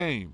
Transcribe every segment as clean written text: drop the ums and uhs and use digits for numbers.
game.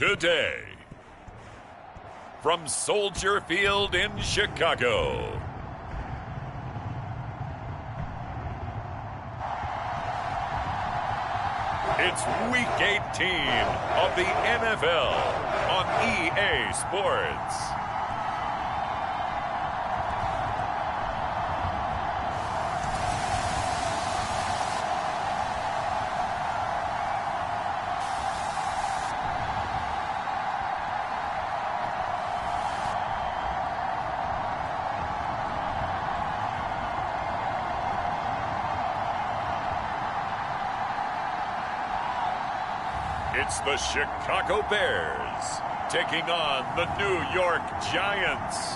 today. From Soldier Field in Chicago, it's Week 18 of the NFL on EA Sports. It's the Chicago Bears taking on the New York Giants.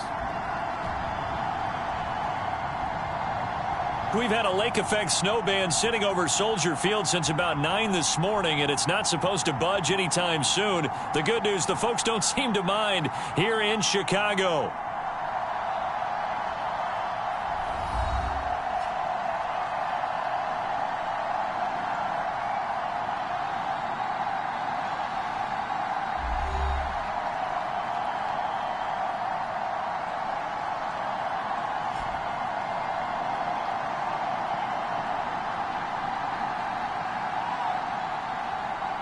We've had a lake effect snow band sitting over Soldier Field since about 9 this morning, and it's not supposed to budge anytime soon. The good news, the folks don't seem to mind here in Chicago.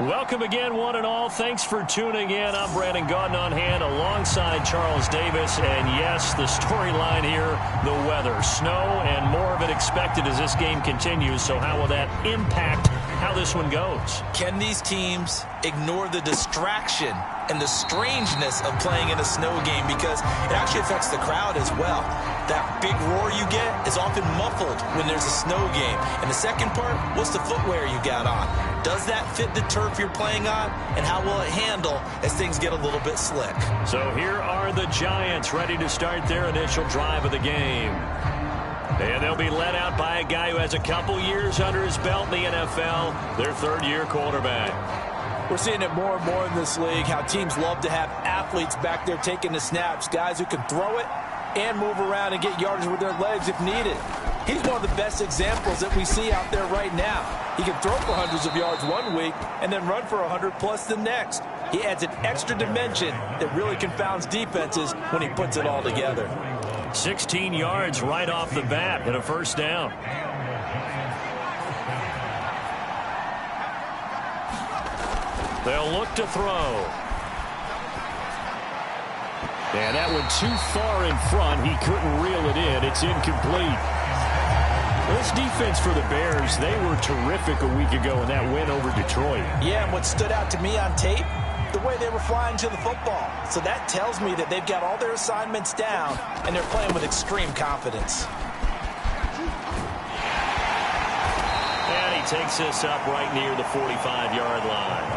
Welcome again, one and all. Thanks for tuning in. I'm Brandon Gaudin on hand alongside Charles Davis. And yes, the storyline here, the weather. Snow and more of it expected as this game continues. So how will that impact how this one goes? Can these teams ignore the distraction and the strangeness of playing in a snow game? Because it actually affects the crowd as well. That big roar you get is often muffled when there's a snow game. And the second part, what's the footwear you got on? Does that fit the turf you're playing on? And how will it handle as things get a little bit slick? So here are the Giants ready to start their initial drive of the game. And they'll be led out by a guy who has a couple years under his belt in the NFL, their third-year quarterback. We're seeing it more and more in this league, how teams love to have athletes back there taking the snaps, guys who can throw it and move around and get yardage with their legs if needed. He's one of the best examples that we see out there right now. He can throw for hundreds of yards one week and then run for 100+ the next. He adds an extra dimension that really confounds defenses when he puts it all together. 16 yards right off the bat and a first down. They'll look to throw. And that went too far in front. He couldn't reel it in. It's incomplete. This defense for the Bears, they were terrific a week ago in that win over Detroit. Yeah, and what stood out to me on tape, the way they were flying to the football. So that tells me that they've got all their assignments down, and they're playing with extreme confidence. And he takes this up right near the 45-yard line.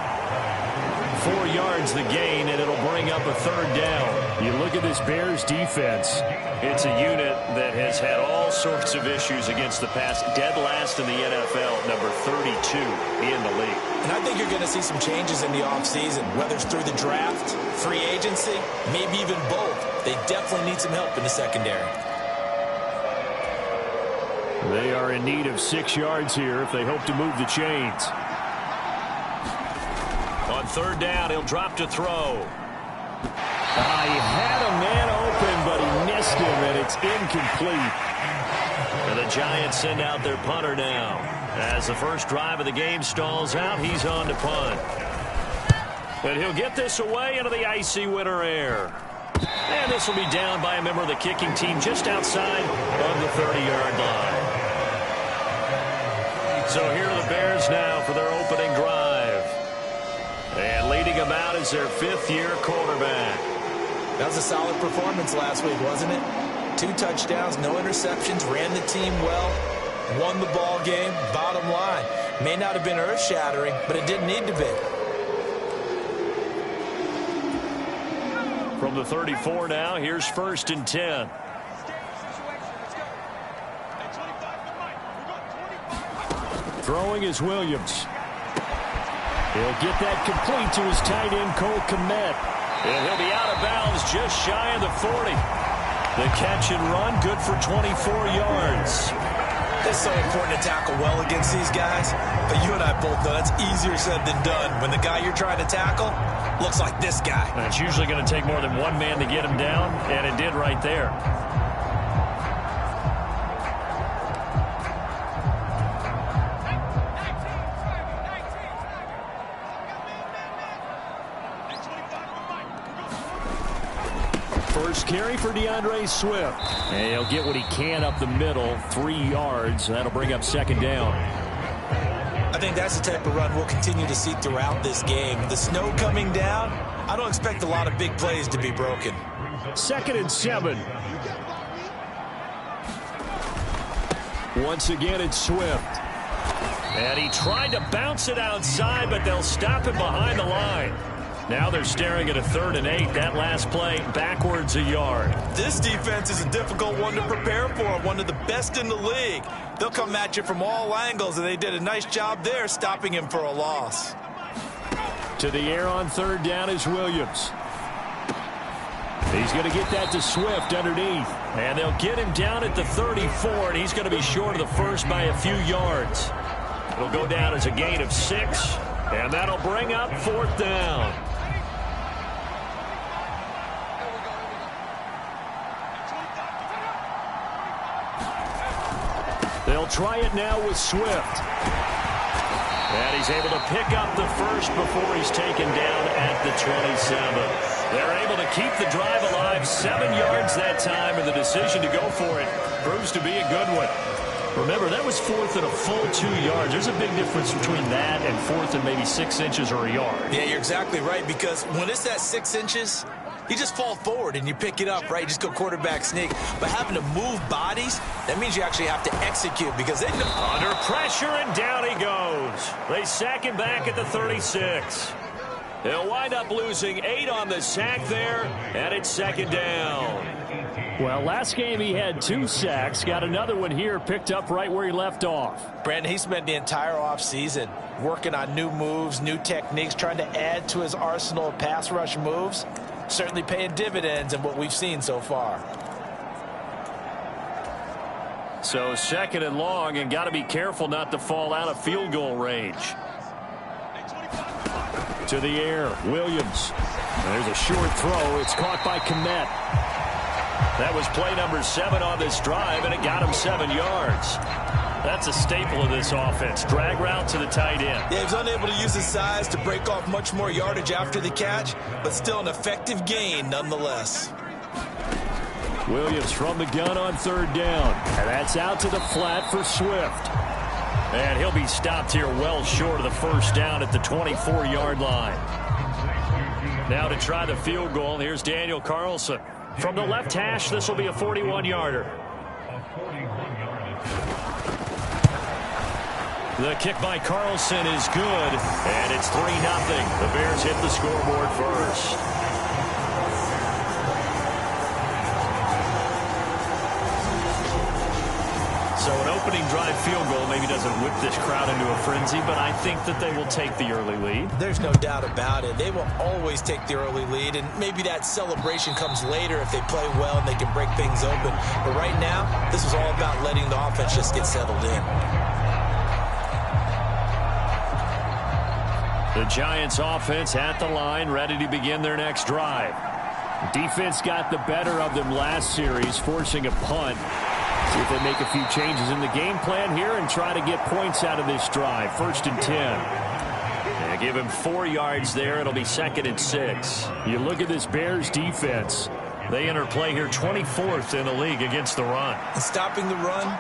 4 yards the gain, and it'll bring up a third down. You look at this Bears defense. It's a unit that has had all sorts of issues against the pass. Dead last in the NFL, number 32 in the league. And I think you're going to see some changes in the offseason, whether it's through the draft, free agency, maybe even both. They definitely need some help in the secondary. They are in need of 6 yards here if they hope to move the chains. On third down, he'll drop to throw. He had a man open, but he missed him, and it's incomplete. And the Giants send out their punter now. As the first drive of the game stalls out, he's on to punt. And he'll get this away into the icy winter air. And this will be down by a member of the kicking team just outside of the 30-yard line. So here are the Bears now for their opening drive. And leading them out is their fifth-year quarterback. That was a solid performance last week, wasn't it? 2 touchdowns, no interceptions, ran the team well, won the ball game. Bottom line, may not have been earth-shattering, but it didn't need to be. From the 34 now, here's 1st and 10. Throwing is Williams. He'll get that complete to his tight end, Cole Kmet. And he'll be out of bounds just shy of the 40. The catch and run, good for 24 yards. It's so important to tackle well against these guys, but you and I both know that's easier said than done when the guy you're trying to tackle looks like this guy. And it's usually going to take more than one man to get him down, and it did right there. First carry for DeAndre Swift. And he'll get what he can up the middle, 3 yards. That'll bring up second down. I think that's the type of run we'll continue to see throughout this game. The snow coming down, I don't expect a lot of big plays to be broken. 2nd and 7. Once again, it's Swift. And he tried to bounce it outside, but they'll stop it behind the line. Now they're staring at a 3rd and 8. That last play, backwards a yard. This defense is a difficult one to prepare for, one of the best in the league. They'll come at you from all angles, and they did a nice job there stopping him for a loss. To the air on 3rd down is Williams. He's going to get that to Swift underneath. And they'll get him down at the 34, and he's going to be short of the first by a few yards. It'll go down as a gain of 6, and that'll bring up 4th down. They'll try it now with Swift. And he's able to pick up the first before he's taken down at the 27. They're able to keep the drive alive, 7 yards that time, and the decision to go for it proves to be a good one. Remember, that was 4th and a full 2 yards. There's a big difference between that and 4th and maybe 6 inches or a yard. Yeah, you're exactly right, because when it's that 6 inches, you just fall forward and you pick it up, right? You just go quarterback sneak. But having to move bodies, that means you actually have to execute because they know. Under pressure, and down he goes. They sack him back at the 36. They'll wind up losing 8 on the sack there, and it's 2nd down. Well, last game he had 2 sacks. Got another one here, picked up right where he left off. Brandon, he spent the entire offseason working on new moves, new techniques, trying to add to his arsenal of pass rush moves. Certainly paying dividends in what we've seen so far. So 2nd and long, and got to be careful not to fall out of field goal range. To the air, Williams. There's a short throw. It's caught by Kmet. That was play number 7 on this drive, and it got him 7 yards. That's a staple of this offense. Drag route to the tight end. Yeah, he was unable to use his size to break off much more yardage after the catch, but still an effective gain nonetheless. Williams from the gun on 3rd down. And that's out to the flat for Swift. And he'll be stopped here well short of the first down at the 24-yard line. Now to try the field goal, here's Daniel Carlson. From the left hash, this will be a 41-yarder. The kick by Carlson is good, and it's 3-0. The Bears hit the scoreboard first. So an opening drive field goal maybe doesn't whip this crowd into a frenzy, but I think that they will take the early lead. There's no doubt about it. They will always take the early lead, and maybe that celebration comes later if they play well and they can break things open. But right now, this is all about letting the offense just get settled in. The Giants offense at the line, ready to begin their next drive. Defense got the better of them last series, forcing a punt. See if they make a few changes in the game plan here and try to get points out of this drive. 1st and 10. And give him 4 yards there. It'll be 2nd and 6. You look at this Bears defense. They enter play here 24th in the league against the run. And stopping the run,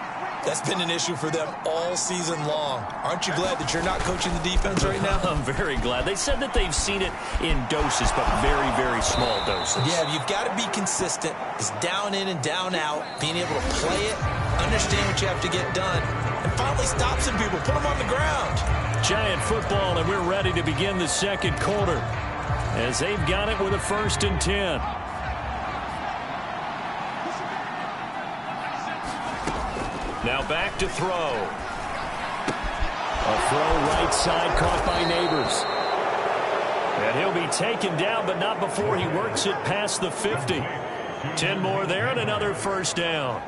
that's been an issue for them all season long. Aren't you glad that you're not coaching the defense right now? I'm very glad. They said that they've seen it in doses, but very, very small doses. Yeah, you've got to be consistent. It's down in and down out, being able to play it, understand what you have to get done, and finally stop some people, put them on the ground. Giant football, and we're ready to begin the second quarter as they've got it with a 1st and 10. Now back to throw. A throw right side caught by Neighbors. And he'll be taken down, but not before he works it past the 50. 10 more there and another 1st down.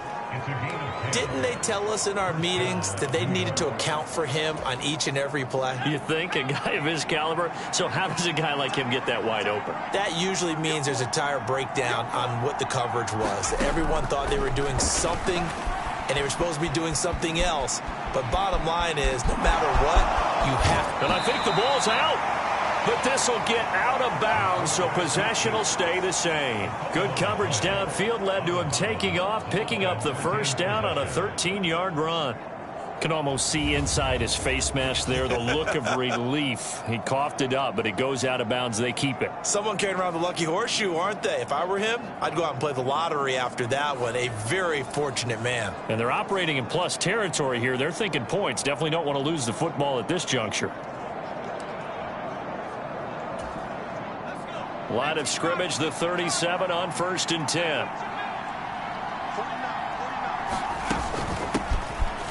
Didn't they tell us in our meetings that they needed to account for him on each and every play? You think? A guy of his caliber? So how does a guy like him get that wide open? That usually means there's a tire breakdown on what the coverage was. Everyone thought they were doing something, and they were supposed to be doing something else. But bottom line is, no matter what, you have to. And I think the ball's out. But this will get out of bounds, so possession will stay the same. Good coverage downfield led to him taking off, picking up the first down on a 13-yard run. Can almost see inside his face mask there, the look of relief. He coughed it up, but it goes out of bounds. They keep it. Someone carrying around the lucky horseshoe, aren't they? If I were him, I'd go out and play the lottery after that one. A very fortunate man. And they're operating in plus territory here. They're thinking points. Definitely don't want to lose the football at this juncture. Line of scrimmage, the 37 on 1st and 10.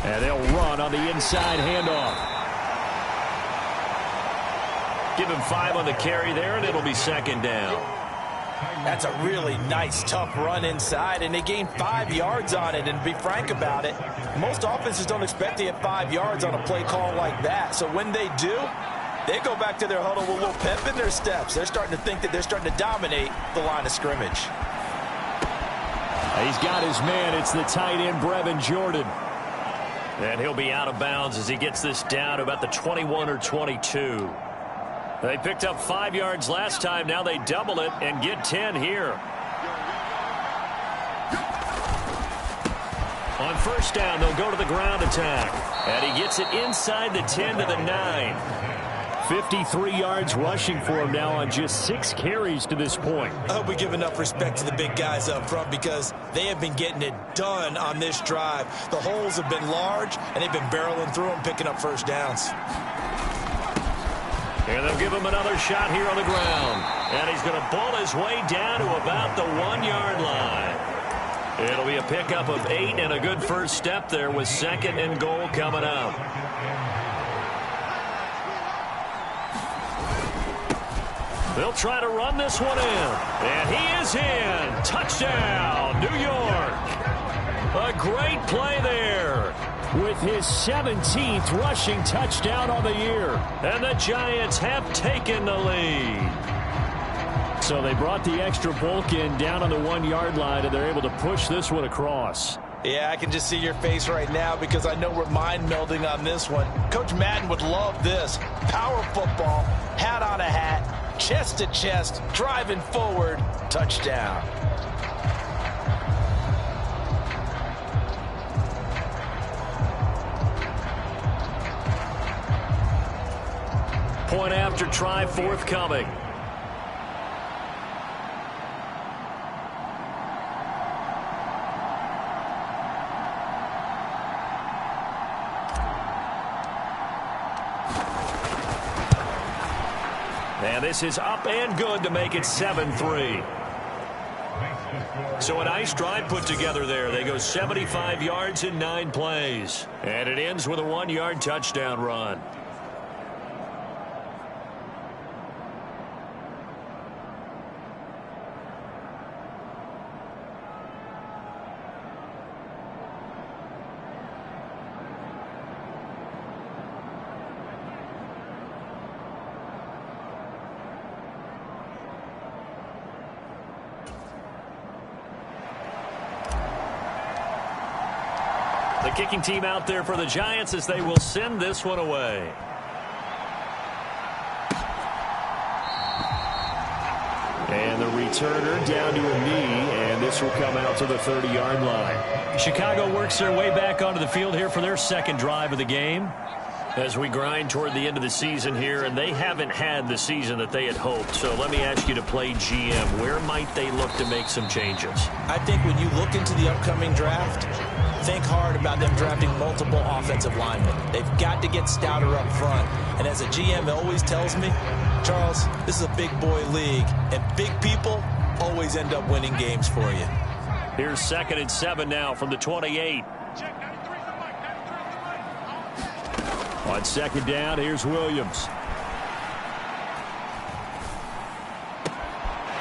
And they'll run on the inside handoff. Give him 5 on the carry there, and it'll be 2nd down. That's a really nice, tough run inside, and they gained 5 yards on it. And to be frank about it, most offenses don't expect to get 5 yards on a play call like that. So when they do, they go back to their huddle with a little pep in their steps. They're starting to think that they're starting to dominate the line of scrimmage. He's got his man. It's the tight end, Brevin Jordan. And he'll be out of bounds as he gets this down to about the 21 or 22. They picked up 5 yards last time. Now they double it and get 10 here. On 1st down, they'll go to the ground attack. And he gets it inside the 10 to the 9. 53 yards rushing for him now on just 6 carries to this point. I hope we give enough respect to the big guys up front because they have been getting it done on this drive. The holes have been large, and they've been barreling through them, picking up 1st downs. And they'll give him another shot here on the ground. And he's going to bull his way down to about the 1-yard line. It'll be a pickup of 8 and a good first step there with 2nd and goal coming up. They'll try to run this one in. And he is in. Touchdown, New York. A great play there with his 17th rushing touchdown on the year. And the Giants have taken the lead. So they brought the extra bulk in down on the 1-yard line, and they're able to push this one across. Yeah, I can just see your face right now because I know we're mind melding on this one. Coach Madden would love this. Power football, hat on a hat. Chest to chest, driving forward, touchdown. Point after try forthcoming. And this is up and good to make it 7-3. So a nice drive put together there. They go 75 yards in 9 plays. And it ends with a 1-yard touchdown run. The kicking team out there for the Giants as they will send this one away. And the returner down to a knee, and this will come out to the 30-yard line. Chicago works their way back onto the field here for their 2nd drive of the game as we grind toward the end of the season here, and they haven't had the season that they had hoped. So let me ask you to play GM. Where might they look to make some changes? I think when you look into the upcoming draft, think hard about them drafting multiple offensive linemen. They've got to get stouter up front. And as a GM always tells me, Charles, this is a big boy league, and big people always end up winning games for you. Here's 2nd and 7 now from the 28. On 2nd down, here's Williams.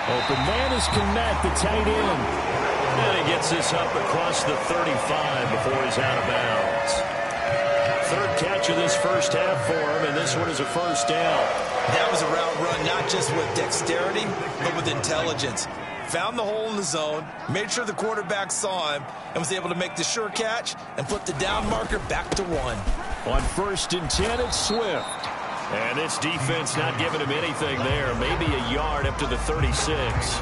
Open man is Kmet, the tight end. And he gets this up across the 35 before he's out of bounds. Third catch of this first half for him, and this one is a first down. That was a route run not just with dexterity, but with intelligence. Found the hole in the zone, made sure the quarterback saw him, and was able to make the sure catch and flip the down marker back to 1. On 1st and 10, it's Swift. And this defense not giving him anything there. Maybe a yard up to the 36.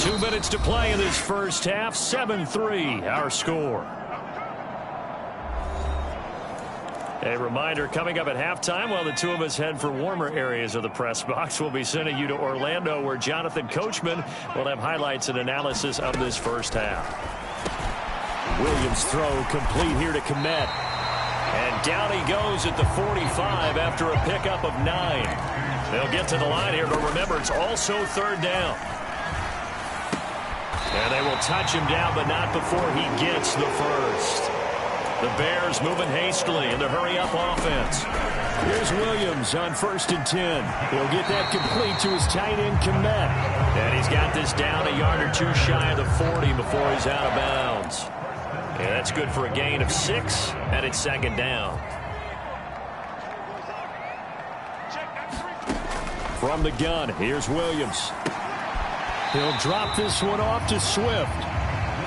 2 minutes to play in this first half. 7-3, our score. A reminder, coming up at halftime, while the two of us head for warmer areas of the press box, we'll be sending you to Orlando, where Jonathan Coachman will have highlights and analysis of this first half. Williams' throw complete here to Kmet. And down he goes at the 45 after a pickup of 9. They'll get to the line here, but remember, it's also 3rd down. And they will touch him down, but not before he gets the first. The Bears moving hastily in the hurry-up offense. Here's Williams on 1st and 10. He'll get that complete to his tight end, Kmet. And he's got this down a yard or 2 shy of the 40 before he's out of bounds. And that's good for a gain of 6, and it's 2nd down. From the gun, here's Williams. He'll drop this one off to Swift.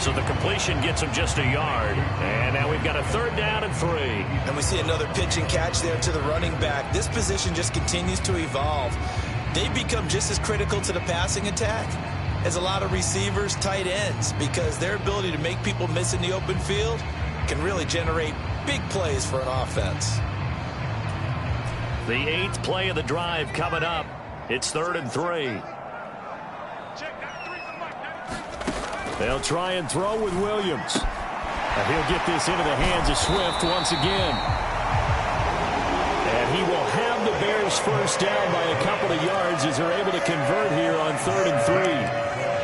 So the completion gets him just a yard. And now we've got a 3rd down and 3. And we see another pitch and catch there to the running back. This position just continues to evolve. They become just as critical to the passing attack as a lot of receivers, tight ends, because their ability to make people miss in the open field can really generate big plays for an offense. The 8th play of the drive coming up. It's 3rd and 3. They'll try and throw with Williams. And he'll get this into the hands of Swift once again. And he will have the Bears first down by a couple of yards as they're able to convert here on 3rd and 3.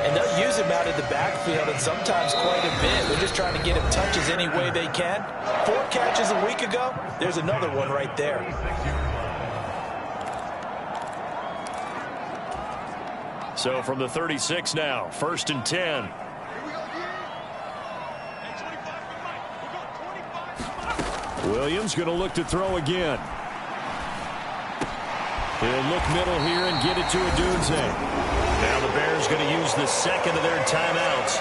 And they'll use him out of the backfield, and sometimes quite a bit. They're just trying to get him touches any way they can. 4 catches a week ago. There's another one right there. So from the 36 now, 1st and 10. Williams going to look to throw again. He'll look middle here and get it to Odunze. Now the Bears going to use the 2nd of their timeouts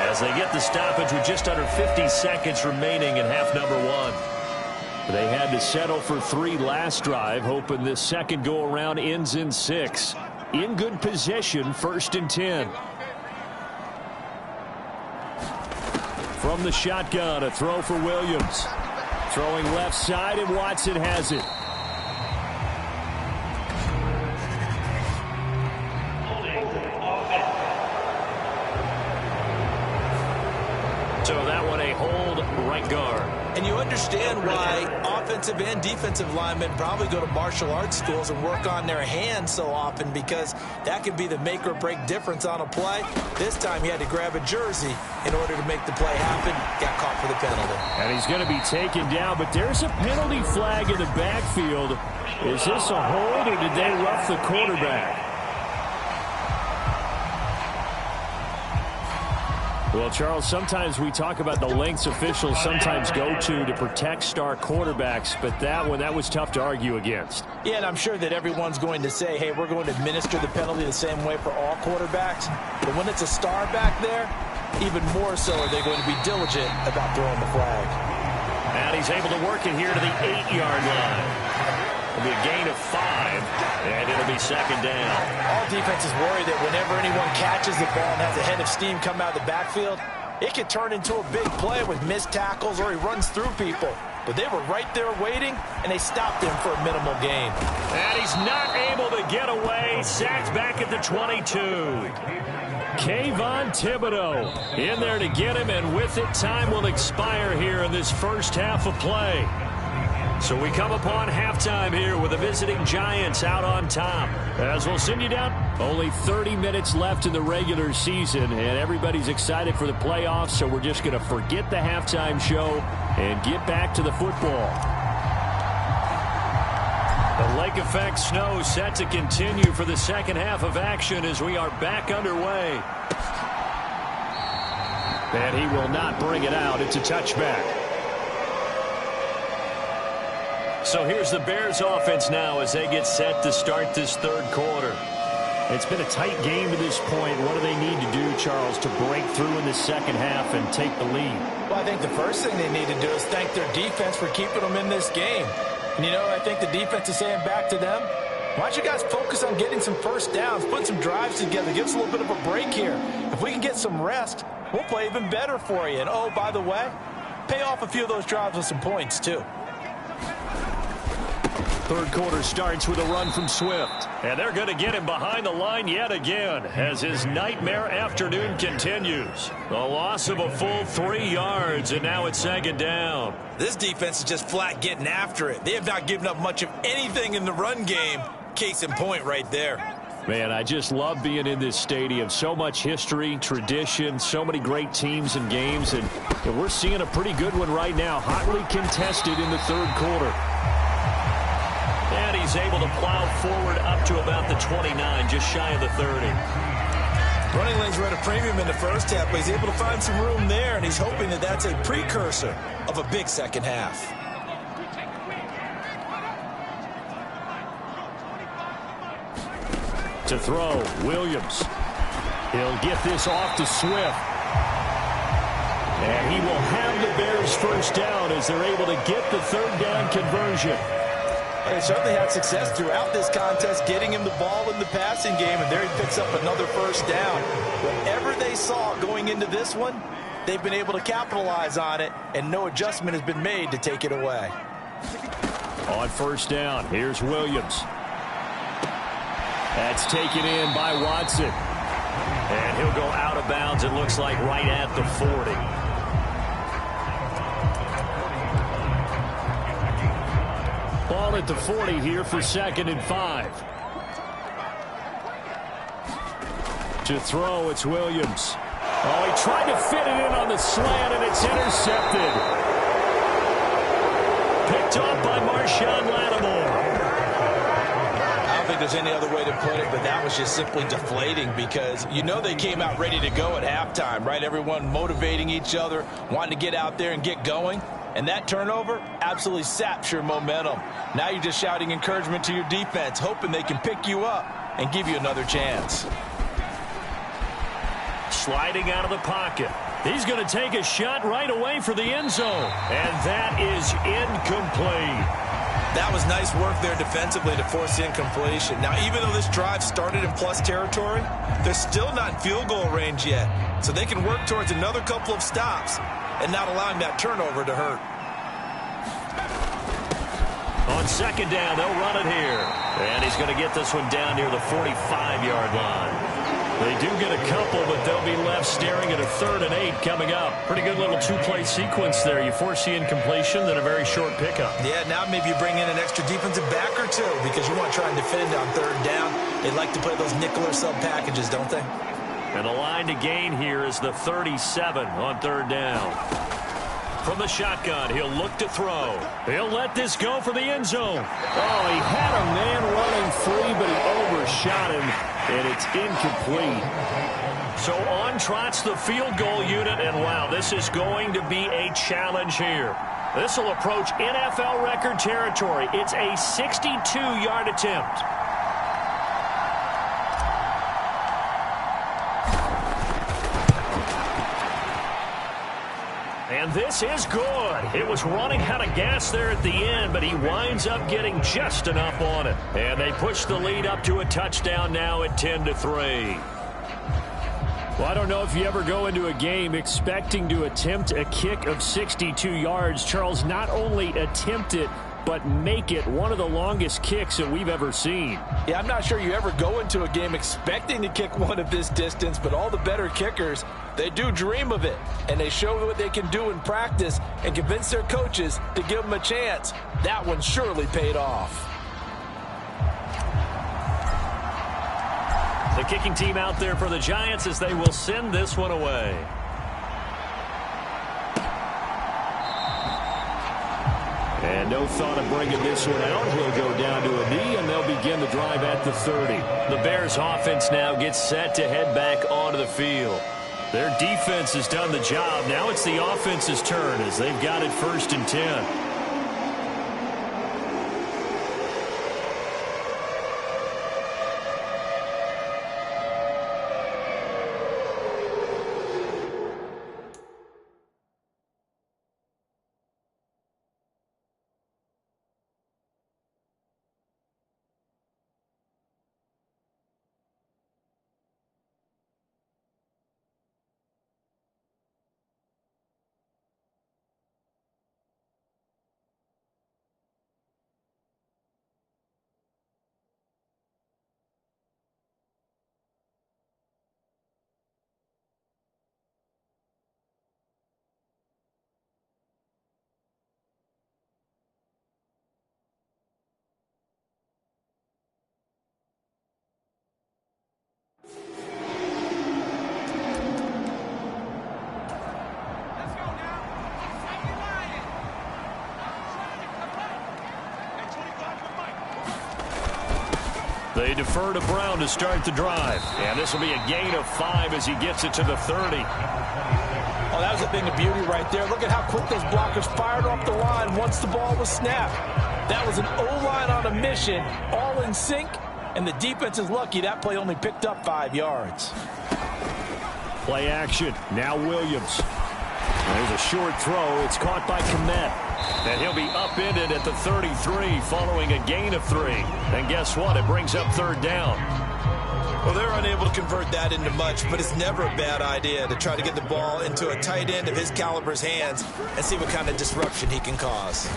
as they get the stoppage with just under 50 seconds remaining in half number 1. They had to settle for 3 last drive, hoping this second go-around ends in 6. In good position, 1st and 10. From the shotgun, a throw for Williams. Throwing left side, and Watson has it. So that one a hold right guard. And you understand why offensive and defensive linemen probably go to martial arts schools and work on their hands so often, because that can be the make or break difference on a play. This time he had to grab a jersey in order to make the play happen. Got caught for the penalty. And he's going to be taken down, but there's a penalty flag in the backfield. Is this a hold, or did they rough the quarterback? Well, Charles, sometimes we talk about the lengths officials sometimes go to protect star quarterbacks, but that one, that was tough to argue against. Yeah, and I'm sure that everyone's going to say, hey, we're going to administer the penalty the same way for all quarterbacks. But when it's a star back there, even more so are they going to be diligent about throwing the flag. And he's able to work it here to the 8-yard line. It'll be a gain of 5, and it'll be 2nd down. All defenses worry that whenever anyone catches the ball and has a head of steam come out of the backfield, it can turn into a big play with missed tackles or he runs through people. But they were right there waiting, and they stopped him for a minimal gain. And he's not able to get away. Sacked back at the 22. Kayvon Thibodeau in there to get him, and with it, time will expire here in this first half of play. So we come upon halftime here with the visiting Giants out on top. As we'll send you down, only 30 minutes left in the regular season, and everybody's excited for the playoffs, so we're just going to forget the halftime show and get back to the football. The lake effect snow set to continue for the second half of action as we are back underway. And he will not bring it out. It's a touchback. So here's the Bears offense now as they get set to start this third quarter. It's been a tight game to this point. What do they need to do, Charles, to break through in the second half and take the lead? Well, I think the first thing they need to do is thank their defense for keeping them in this game. And, you know, I think the defense is saying back to them, why don't you guys focus on getting some first downs, put some drives together, give us a little bit of a break here. If we can get some rest, we'll play even better for you. And, oh, by the way, pay off a few of those drives with some points, too. Third quarter starts with a run from Swift. And they're going to get him behind the line yet again as his nightmare afternoon continues. The loss of a full 3 yards, and now it's second down. This defense is just flat getting after it. They have not given up much of anything in the run game. Case in point right there. Man, I just love being in this stadium. So much history, tradition, so many great teams and games. And we're seeing a pretty good one right now, hotly contested in the third quarter. And he's able to plow forward up to about the 29, just shy of the 30. Running lanes were at a premium in the first half, but he's able to find some room there, and he's hoping that that's a precursor of a big second half. To throw, Williams. He'll get this off to Swift. And he will have the Bears first down as they're able to get the third down conversion. They certainly had success throughout this contest, getting him the ball in the passing game, and there he picks up another first down. Whatever they saw going into this one, they've been able to capitalize on it, and no adjustment has been made to take it away. On first down, here's Williams. That's taken in by Watson. And he'll go out of bounds, it looks like, right at the 40. Ball at the 40 here for 2nd and 5. To throw, it's Williams. Oh, he tried to fit it in on the slant, and it's intercepted. Picked off by Marshawn Lattimore. I don't think there's any other way to put it, but that was just simply deflating because you know they came out ready to go at halftime, right? Everyone motivating each other, wanting to get out there and get going. And that turnover absolutely saps your momentum. Now you're just shouting encouragement to your defense, hoping they can pick you up and give you another chance. Sliding out of the pocket. He's going to take a shot right away for the end zone. And that is incomplete. That was nice work there defensively to force incompletion. Now, even though this drive started in plus territory, they're still not in field goal range yet. So they can work towards another couple of stops and not allowing that turnover to hurt. On second down, they'll run it here. And he's going to get this one down near the 45-yard line. They do get a couple, but they'll be left staring at a 3rd and 8 coming up. Pretty good little two-play sequence there. You force the incompletion, then a very short pickup. Yeah, now maybe you bring in an extra defensive back or two because you want to try and defend on 3rd down. They like to play those nickel or sub packages, don't they? And the line to gain here is the 37 on 3rd down. From the shotgun, he'll look to throw. He'll let this go for the end zone. Oh, he had a man running free, but he overshot him, and it's incomplete. So on trots the field goal unit, and wow, this is going to be a challenge here. This will approach NFL record territory. It's a 62-yard attempt. And this is good. It was running out of gas there at the end, but he winds up getting just enough on it. And they push the lead up to a touchdown now at 10-3. Well, I don't know if you ever go into a game expecting to attempt a kick of 62 yards. Charles, not only attempt it, but make it one of the longest kicks that we've ever seen. Yeah, I'm not sure you ever go into a game expecting to kick one of this distance, but all the better kickers, they do dream of it, and they show what they can do in practice and convince their coaches to give them a chance. That one surely paid off. The kicking team out there for the Giants as they will send this one away. And no thought of bringing this one out. He'll go down to a knee, and they'll begin the drive at the 30. The Bears offense now gets set to head back onto the field. Their defense has done the job. Now it's the offense's turn as they've got it 1st and 10. They defer to Brown to start the drive. And this will be a gain of 5 as he gets it to the 30. Oh, that was a thing of beauty right there. Look at how quick those blockers fired off the line once the ball was snapped. That was an O-line on a mission, all in sync, and the defense is lucky that play only picked up 5 yards. Play action. Now Williams. There's a short throw. It's caught by Kmet. And he'll be upended at the 33 following a gain of 3. And guess what? It brings up 3rd down. Well, they're unable to convert that into much, but it's never a bad idea to try to get the ball into a tight end of his caliber's hands and see what kind of disruption he can cause.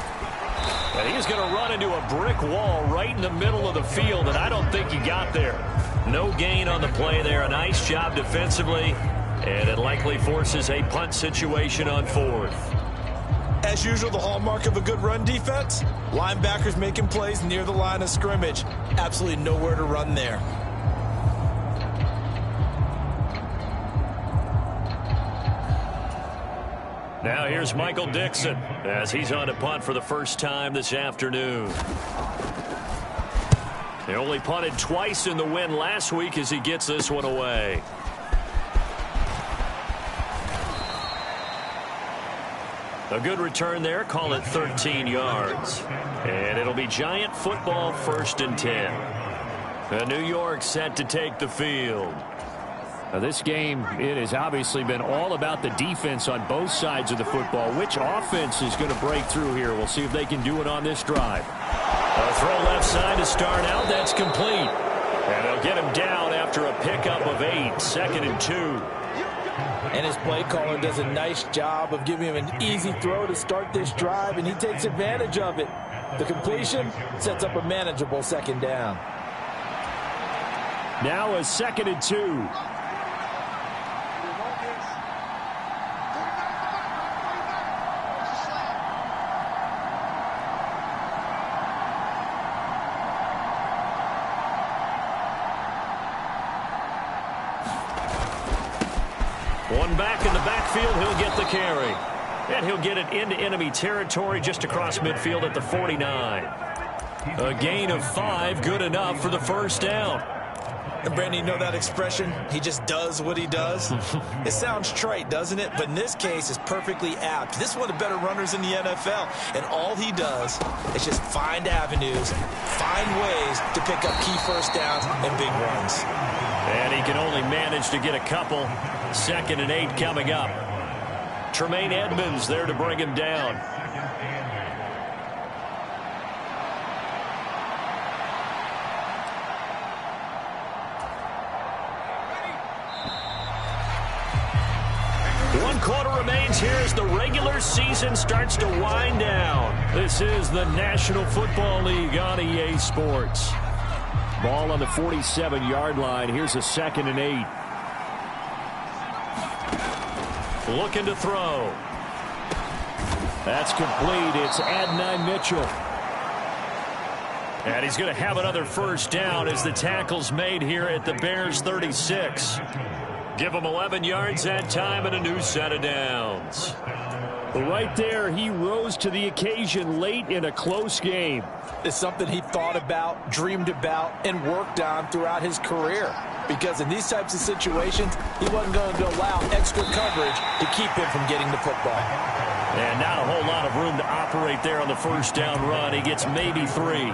And he's going to run into a brick wall right in the middle of the field, and I don't think he got there. No gain on the play there. A nice job defensively, and it likely forces a punt situation on 4th. As usual, the hallmark of a good run defense, linebackers making plays near the line of scrimmage. Absolutely nowhere to run there. Now here's Michael Dixon as he's on a punt for the first time this afternoon. They only punted twice in the win last week as he gets this one away. A good return there. Call it 13 yards. And it'll be Giant football 1st and 10. And New York set to take the field. Now this game, it has obviously been all about the defense on both sides of the football. Which offense is going to break through here? We'll see if they can do it on this drive. A throw left side to start out. That's complete. And they'll get him down after a pickup of 8. 2nd and 2. And his play caller does a nice job of giving him an easy throw to start this drive, and he takes advantage of it. The completion sets up a manageable 2nd down. Now a 2nd and 2. One back in the backfield, he'll get the carry. And he'll get it into enemy territory just across midfield at the 49. A gain of 5, good enough for the 1st down. And Brandon, you know that expression? He just does what he does. It sounds trite, doesn't it? But in this case, it's perfectly apt. This is one of the better runners in the NFL. And all he does is just find avenues, find ways to pick up key 1st downs and big runs. And he can only manage to get a couple. 2nd and 8 coming up. Tremaine Edmonds there to bring him down. One quarter remains here as the regular season starts to wind down. This is the National Football League on EA Sports. Ball on the 47-yard line. Here's a 2nd and 8. Looking to throw. That's complete. It's Adonai Mitchell. And he's going to have another 1st down as the tackle's made here at the Bears 36. Give him 11 yards that time and a new set of downs. Right there, he rose to the occasion late in a close game. It's something he thought about, dreamed about, and worked on throughout his career. Because in these types of situations, he wasn't going to allow extra coverage to keep him from getting the football. And not a whole lot of room to operate there on the first down run. He gets maybe 3.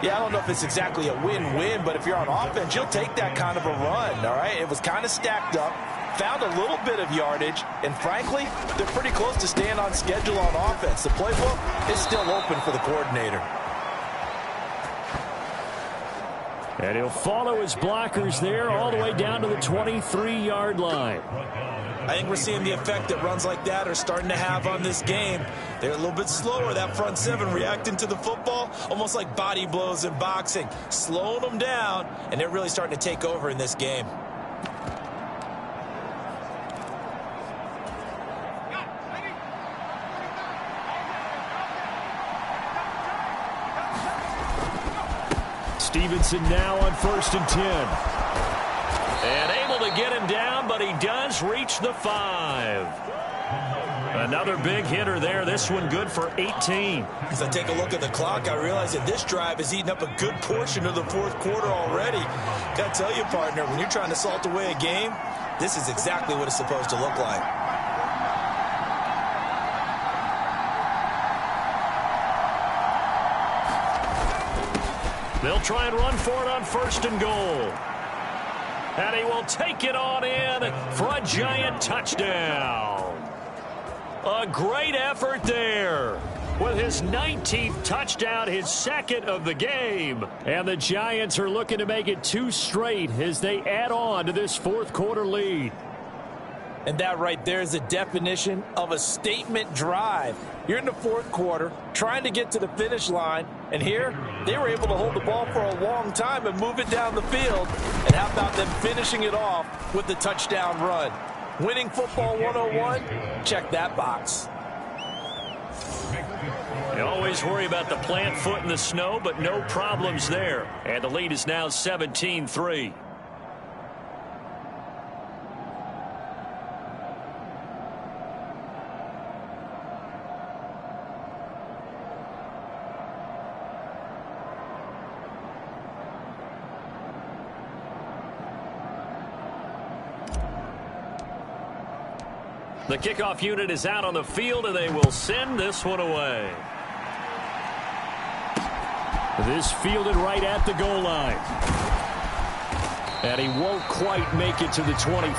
Yeah, I don't know if it's exactly a win-win, but if you're on offense, you'll take that kind of a run, all right? It was kind of stacked up, found a little bit of yardage, and frankly, they're pretty close to staying on schedule on offense. The playbook is still open for the coordinator. And he'll follow his blockers there all the way down to the 23-yard line. I think we're seeing the effect that runs like that are starting to have on this game. They're a little bit slower, that front seven, reacting to the football, almost like body blows in boxing, slowing them down, and they're really starting to take over in this game. Stevenson now on 1st and 10. And able to get him down, but he does reach the 5. Another big hitter there. This one good for 18. As I take a look at the clock, I realize that this drive has eaten up a good portion of the fourth quarter already. Got to tell you, partner, when you're trying to salt away a game, this is exactly what it's supposed to look like. They'll try and run for it on 1st and goal. And he will take it on in for a Giant touchdown. A great effort there with his 19th touchdown, his second of the game. And the Giants are looking to make it 2 straight as they add on to this fourth quarter lead. And that right there is the definition of a statement drive. You're in the fourth quarter, trying to get to the finish line, and here they were able to hold the ball for a long time and move it down the field. And how about them finishing it off with the touchdown run? Winning football 101? Check that box. You always worry about the plant foot in the snow, but no problems there. And the lead is now 17-3. The kickoff unit is out on the field, and they will send this one away. This fielded right at the goal line. And he won't quite make it to the 25.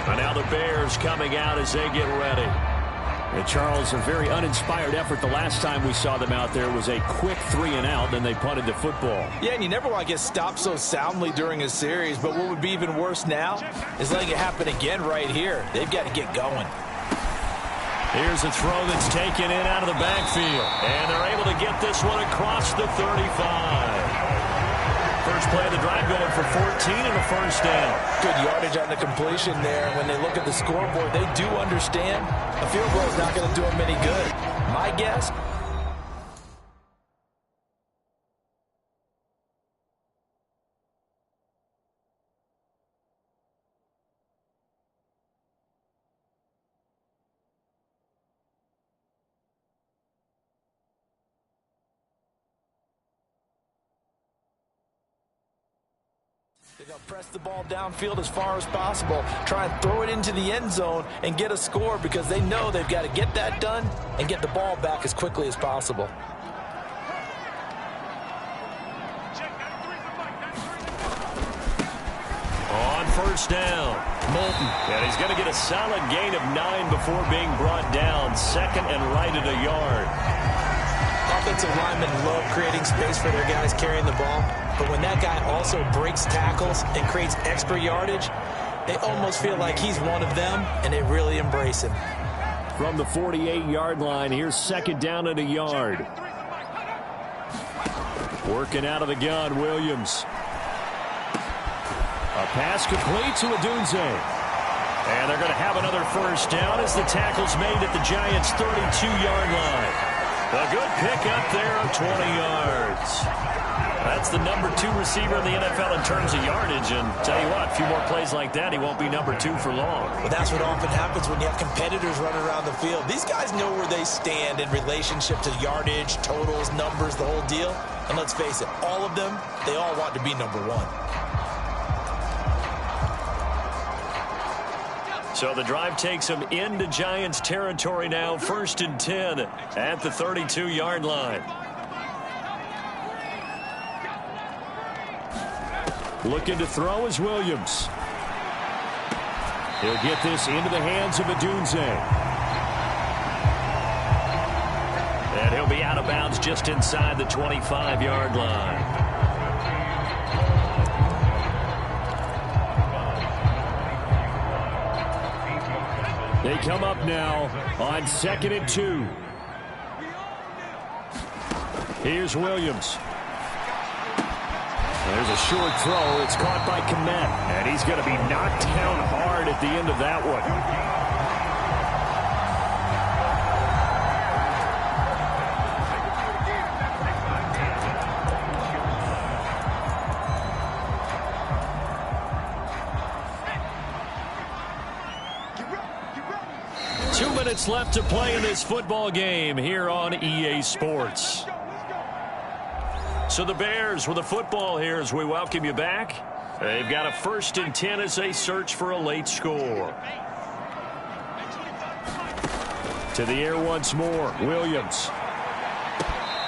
And now the Bears coming out as they get ready. And Charles, a very uninspired effort. The last time we saw them out there was a quick 3-and-out, then they punted the football. Yeah, and you never want to get stopped so soundly during a series, but what would be even worse now is letting it happen again right here. They've got to get going. Here's a throw that's taken in out of the backfield. And they're able to get this one across the 35. First play of the drive going for 14 and a first down. Good yardage on the completion there. When they look at the scoreboard, they do understand a field goal is not going to do them any good. My guess, they're going to press the ball downfield as far as possible, try and throw it into the end zone and get a score because they know they've got to get that done and get the ball back as quickly as possible. On first down, Moulton. And he's going to get a solid gain of 9 before being brought down. Second and right at a yard. Offensive linemen love creating space for their guys carrying the ball. But when that guy also breaks tackles and creates extra yardage, they almost feel like he's one of them, and they really embrace him. From the 48-yard line, here's second down and a yard. Working out of the gun, Williams. A pass complete to Odunze. And they're going to have another first down as the tackle's made at the Giants' 32-yard line. A good pickup there of 20 yards. That's the number 2 receiver in the NFL in terms of yardage. And tell you what, a few more plays like that, he won't be number 2 for long. But that's what often happens when you have competitors running around the field. These guys know where they stand in relationship to yardage, totals, numbers, the whole deal. And let's face it, all of them, they all want to be number 1. So the drive takes them into Giants territory now. 1st and 10 at the 32-yard line. Looking to throw is Williams. He'll get this into the hands of Adunze. And he'll be out of bounds just inside the 25-yard line. They come up now on 2nd and 2. Here's Williams. There's a short throw. It's caught by Kmet. And he's going to be knocked down hard at the end of that one. 2 minutes left to play in this football game here on EA Sports. So the Bears with the football here as we welcome you back. They've got a 1st and 10 as they search for a late score. To the air once more. Williams.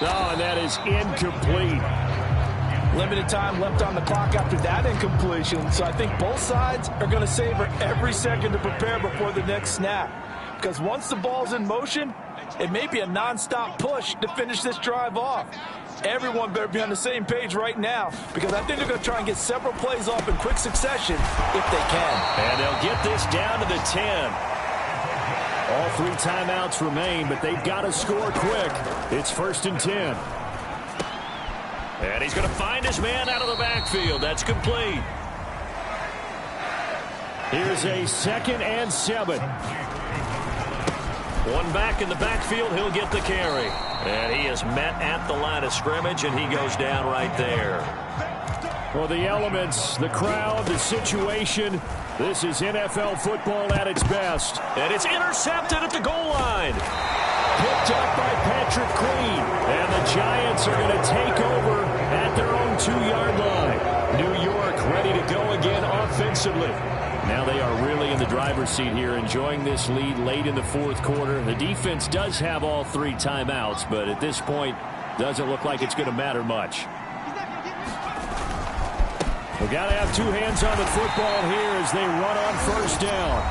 Oh, and that is incomplete. Limited time left on the clock after that incompletion. So I think both sides are going to savor every second to prepare before the next snap. Because once the ball's in motion, it may be a nonstop push to finish this drive off. Everyone better be on the same page right now, because I think they're going to try and get several plays off in quick succession if they can. And they'll get this down to the 10. All 3 timeouts remain, but they've got to score quick. It's 1st and 10. And he's going to find his man out of the backfield. That's complete. Here's a 2nd and 7. One back in the backfield, he'll get the carry. And he is met at the line of scrimmage, and he goes down right there. Well, the elements, the crowd, the situation, this is NFL football at its best. And it's intercepted at the goal line. Picked up by Patrick Queen. And the Giants are going to take over at their own 2-yard line. New York ready to go again offensively. Now they are really in the driver's seat here, enjoying this lead late in the 4th quarter. The defense does have all 3 timeouts, but at this point, doesn't look like it's going to matter much. We've got to have 2 hands on the football here as they run on 1st down.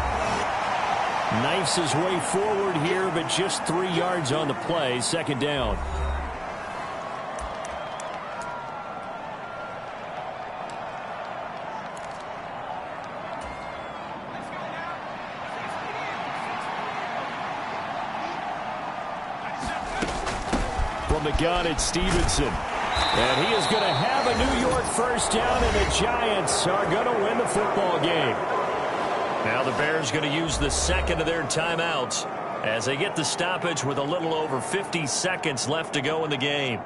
Knifes his way forward here, but just 3 yards on the play. 2nd down. From the gun, it's Stevenson. And he is going to have a New York 1st down, and the Giants are going to win the football game. Now the Bears going to use the 2nd of their timeouts as they get the stoppage with a little over 50 seconds left to go in the game.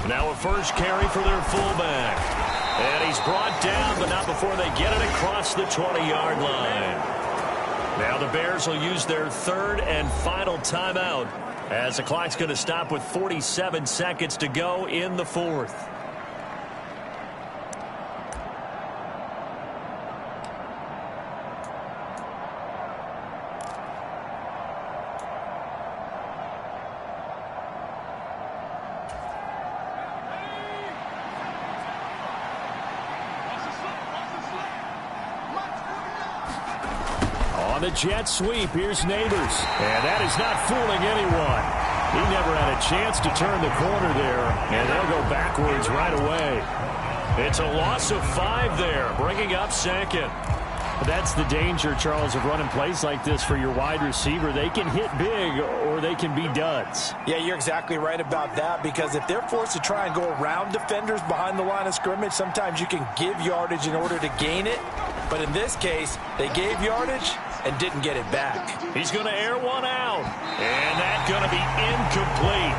Now a first carry for their fullback. And he's brought down, but not before they get it across the 20-yard line. Now the Bears will use their 3rd and final timeout as the clock's going to stop with 47 seconds to go in the 4th. On the jet sweep, here's Neighbors. And that is not fooling anyone. He never had a chance to turn the corner there, and they'll go backwards right away. It's a loss of 5 there, bringing up 2nd. That's the danger, Charles, of running plays like this for your wide receiver. They can hit big or they can be duds. Yeah, you're exactly right about that, because if they're forced to try and go around defenders behind the line of scrimmage, sometimes you can give yardage in order to gain it. But in this case, they gave yardage and didn't get it back. He's going to air one out, and that's going to be incomplete.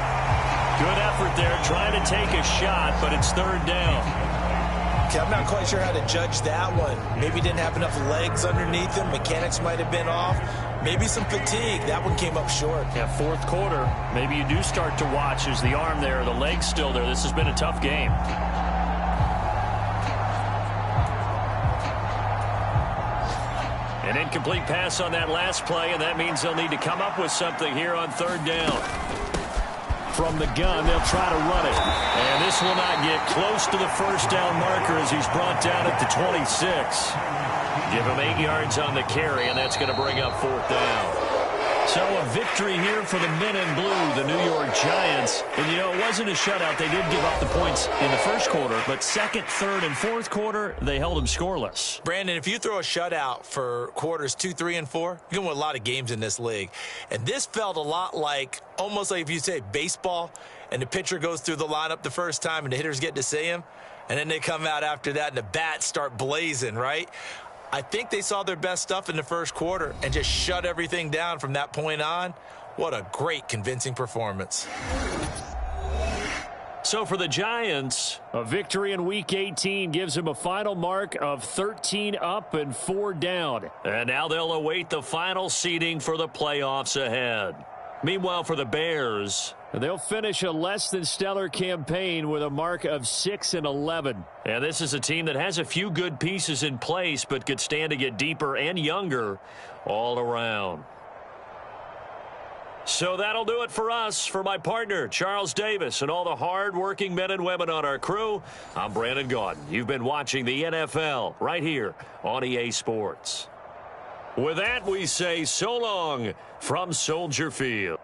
Good effort there, trying to take a shot, but it's third down. I'm not quite sure how to judge that one. Maybe didn't have enough legs underneath him. Mechanics might have been off. Maybe some fatigue. That one came up short. Yeah, fourth quarter. Maybe you do start to watch as the arm there, the leg's still there. This has been a tough game. An incomplete pass on that last play, and that means they'll need to come up with something here on third down. From the gun, they'll try to run it. And this will not get close to the first down marker as he's brought down at the 26. Give him 8 yards on the carry, and that's going to bring up fourth down. So a victory here for the men in blue, the New York Giants. And, you know, it wasn't a shutout. They did give up the points in the first quarter, but second, third, and fourth quarter, they held them scoreless. Brandon, if you throw a shutout for quarters 2, 3, and 4, you're going to win a lot of games in this league. And this felt a lot like, almost like if you say baseball, and the pitcher goes through the lineup the first time and the hitters get to see him, and then they come out after that and the bats start blazing, right? I think they saw their best stuff in the first quarter and just shut everything down from that point on. What a great, convincing performance. So for the Giants, a victory in Week 18 gives them a final mark of 13 up and 4 down. And now they'll await the final seeding for the playoffs ahead. Meanwhile, for the Bears, they'll finish a less than stellar campaign with a mark of 6-11. And this is a team that has a few good pieces in place, but could stand to get deeper and younger all around. So that'll do it for us. For my partner, Charles Davis, and all the hard-working men and women on our crew, I'm Brandon Gaudin. You've been watching the NFL right here on EA Sports. With that, we say so long from Soldier Field.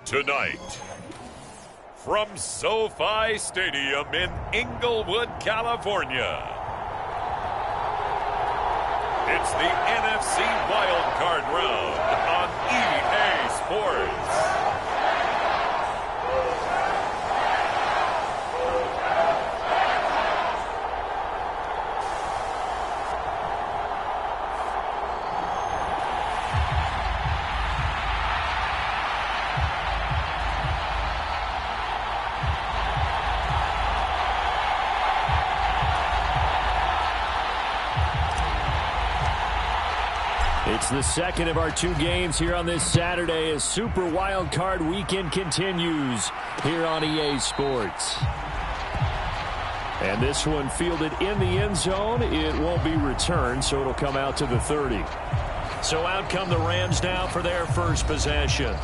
Tonight, from SoFi Stadium in Inglewood, California, it's the NFC Wild Card Round on EA Sports. It's the second of our two games here on this Saturday as Super Wild Card Weekend continues here on EA Sports. And this one fielded in the end zone. It won't be returned, so it'll come out to the 30. So out come the Rams now for their first possession.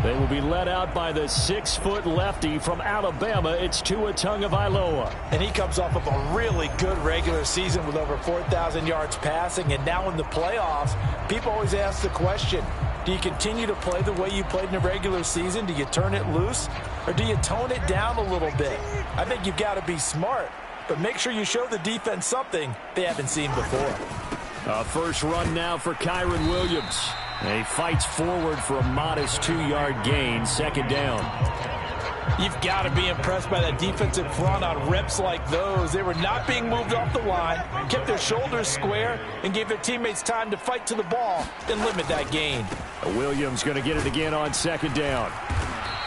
They will be led out by the 6-foot lefty from Alabama. It's Tua Tagovailoa. And he comes off of a really good regular season with over 4,000 yards passing. And now in the playoffs, people always ask the question, do you continue to play the way you played in the regular season? Do you turn it loose? Or do you tone it down a little bit? I think you've got to be smart. But make sure you show the defense something they haven't seen before. First run now for Kyren Williams. He fights forward for a modest 2-yard gain, second down. You've got to be impressed by that defensive front on reps like those. They were not being moved off the line, kept their shoulders square, and gave their teammates time to fight to the ball and limit that gain. Williams going to get it again on second down.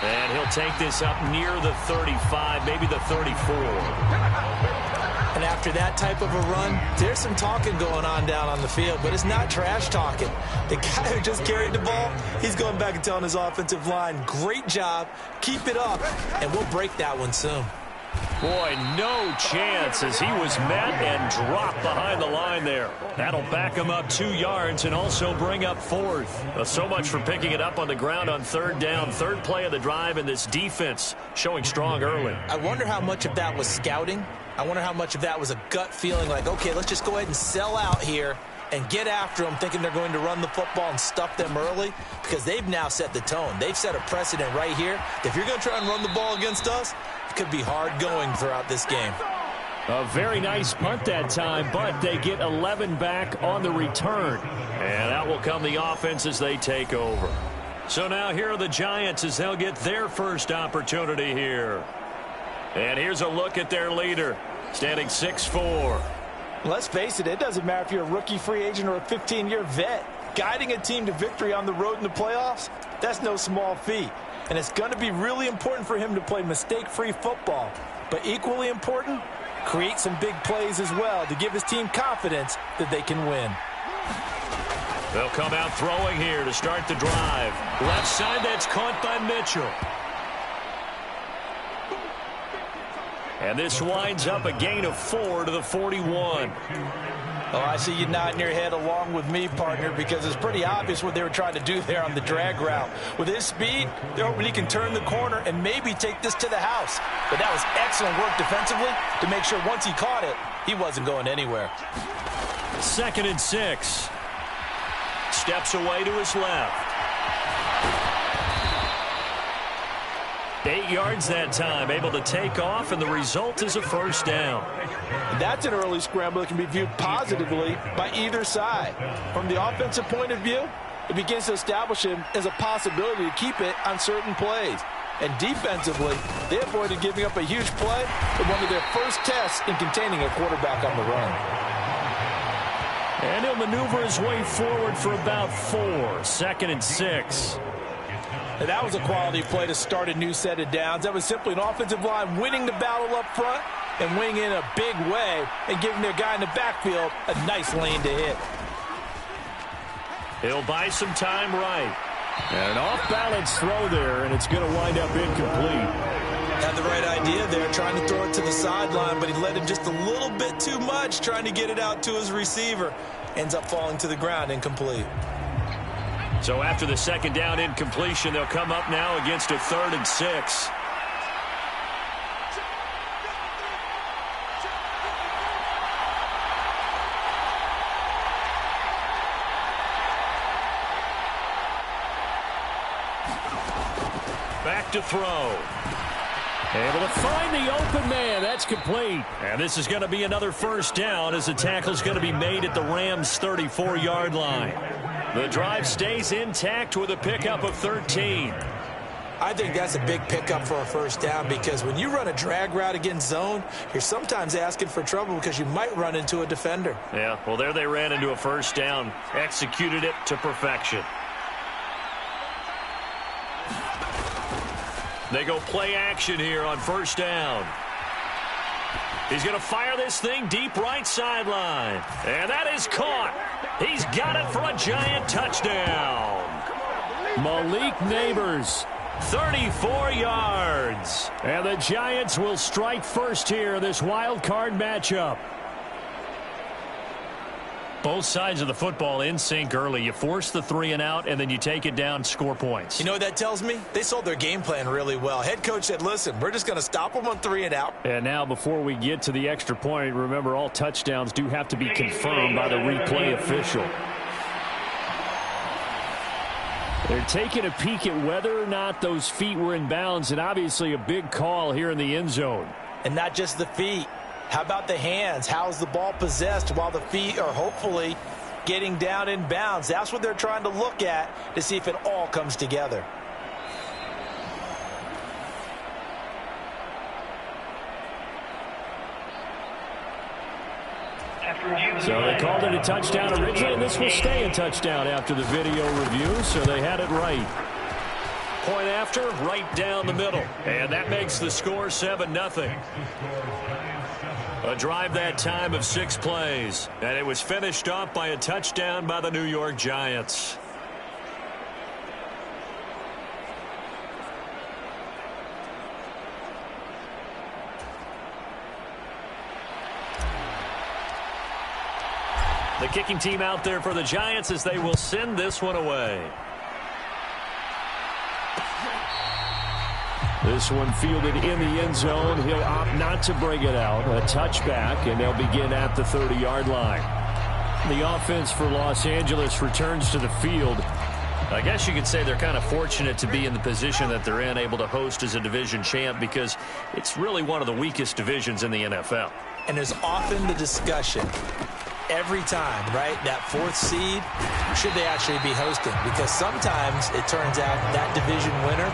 And he'll take this up near the 35, maybe the 34. And after that type of a run, there's some talking going on down on the field, but it's not trash talking. The guy who just carried the ball, he's going back and telling his offensive line, great job, keep it up, and we'll break that one soon. Boy, no chance as he was met and dropped behind the line there. That'll back him up 2 yards and also bring up fourth. So much for picking it up on the ground on third down. Third play of the drive, and this defense showing strong early. I wonder how much of that was scouting. I wonder how much of that was a gut feeling like, okay, let's just go ahead and sell out here and get after them, thinking they're going to run the football and stuff them early, because they've now set the tone. They've set a precedent right here. If you're going to try and run the ball against us, it could be hard going throughout this game. A very nice punt that time, but they get 11 back on the return. And out will come the offense as they take over. So now here are the Giants as they'll get their first opportunity here. And here's a look at their leader, standing 6'4". Let's face it, it doesn't matter if you're a rookie free agent or a 15-year vet. Guiding a team to victory on the road in the playoffs, that's no small feat. And it's going to be really important for him to play mistake-free football. But equally important, create some big plays as well to give his team confidence that they can win. They'll come out throwing here to start the drive. Left side, that's caught by Mitchell. And this winds up a gain of 4 to the 41. Oh, I see you nodding your head along with me, partner, because it's pretty obvious what they were trying to do there on the drag route. With his speed, they're hoping he can turn the corner and maybe take this to the house. But that was excellent work defensively to make sure once he caught it, he wasn't going anywhere. 2nd and 6. Steps away to his left. 8 yards that time, able to take off, and the result is a first down. That's an early scramble that can be viewed positively by either side. From the offensive point of view, it begins to establish him as a possibility to keep it on certain plays. And defensively, they avoided giving up a huge play in one of their first tests in containing a quarterback on the run. And he'll maneuver his way forward for about 4. 2nd and 6. And that was a quality play to start a new set of downs. That was simply an offensive line winning the battle up front and winning in a big way and giving their guy in the backfield a nice lane to hit. He'll buy some time right. And an off-balance throw there, and it's going to wind up incomplete. Had the right idea there, trying to throw it to the sideline, but he let him just a little bit too much, trying to get it out to his receiver. Ends up falling to the ground, incomplete. So after the second down incompletion, they'll come up now against a 3rd and 6. Back to throw. Able to find the open man. That's complete. And this is going to be another first down as the tackle's going to be made at the Rams' 34-yard line. The drive stays intact with a pickup of 13. I think that's a big pickup for a first down because when you run a drag route against zone, you're sometimes asking for trouble because you might run into a defender. Yeah, well, there they ran into a first down. Executed it to perfection. They go play action here on first down. He's going to fire this thing deep right sideline. And that is caught. He's got it for a giant touchdown. Malik Neighbors, 34 yards. And the Giants will strike first here in this wild card matchup. Both sides of the football in sync early. You force the 3 and out, and then you take it down, score points. You know what that tells me? They sold their game plan really well. Head coach said, listen, we're just going to stop them on 3 and out. And now before we get to the extra point, remember all touchdowns do have to be confirmed by the replay official. They're taking a peek at whether or not those feet were in bounds, and obviously a big call here in the end zone. And not just the feet. How about the hands? How's the ball possessed while the feet are hopefully getting down in bounds? That's what they're trying to look at to see if it all comes together. So they called it a touchdown originally, and this will stay a touchdown after the video review, so they had it right. Point after, right down the middle. And that makes the score 7-0. A drive that time of 6 plays. And it was finished off by a touchdown by the New York Giants. The kicking team out there for the Giants as they will send this one away. This one fielded in the end zone. He'll opt not to bring it out. A touchback, and they'll begin at the 30-yard line. The offense for Los Angeles returns to the field. I guess you could say they're kind of fortunate to be in the position that they're in, able to host as a division champ, because it's really one of the weakest divisions in the NFL. And there's often the discussion every time, right, that 4th seed, should they actually be hosting? Because sometimes it turns out that division winner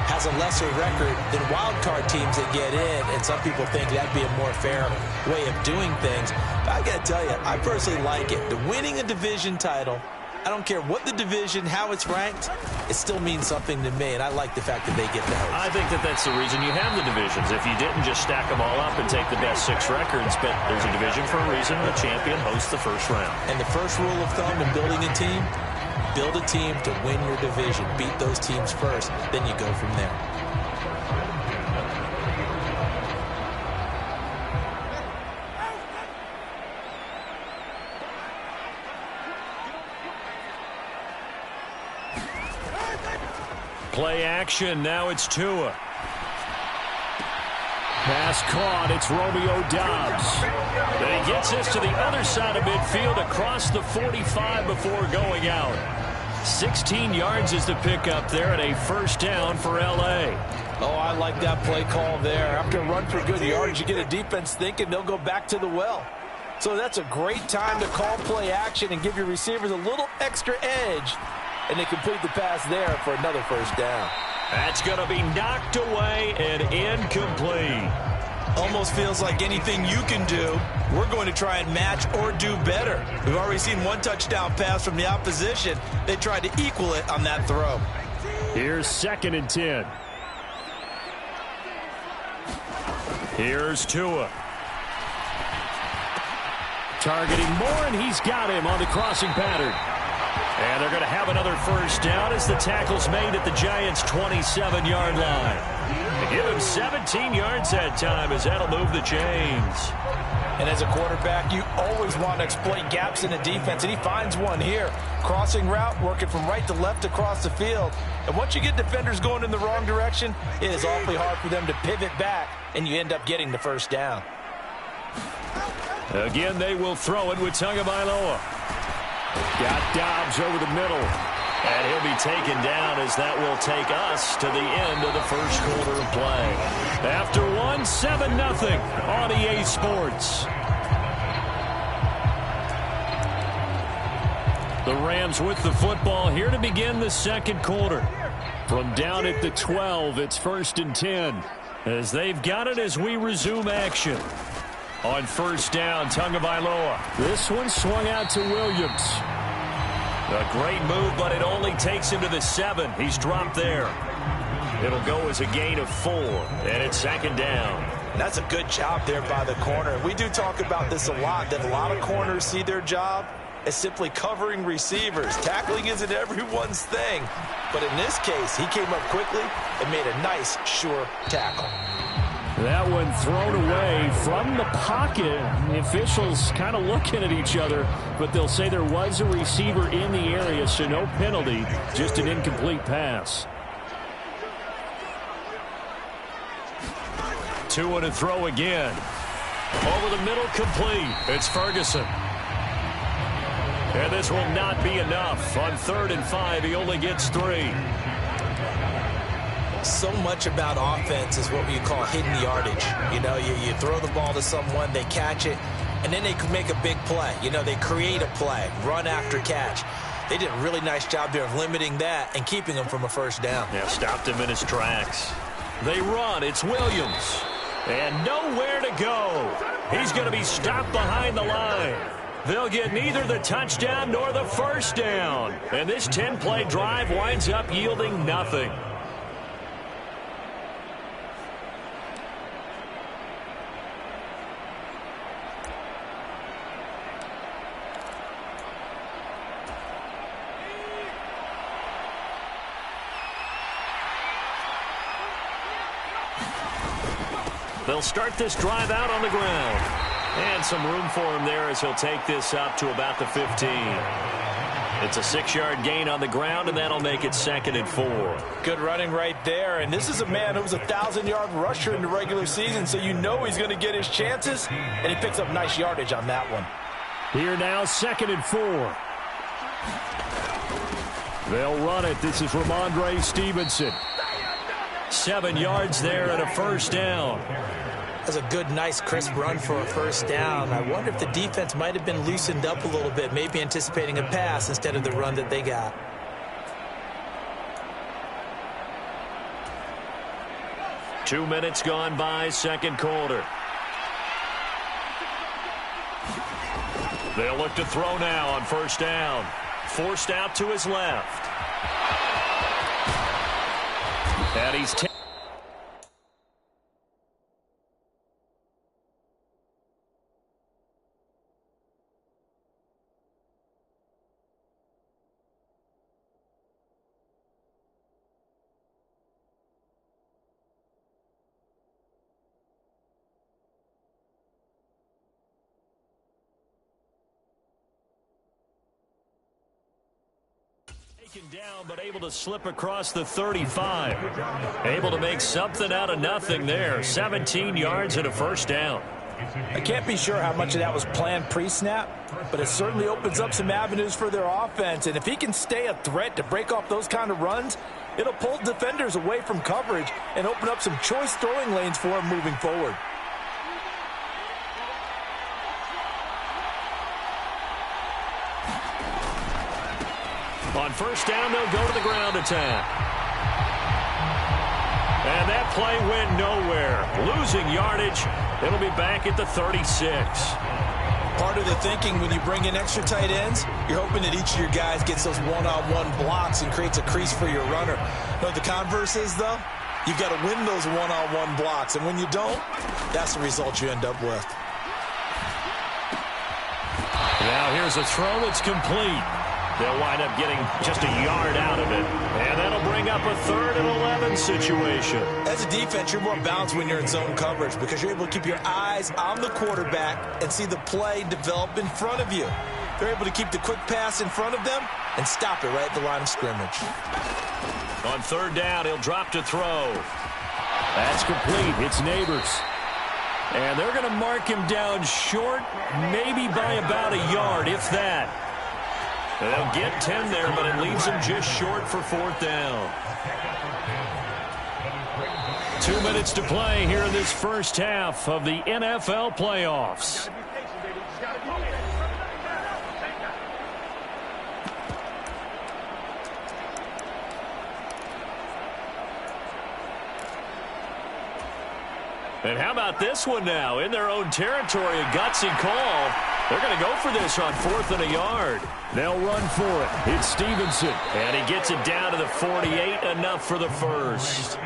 has a lesser record than wild card teams that get in, and some people think that'd be a more fair way of doing things. But I got to tell you, I personally like it. The winning a division title, I don't care what the division, how it's ranked, it still means something to me, and I like the fact that they get the host. I think that that's the reason you have the divisions. If you didn't just stack them all up and take the best 6 records, but there's a division for a reason. The champion hosts the first round. And the first rule of thumb in building a team, build a team to win your division. Beat those teams first, then you go from there. Play action. Now it's Tua. Pass caught. It's Romeo Doubs. And he gets this to the other side of midfield across the 45 before going out. 16 yards is the pickup there, and a first down for L.A. Oh, I like that play call there. After a run for good yards, you get a defense thinking they'll go back to the well. So that's a great time to call play action and give your receivers a little extra edge. And they complete the pass there for another first down. That's going to be knocked away and incomplete. Almost feels like anything you can do, we're going to try and match or do better. We've already seen one touchdown pass from the opposition. They tried to equal it on that throw. Here's 2nd and 10. Here's Tua. Targeting Moore, and he's got him on the crossing pattern. And they're going to have another first down as the tackle's made at the Giants' 27-yard line. They give him 17 yards that time as that'll move the chains. And as a quarterback, you always want to exploit gaps in the defense, and he finds one here. Crossing route, working from right to left across the field. And once you get defenders going in the wrong direction, it is awfully hard for them to pivot back, and you end up getting the first down. Again, they will throw it with Tagovailoa. Got Doubs over the middle. And he'll be taken down as that will take us to the end of the first quarter of play. After one, 7-0 on EA Sports. The Rams with the football here to begin the second quarter. From down at the 12, it's 1st and 10. As they've got it as we resume action. On first down, Tagovailoa. This one swung out to Williams. A great move, but it only takes him to the 7. He's dropped there. It'll go as a gain of 4, and it's second down. That's a good job there by the corner. We do talk about this a lot, that a lot of corners see their job as simply covering receivers. Tackling isn't everyone's thing. But in this case, he came up quickly and made a nice, sure tackle. That one thrown away from the pocket. The officials kind of looking at each other, but they'll say there was a receiver in the area, so no penalty, just an incomplete pass. 2 to throw again. Over the middle, complete. It's Ferguson. And this will not be enough. On 3rd and 5, he only gets 3. So much about offense is what you call hidden yardage. You know, you throw the ball to someone, they catch it, and then they can make a big play. You know, they create a play, run after catch. They did a really nice job there of limiting that and keeping him from a first down. Yeah, stopped him in his tracks. They run. It's Williams. And nowhere to go. He's going to be stopped behind the line. They'll get neither the touchdown nor the first down. And this 10-play drive winds up yielding nothing. They'll start this drive out on the ground. And some room for him there as he'll take this up to about the 15. It's a 6-yard gain on the ground, and that'll make it 2nd and 4. Good running right there. And this is a man who was a 1,000-yard rusher in the regular season, so you know he's going to get his chances. And he picks up nice yardage on that one. Here now, 2nd and 4. They'll run it. This is Ramondre Stevenson. 7 yards there and a first down. That's a good, nice, crisp run for a first down. I wonder if the defense might have been loosened up a little bit, maybe anticipating a pass instead of the run that they got. Two minutes gone by, second quarter. They'll look to throw now on first down. Forced out to his left. And he's down, but able to slip across the 35. Able to make something out of nothing there. 17 yards and a first down. I can't be sure how much of that was planned pre-snap, but it certainly opens up some avenues for their offense. And if he can stay a threat to break off those kind of runs, it'll pull defenders away from coverage and open up some choice throwing lanes for him moving forward. On first down, they'll go to the ground attack. And that play went nowhere. Losing yardage. It'll be back at the 36. Part of the thinking when you bring in extra tight ends, you're hoping that each of your guys gets those one-on-one blocks and creates a crease for your runner. No, the converse is, though, you've got to win those one-on-one blocks. And when you don't, that's the result you end up with. Now here's a throw that's complete. They'll wind up getting just a yard out of it. And that'll bring up a 3rd and 11 situation. As a defense, you're more balanced when you're in zone coverage because you're able to keep your eyes on the quarterback and see the play develop in front of you. They're able to keep the quick pass in front of them and stop it right at the line of scrimmage. On 3rd down, he'll drop to throw. That's complete. It's Neighbors. And they're going to mark him down short, maybe by about a yard, if that. They'll get 10 there, but it leaves them just short for 4th down. 2 minutes to play here in this first half of the NFL playoffs. And how about this one now? In their own territory, a gutsy call. They're going to go for this on 4th and a yard. They'll run for it. It's Stevenson. And he gets it down to the 48, enough for the first.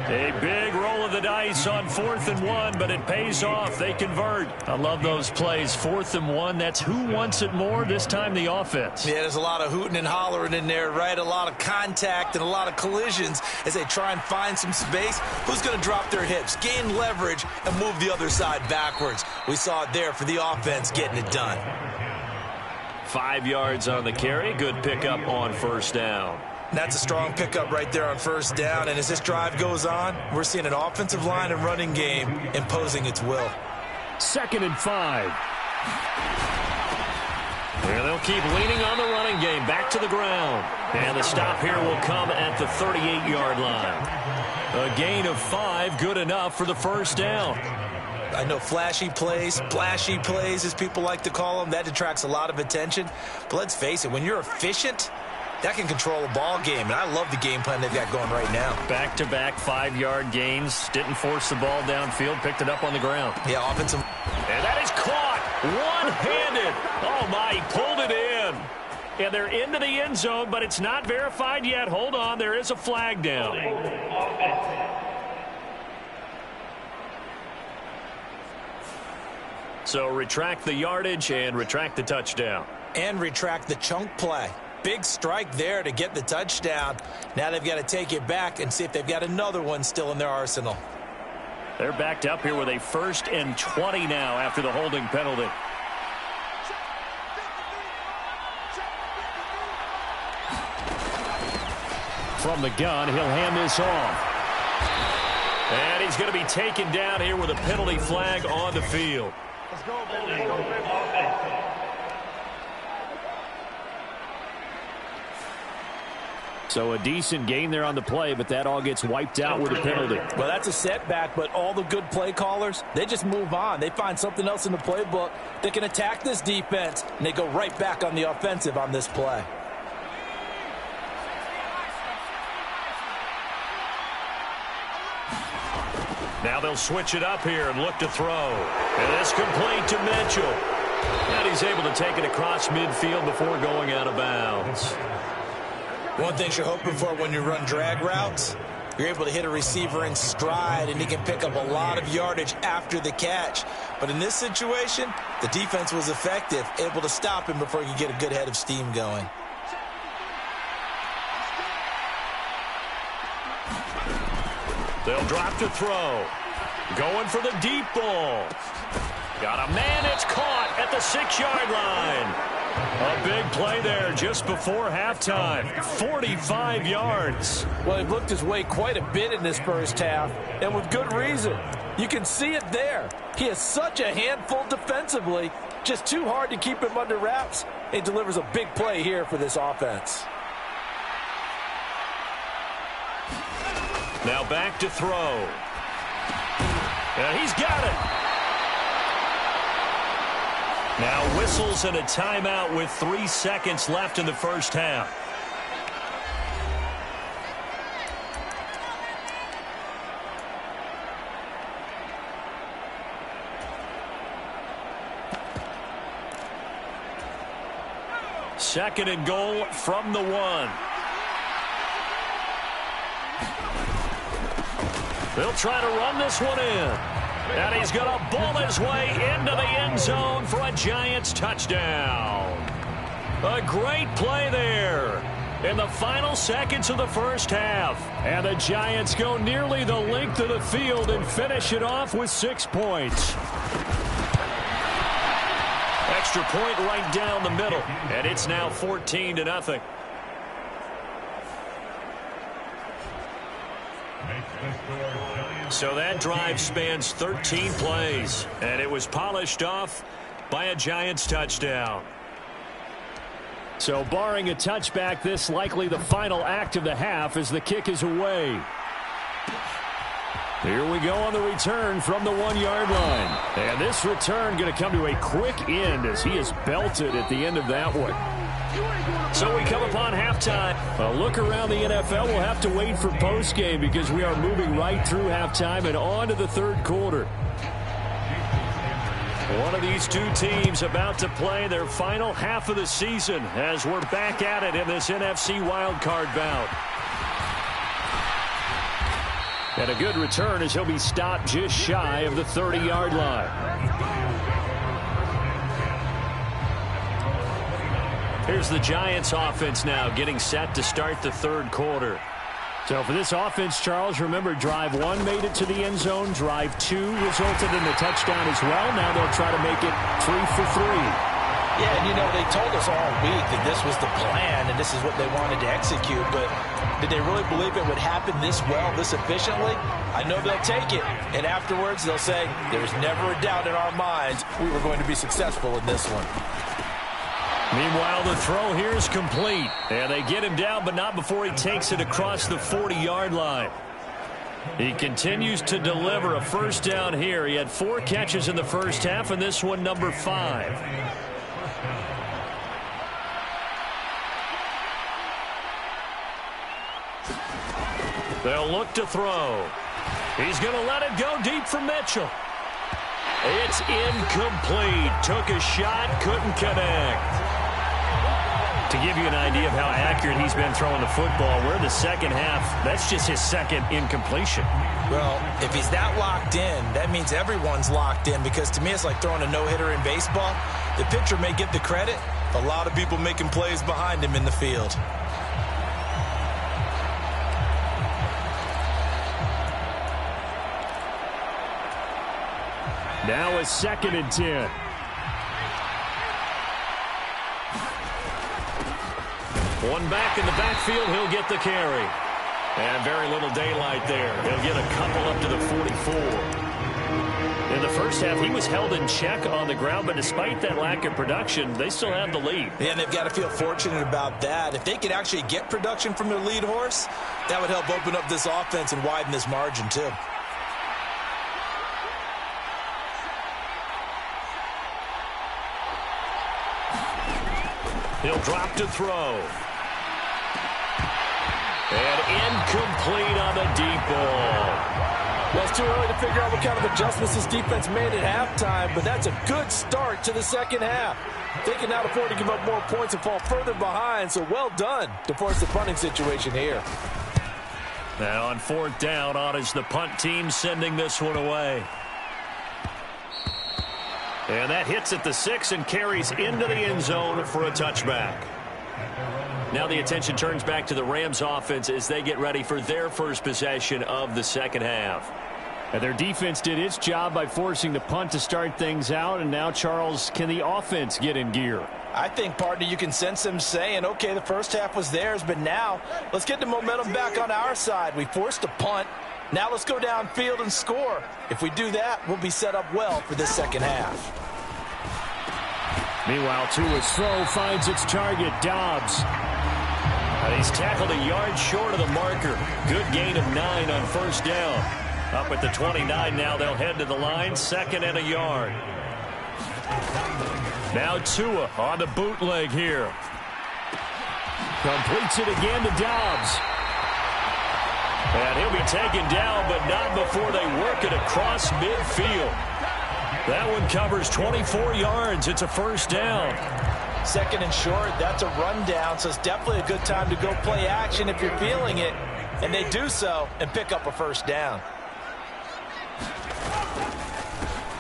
A big roll of the dice on 4th and 1, but it pays off. They convert. I love those plays. 4th and 1, that's who wants it more, this time the offense. Yeah, there's a lot of hooting and hollering in there, right? A lot of contact and a lot of collisions as they try and find some space. Who's going to drop their hips, gain leverage, and move the other side backwards? We saw it there for the offense getting it done. 5 yards on the carry. Good pickup on 1st down. That's a strong pickup right there on 1st down. And as this drive goes on, we're seeing an offensive line and running game imposing its will. 2nd and 5. Well, they'll keep leaning on the running game. Back to the ground. And the stop here will come at the 38-yard line. A gain of 5, good enough for the 1st down. I know flashy plays, splashy plays, as people like to call them, that detracts a lot of attention. But let's face it, when you're efficient, that can control a ball game, and I love the game plan they've got going right now. Back-to-back 5-yard gains. Didn't force the ball downfield. Picked it up on the ground. Yeah, offensive. And that is caught. One-handed. Oh, my. He pulled it in. And they're into the end zone, but it's not verified yet. Hold on. There is a flag down. So retract the yardage and retract the touchdown. And retract the chunk play. Big strike there to get the touchdown. Now they've got to take it back and see if they've got another one still in their arsenal. They're backed up here with a 1st and 20 now after the holding penalty. From the gun, he'll hand this off. And he's going to be taken down here with a penalty flag on the field. Let's go, baby. So a decent gain there on the play, but that all gets wiped out with a penalty. Well, that's a setback, but all the good play callers, they just move on. They find something else in the playbook that can attack this defense, and they go right back on the offensive on this play. Now they'll switch it up here and look to throw. And it's complete to Mitchell. And he's able to take it across midfield before going out of bounds. One thing you're hoping for when you run drag routes, you're able to hit a receiver in stride, and he can pick up a lot of yardage after the catch. But in this situation, the defense was effective, able to stop him before he could get a good head of steam going. They'll drop to throw. Going for the deep ball. Got a man, it's caught at the 6-yard line. A big play there just before halftime. 45 yards. Well, he looked his way quite a bit in this first half, and with good reason. You can see it there. He is such a handful defensively. Just too hard to keep him under wraps. He delivers a big play here for this offense. Now back to throw. And he's got it. Now whistles and a timeout with 3 seconds left in the first half. Second and goal from the 1. They'll try to run this one in. And he's going to ball his way into the end zone for a Giants touchdown. A great play there in the final seconds of the first half. And the Giants go nearly the length of the field and finish it off with 6 points. Extra point right down the middle. And it's now 14-0. So that drive spans 13 plays, and it was polished off by a Giants touchdown. So barring a touchback, this likely the final act of the half as the kick is away. Here we go on the return from the 1-yard line. And this return going to come to a quick end as he is belted at the end of that one. So we come upon halftime. A look around the NFL. We'll have to wait for postgame because we are moving right through halftime and on to the third quarter. One of these two teams about to play their final half of the season as we're back at it in this NFC wildcard bout. And a good return as he'll be stopped just shy of the 30-yard line. Here's the Giants offense now getting set to start the third quarter. So for this offense, Charles, remember drive 1 made it to the end zone. Drive 2 resulted in a touchdown as well. Now they'll try to make it 3 for 3. Yeah, and you know, they told us all week that this was the plan and this is what they wanted to execute, but did they really believe it would happen this well, this efficiently? I know they'll take it, and afterwards they'll say, there's never a doubt in our minds we were going to be successful in this one. Meanwhile, the throw here is complete. And they get him down, but not before he takes it across the 40-yard line. He continues to deliver a first down here. He had 4 catches in the first half, and this one number 5. They'll look to throw. He's going to let it go deep for Mitchell. It's incomplete. Took a shot, couldn't connect. To give you an idea of how accurate he's been throwing the football, we're in the second half. That's just his second incompletion. Well, if he's that locked in, that means everyone's locked in, because to me it's like throwing a no-hitter in baseball. The pitcher may get the credit. A lot of people making plays behind him in the field. Now a 2nd and 10. One back in the backfield, he'll get the carry. And very little daylight there. He'll get a couple up to the 44. In the first half, he was held in check on the ground, but despite that lack of production, they still have the lead. Yeah, and they've got to feel fortunate about that. If they could actually get production from their lead horse, that would help open up this offense and widen this margin too. He'll drop to throw. And incomplete on the deep ball. Well, it's too early to figure out what kind of adjustments this defense made at halftime, but that's a good start to the second half. They can now afford to give up more points and fall further behind, so well done to force the punting situation here. Now on 4th down, on is the punt team sending this one away. And that hits at the 6 and carries into the end zone for a touchback. Now the attention turns back to the Rams offense as they get ready for their first possession of the second half. And their defense did its job by forcing the punt to start things out. And now, Charles, can the offense get in gear? I think, partner, you can sense them saying, okay, the first half was theirs, but now let's get the momentum back on our side. We forced a punt. Now let's go downfield and score. If we do that, we'll be set up well for this second half. Meanwhile, Tua's throw finds its target, Dobbs. And he's tackled a yard short of the marker. Good gain of 9 on first down. Up at the 29 now, they'll head to the line, 2nd and a yard. Now Tua on the bootleg here. Completes it again to Dobbs. And he'll be taken down, but not before they work it across midfield. That one covers 24 yards. It's a first down. 2nd and short, that's a rundown, so it's definitely a good time to go play action if you're feeling it. And they do so and pick up a first down.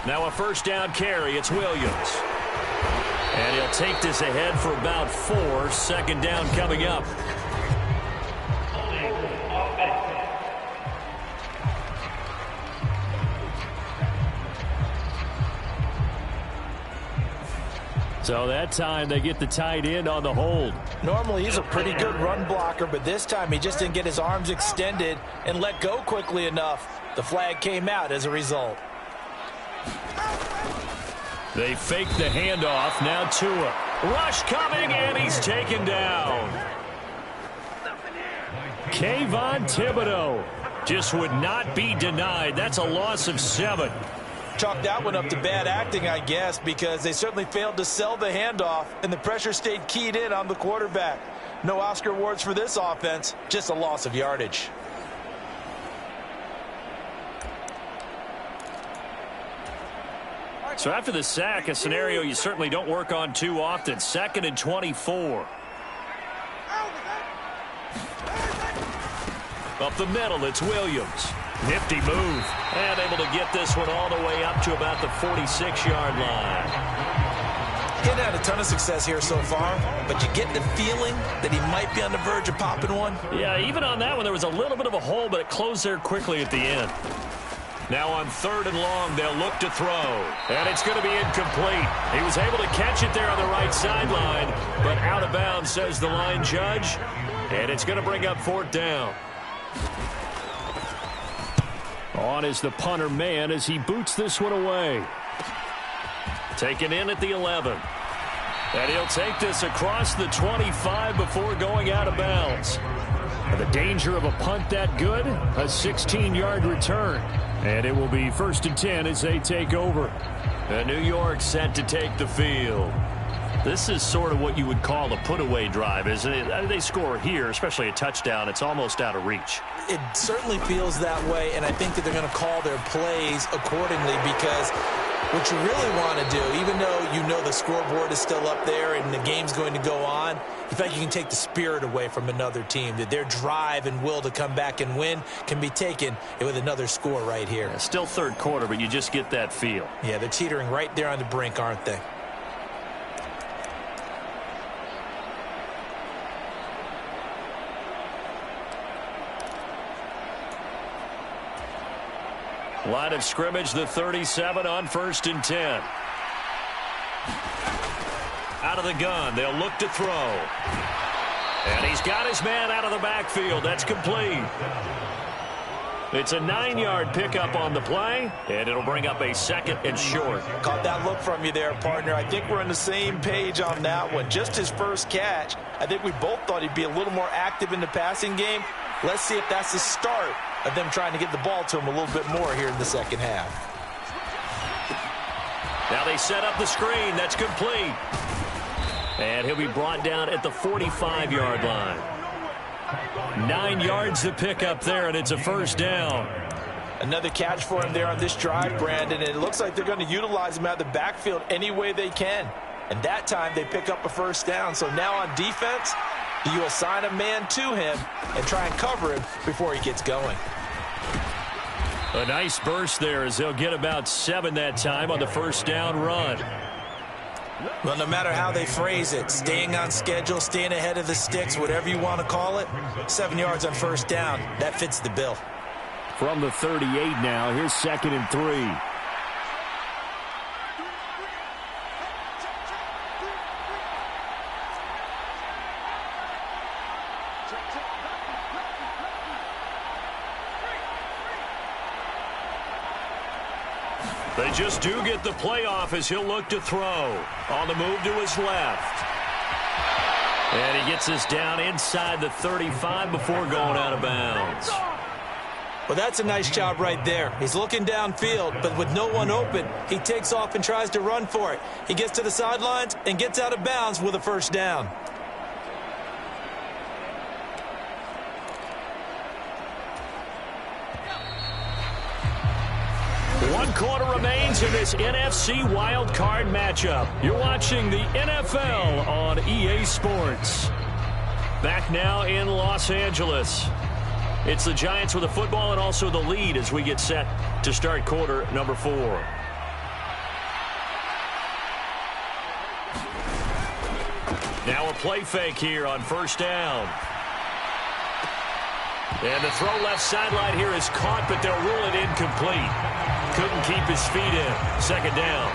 Now a first down carry. It's Williams. And he'll take this ahead for about 4. 2nd down coming up. So that time they get the tight end on the hold. Normally he's a pretty good run blocker, but this time he just didn't get his arms extended and let go quickly enough. The flag came out as a result. They fake the handoff. Now Tua. Rush coming, and he's taken down. Kayvon Thibodeau just would not be denied. That's a loss of 7. Chalk that one up to bad acting, I guess, because they certainly failed to sell the handoff, and the pressure stayed keyed in on the quarterback. No Oscar awards for this offense, just a loss of yardage. So after the sack, a scenario you certainly don't work on too often. 2nd and 24. Up the middle, it's Williams. Nifty move. And able to get this one all the way up to about the 46-yard line. He hadn't had a ton of success here so far, but you get the feeling that he might be on the verge of popping one. Yeah, even on that one, there was a little bit of a hole, but it closed there quickly at the end. Now on 3rd and long, they'll look to throw. And it's going to be incomplete. He was able to catch it there on the right sideline, but out of bounds, says the line judge. And it's going to bring up 4th down. On is the punter man as he boots this one away. Taken in at the 11. And he'll take this across the 25 before going out of bounds. The danger of a punt that good, a 16-yard return. And it will be 1st and 10 as they take over. And New York set to take the field. This is sort of what you would call a put-away drive, isn't it? They score here, especially a touchdown. It's almost out of reach. It certainly feels that way, and I think that they're going to call their plays accordingly because what you really want to do, even though you know the scoreboard is still up there and the game's going to go on, in fact, you can take the spirit away from another team, that their drive and will to come back and win can be taken with another score right here. Yeah, still 3rd quarter, but you just get that feel. Yeah, they're teetering right there on the brink, aren't they? Line of scrimmage, the 37 on 1st and 10. Out of the gun, they'll look to throw. And he's got his man out of the backfield. That's complete. It's a 9-yard pickup on the play, and it'll bring up a 2nd and short. Caught that look from you there, partner. I think we're on the same page on that one. Just his first catch. I think we both thought he'd be a little more active in the passing game. Let's see if that's the start of them trying to get the ball to him a little bit more here in the second half. Now they set up the screen. That's complete. And he'll be brought down at the 45-yard line. 9 yards to pick up there, and it's a 1st down. Another catch for him there on this drive, Brandon, and it looks like they're going to utilize him out of the backfield any way they can. And that time they pick up a 1st down. So now on defense, do you assign a man to him and try and cover him before he gets going? A nice burst there as they'll get about 7 that time on the 1st down run. Well, no matter how they phrase it, staying on schedule, staying ahead of the sticks, whatever you want to call it, 7 yards on 1st down, that fits the bill. From the 38 now, here's 2nd and 3. They just do get the playoff as he'll look to throw. On the move to his left. And he gets this down inside the 35 before going out of bounds. Well, that's a nice job right there. He's looking downfield, but with no one open, he takes off and tries to run for it. He gets to the sidelines and gets out of bounds with a 1st down. One quarter remains in this NFC wildcard matchup. You're watching the NFL on EA Sports. Back now in Los Angeles. It's the Giants with the football and also the lead as we get set to start quarter number 4. Now a play fake here on 1st down. And the throw left sideline here is caught, but they'll rule it incomplete. Couldn't keep his feet in. 2nd down.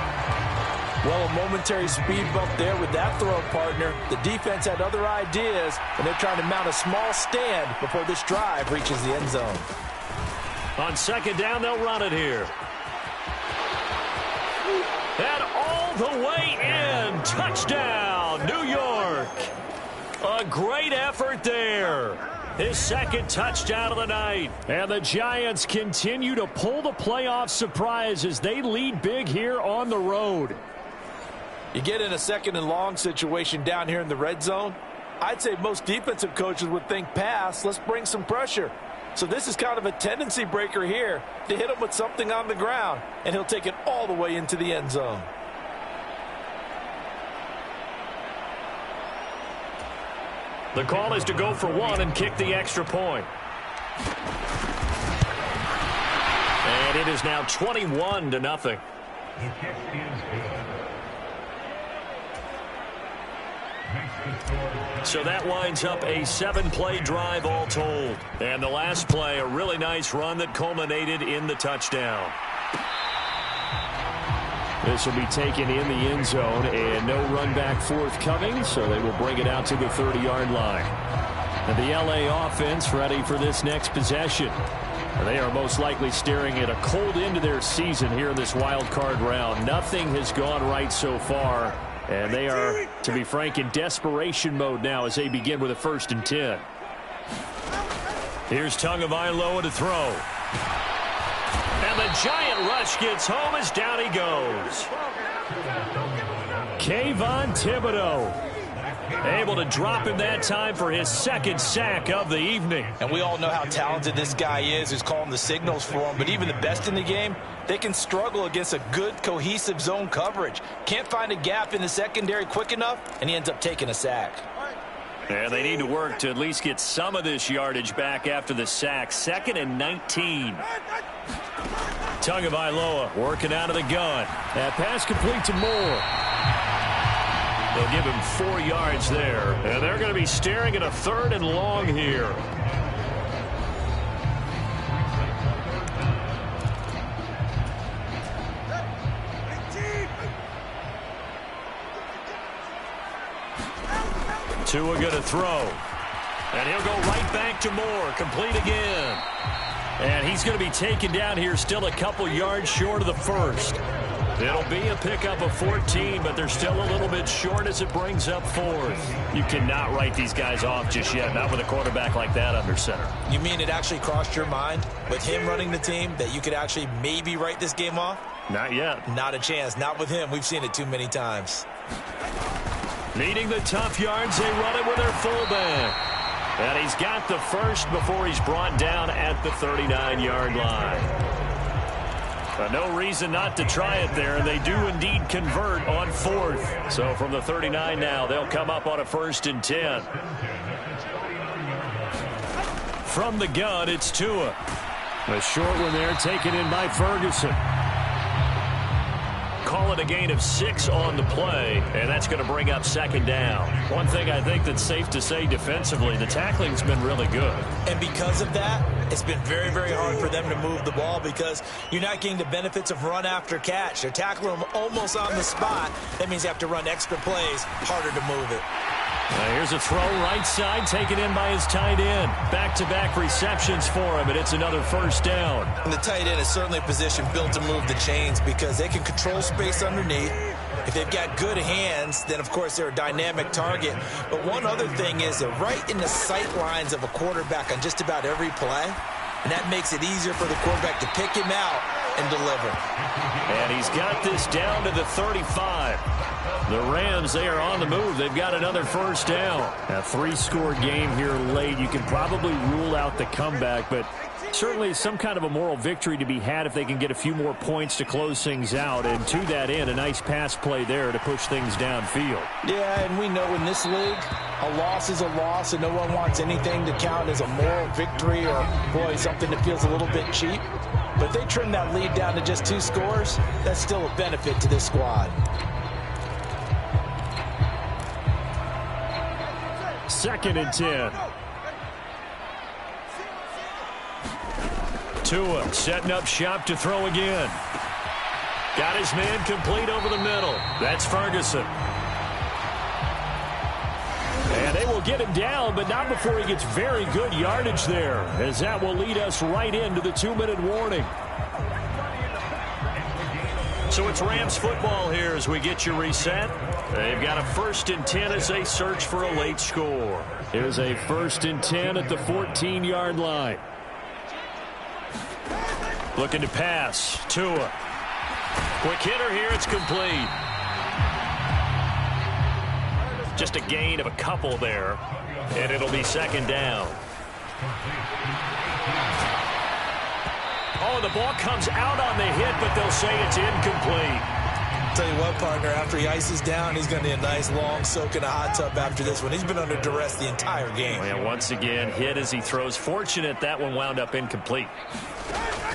Well, a momentary speed bump there with that throw, partner. The defense had other ideas, and they're trying to mount a small stand before this drive reaches the end zone. On 2nd down, they'll run it here. And all all the way in. Touchdown, New York. A great effort there. His second touchdown of the night. And the Giants continue to pull the playoff surprise as they lead big here on the road. You get in a second and long situation down here in the red zone. I'd say most defensive coaches would think pass. Let's bring some pressure. So this is kind of a tendency breaker here to hit him with something on the ground. And he'll take it all the way into the end zone. The call is to go for one and kick the extra point. And it is now 21-0. The kick is good. So that winds up a 7-play drive all told. And the last play, a really nice run that culminated in the touchdown. This will be taken in the end zone, and no run back forthcoming, so they will bring it out to the 30-yard line. And the LA offense ready for this next possession. And they are most likely staring at a cold end to their season here in this wild card round. Nothing has gone right so far, and they are, to be frank, in desperation mode now as they begin with a 1st and 10. Here's Tagovailoa to throw. And the giant rush gets home as down he goes. Kayvon Thibodeau able to drop him that time for his 2nd sack of the evening. And we all know how talented this guy is, who's calling the signals for him. But even the best in the game, they can struggle against a good, cohesive zone coverage. Can't find a gap in the secondary quick enough, and he ends up taking a sack. And they need to work to at least get some of this yardage back after the sack. 2nd and 19. Tagovailoa working out of the gun. That pass complete to Moore. They'll give him 4 yards there. And they're going to be staring at a 3rd and long here. Tua going to throw. And he'll go right back to Moore. Complete again. And he's going to be taken down here still a couple yards short of the 1st. It'll be a pickup of 14, but they're still a little bit short as it brings up 4th. You cannot write these guys off just yet, not with a quarterback like that under center. You mean it actually crossed your mind with him running the team that you could actually maybe write this game off? Not yet. Not a chance. Not with him. We've seen it too many times. Needing the tough yards, they run it with their fullback. And he's got the 1st before he's brought down at the 39-yard line. No reason not to try it there, and they do indeed convert on 4th. So from the 39 now, they'll come up on a 1st and 10. From the gun, it's Tua. A short one there taken in by Ferguson. Call it a gain of 6 on the play, and that's going to bring up 2nd down. One thing I think that's safe to say defensively, the tackling's been really good. And because of that, it's been very, very hard for them to move the ball because you're not getting the benefits of run after catch. They're tackling them almost on the spot. That means you have to run extra plays, harder to move it. Here's a throw right side taken in by his tight end. Back-to-back receptions for him, and it's another 1st down. And the tight end is certainly a position built to move the chains because they can control space underneath. If they've got good hands, then, of course, they're a dynamic target. But one other thing is they're right in the sight lines of a quarterback on just about every play, and that makes it easier for the quarterback to pick him out and deliver. And he's got this down to the 35. The Rams, they are on the move. They've got another 1st down. A 3-score game here late. You can probably rule out the comeback, but certainly some kind of a moral victory to be had if they can get a few more points to close things out. And to that end, a nice pass play there to push things downfield. Yeah, and we know in this league, a loss is a loss, and no one wants anything to count as a moral victory or, boy, something that feels a little bit cheap. But if they trim that lead down to just 2 scores, that's still a benefit to this squad. 2nd and 10. Tua setting up shop to throw again. Got his man complete over the middle. That's Ferguson. And they will get him down, but not before he gets very good yardage there, as that will lead us right into the 2-minute warning. So it's Rams football here as we get you reset. They've got a 1st and 10 as they search for a late score. Here's a 1st and 10 at the 14-yard line. Looking to pass. Tua. Quick hitter here. It's complete. Just a gain of a couple there. And it'll be 2nd down. Oh, the ball comes out on the hit, but they'll say it's incomplete. Tell you what, partner, after he ices down, he's going to need a nice long soak in a hot tub after this one. He's been under duress the entire game. And once again, hit as he throws. Fortunate that one wound up incomplete.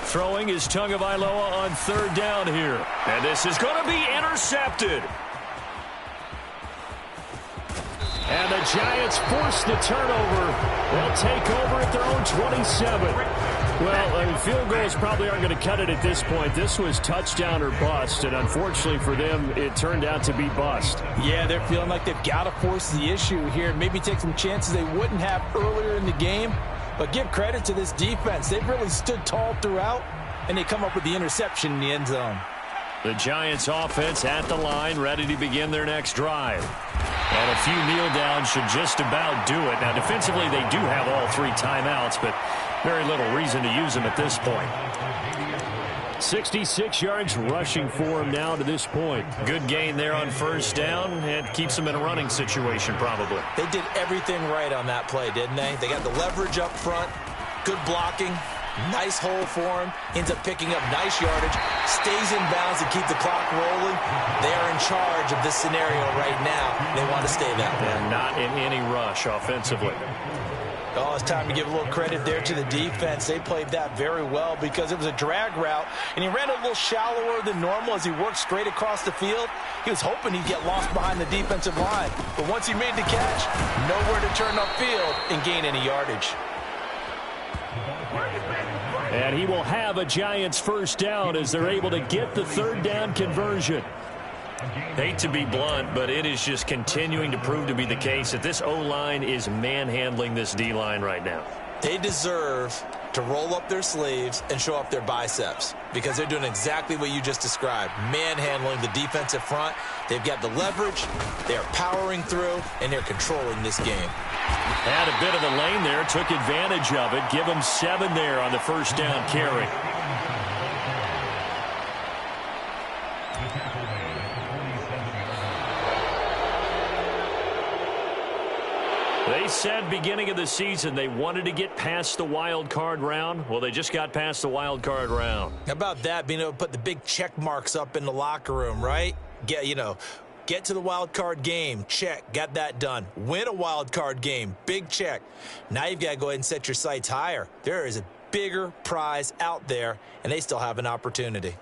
Throwing is Tagovailoa on 3rd down here. And this is going to be intercepted. And the Giants force the turnover. They'll take over at their own 27. Well, field goals probably aren't going to cut it at this point. This was touchdown or bust, and unfortunately for them, it turned out to be bust. Yeah, they're feeling like they've got to force the issue here, maybe take some chances they wouldn't have earlier in the game. But give credit to this defense. They've really stood tall throughout, and they come up with the interception in the end zone. The Giants offense at the line, ready to begin their next drive. And a few kneel downs should just about do it. Now, defensively, they do have all 3 timeouts, but very little reason to use them at this point. 66 yards rushing for him now to this point. Good gain there on 1st down, and keeps them in a running situation probably. They did everything right on that play, didn't they? They got the leverage up front, good blocking, nice hole for him, ends up picking up nice yardage, stays in bounds to keep the clock rolling. They are in charge of this scenario right now. They want to stay that way. And not in any rush offensively. Oh, it's time to give a little credit there to the defense. They played that very well because it was a drag route, and he ran a little shallower than normal as he worked straight across the field. He was hoping he'd get lost behind the defensive line, but once he made the catch, nowhere to turn upfield and gain any yardage. And he will have a Giants 1st down as they're able to get the 3rd down conversion. Hate to be blunt, but it is just continuing to prove to be the case that this O-line is manhandling this D-line right now. They deserve to roll up their sleeves and show up their biceps because they're doing exactly what you just described, manhandling the defensive front. They've got the leverage, they're powering through, and they're controlling this game. Had a bit of the lane there, took advantage of it. Give them 7 there on the 1st down carry. They said beginning of the season they wanted to get past the wild card round. Well, they just got past the wild card round. How about that, being able to put the big check marks up in the locker room, right? Get to the wild card game, check, got that done. Win a wild card game, big check. Now you've got to go ahead and set your sights higher. There is a bigger prize out there, and they still have an opportunity.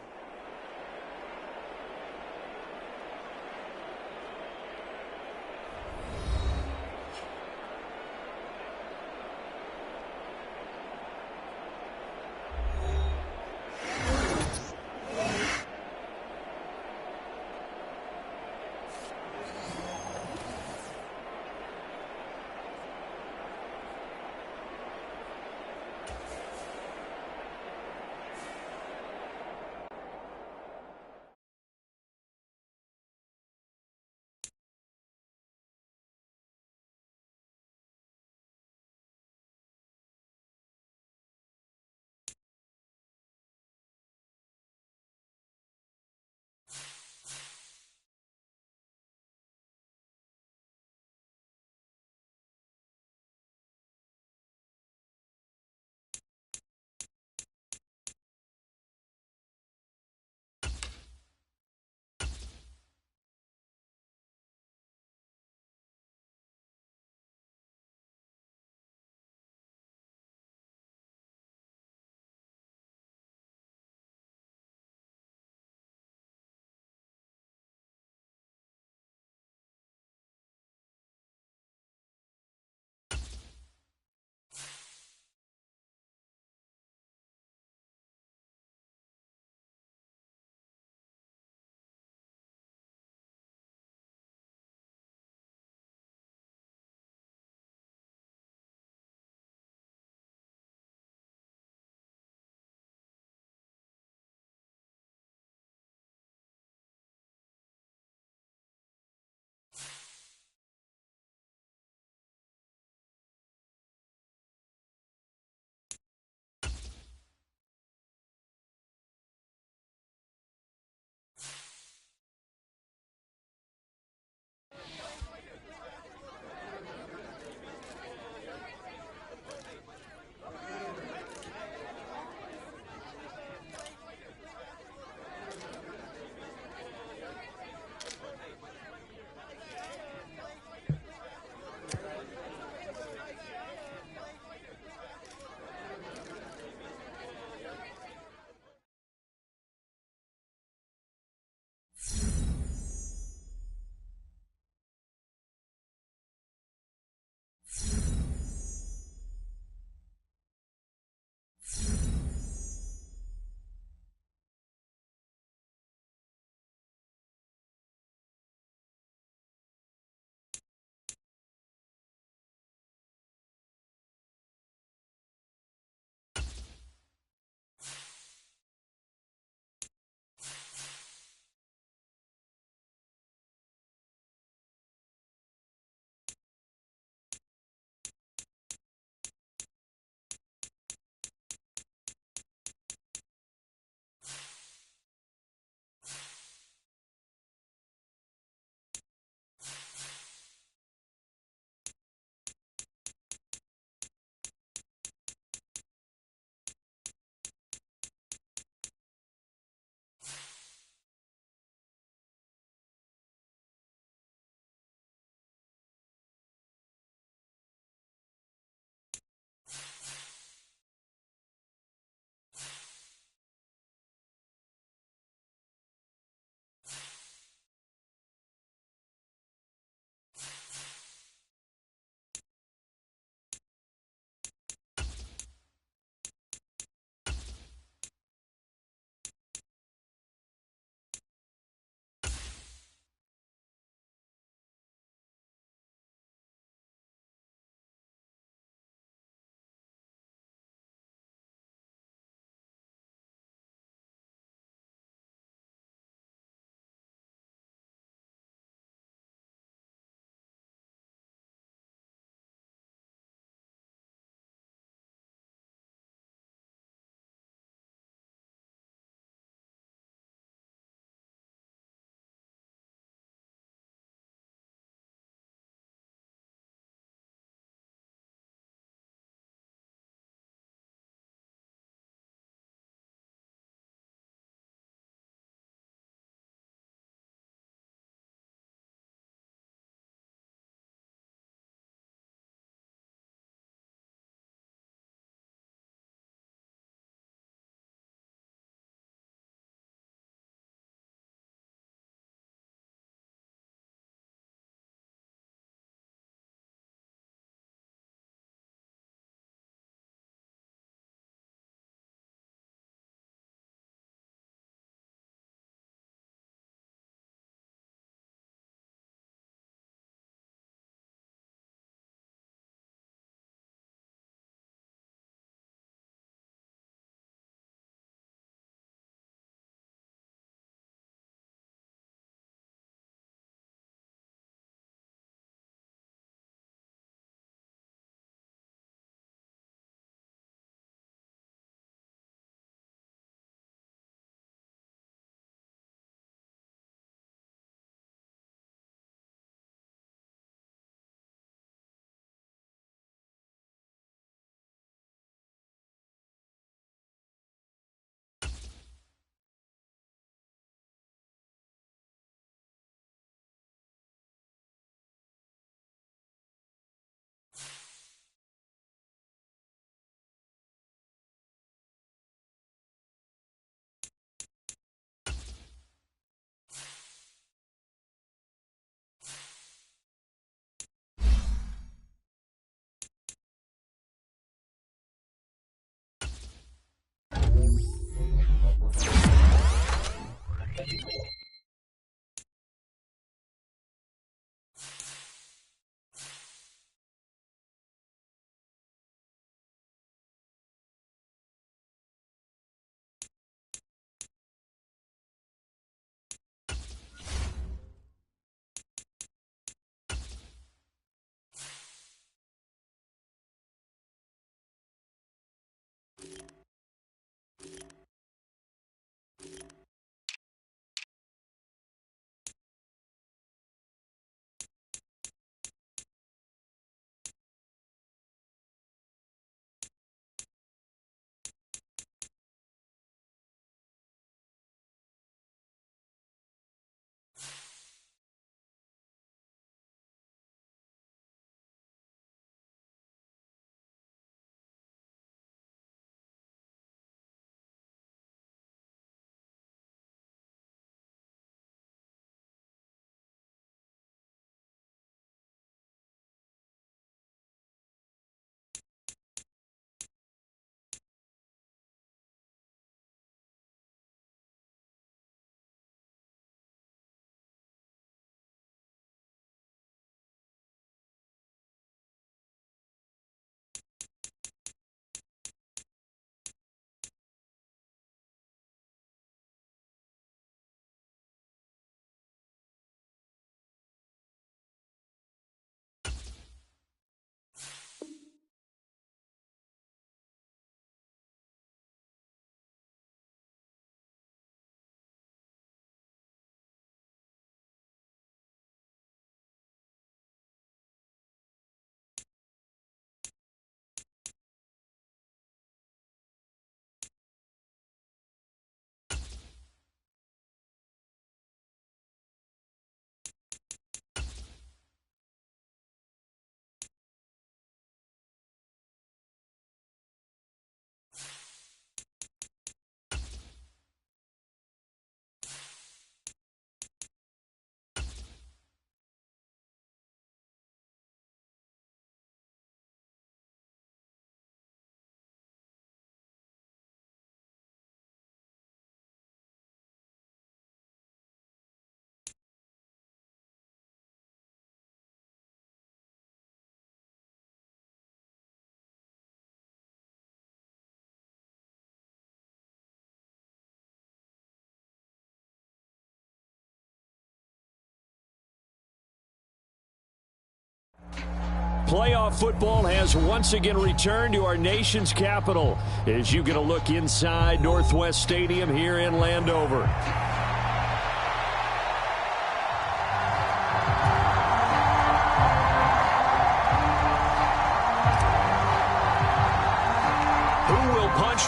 playoff football has once again returned to our nation's capital as you get a look inside Northwest Stadium here in Landover.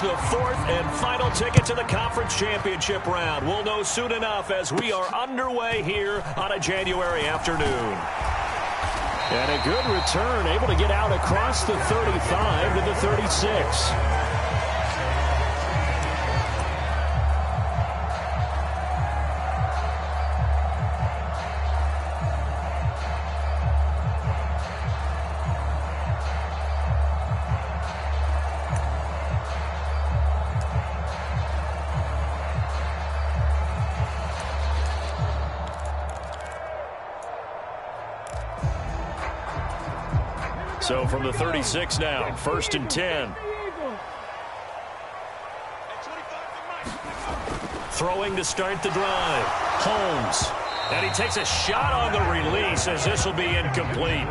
The fourth and final ticket to the conference championship round. We'll know soon enough as we are underway here on a January afternoon. And a good return, able to get out across the 35 to the 36. So from the 36 now, 1st and 10. Throwing to start the drive. Holmes. And he takes a shot on the release as this will be incomplete.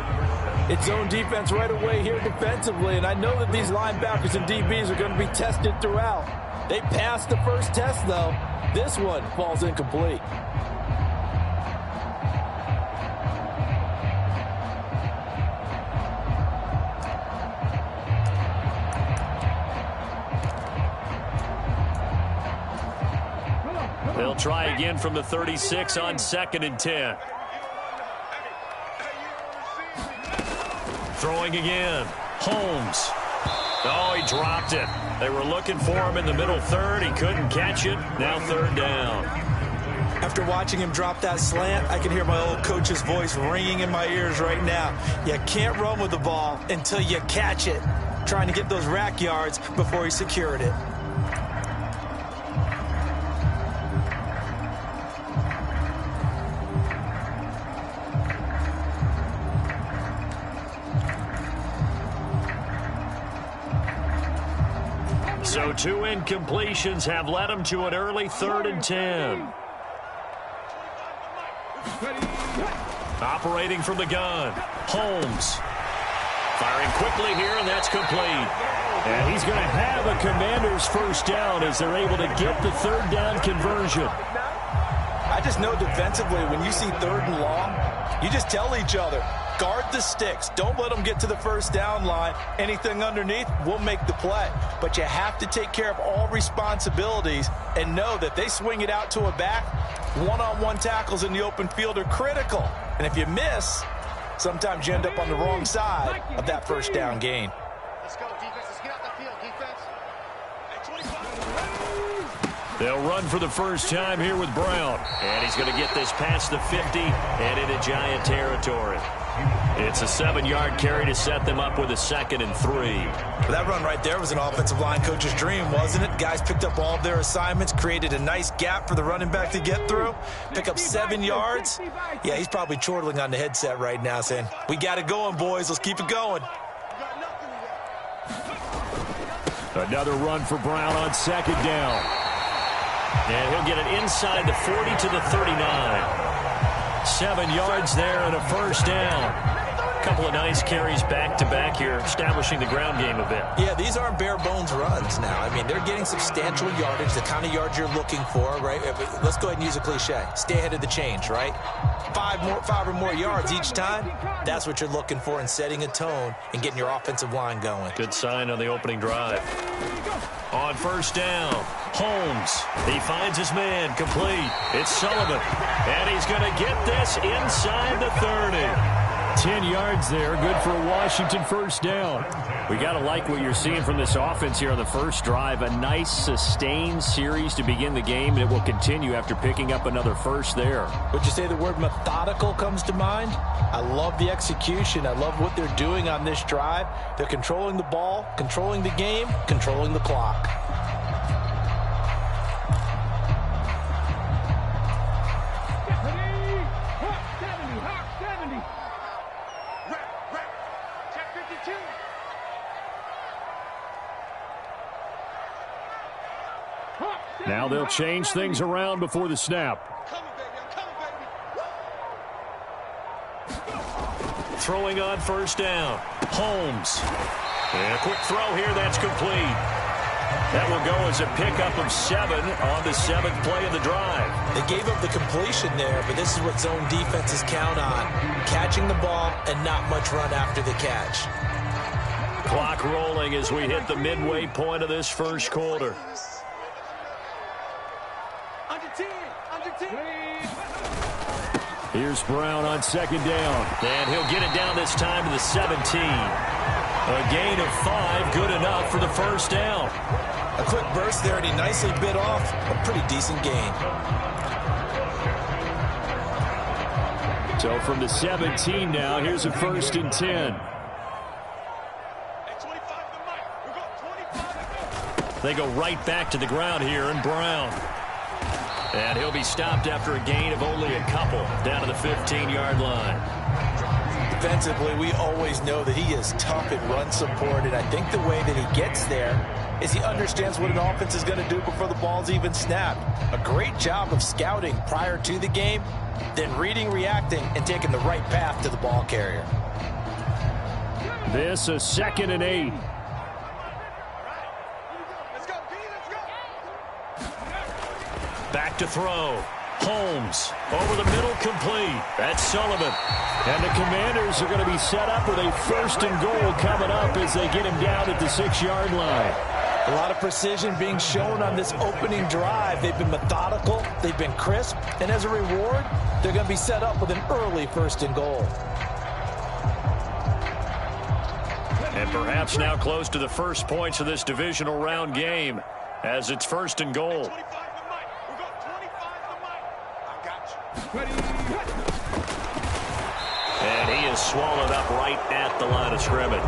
It's zone defense right away here defensively, and I know that these linebackers and DBs are going to be tested throughout. They passed the first test, though. This one falls incomplete. They'll try again from the 36 on 2nd and 10. Throwing again. Holmes. Oh, he dropped it. They were looking for him in the middle third. He couldn't catch it. Now 3rd down. After watching him drop that slant, I can hear my old coach's voice ringing in my ears right now. You can't run with the ball until you catch it. Trying to get those rack yards before he secured it. So 2 incompletions have led him to an early 3rd and 10. Operating from the gun. Holmes. Firing quickly here, and that's complete. And he's going to have a Commander's first down as they're able to get the 3rd down conversion. I just know defensively when you see 3rd and long, you just tell each other, guard the sticks. Don't let them get to the first down line. Anything underneath will make the play. But you have to take care of all responsibilities and know that they swing it out to a back. One-on-one tackles in the open field are critical. And if you miss, sometimes you end up on the wrong side of that first down gain. Let's go, defense. Let's get out the field, defense. They'll run for the first time here with Brown. And he's going to get this past the 50 and into Giant territory. It's a 7-yard carry to set them up with a 2nd and 3. Well, that run right there was an offensive line coach's dream, wasn't it? Guys picked up all of their assignments, created a nice gap for the running back to get through, pick up 7 yards. Yeah, he's probably chortling on the headset right now saying, we got it going, boys. Let's keep it going. Another run for Brown on 2nd down. And he'll get it inside the 40 to the 39. 7 yards there and a first down. A couple of nice carries back-to-back here, establishing the ground game a bit. Yeah, these aren't bare-bones runs now. I mean, they're getting substantial yardage, the kind of yards you're looking for, right? Let's go ahead and use a cliche. Stay ahead of the change, right? 5 or more yards each time. That's what you're looking for in setting a tone and getting your offensive line going. Good sign on the opening drive. On first down, Holmes. He finds his man, complete. It's Sullivan. And he's going to get this inside the 30. 10 yards there, good for a Washington first down. We got to like what you're seeing from this offense here on the first drive. A nice, sustained series to begin the game, and it will continue after picking up another first there. Would you say the word methodical comes to mind? I love the execution. I love what they're doing on this drive. They're controlling the ball, controlling the game, controlling the clock. Now they'll change things around before the snap. throwing on first down. Holmes. And a quick throw here. That's complete. That will go as a pickup of 7 on the 7th play of the drive. They gave up the completion there, but this is what zone defenses count on. Catching the ball and not much run after the catch. Clock rolling as we hit the midway point of this first quarter. Here's Brown on second down. And he'll get it down this time to the 17. A gain of 5, good enough for the first down. A quick burst there, and he nicely bit off a pretty decent gain. So from the 17 now, here's a 1st and 10. They go right back to the ground here, and Brown. And he'll be stopped after a gain of only a couple down to the 15-yard line. Defensively, we always know that he is tough at run support, and I think the way that he gets there is he understands what an offense is going to do before the ball's even snapped. A great job of scouting prior to the game, then reading, reacting, and taking the right path to the ball carrier. This a 2nd and 8. Back to throw. Holmes over the middle, complete. That's Sullivan. And the Commanders are going to be set up with a 1st and goal coming up as they get him down at the 6-yard line. A lot of precision being shown on this opening drive. They've been methodical, they've been crisp, and as a reward, they're going to be set up with an early 1st and goal. And perhaps now close to the first points of this divisional round game as it's 1st and goal. And he is swallowed up right at the line of scrimmage.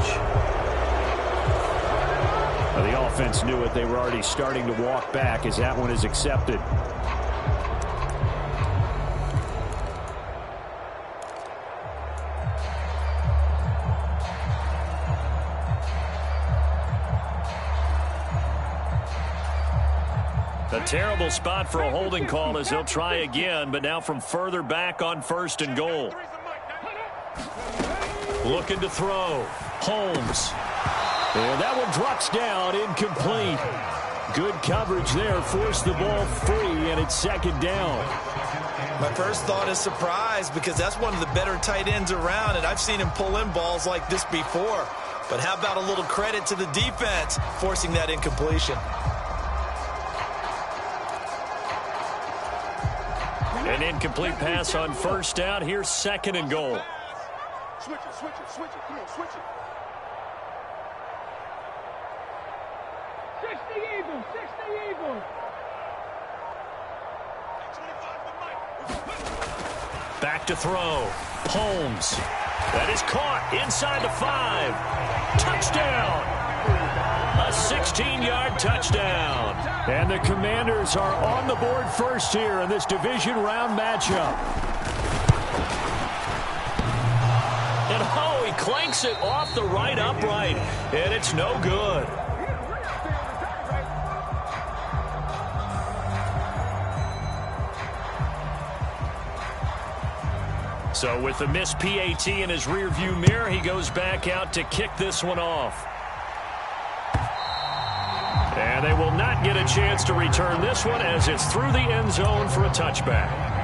Well, the offense knew it. They were already starting to walk back as that one is accepted. A terrible spot for a holding call as they'll try again, but now from further back on 1st and goal. Looking to throw. Holmes. And that one drops down, incomplete. Good coverage there, forced the ball free, and it's 2nd down. My first thought is surprise because that's one of the better tight ends around, and I've seen him pull in balls like this before. But how about a little credit to the defense forcing that incompletion? An incomplete pass on 1st down. Here's 2nd and goal. Switch it, switch it, switch it. Come on, switch it. 60 Eagles, 60 Eagles. Back to throw. Holmes. That is caught inside the 5. Touchdown. A 16-yard touchdown. And the Commanders are on the board first here in this division round matchup. And oh, he clanks it off the right upright. And it's no good. So with the missed PAT in his rearview mirror, he goes back out to kick this one off. And they will not get a chance to return this one as it's through the end zone for a touchback.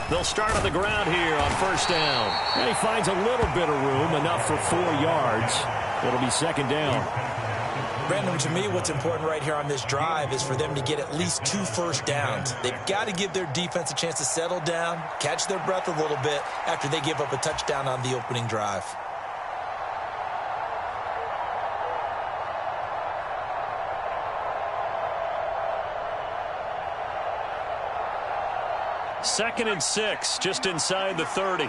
They'll start on the ground here on 1st down. And he finds a little bit of room, enough for 4 yards. It'll be 2nd down. Brandon, to me, what's important right here on this drive is for them to get at least 2 first downs. They've got to give their defense a chance to settle down, catch their breath a little bit after they give up a touchdown on the opening drive. Second and 6, just inside the 30.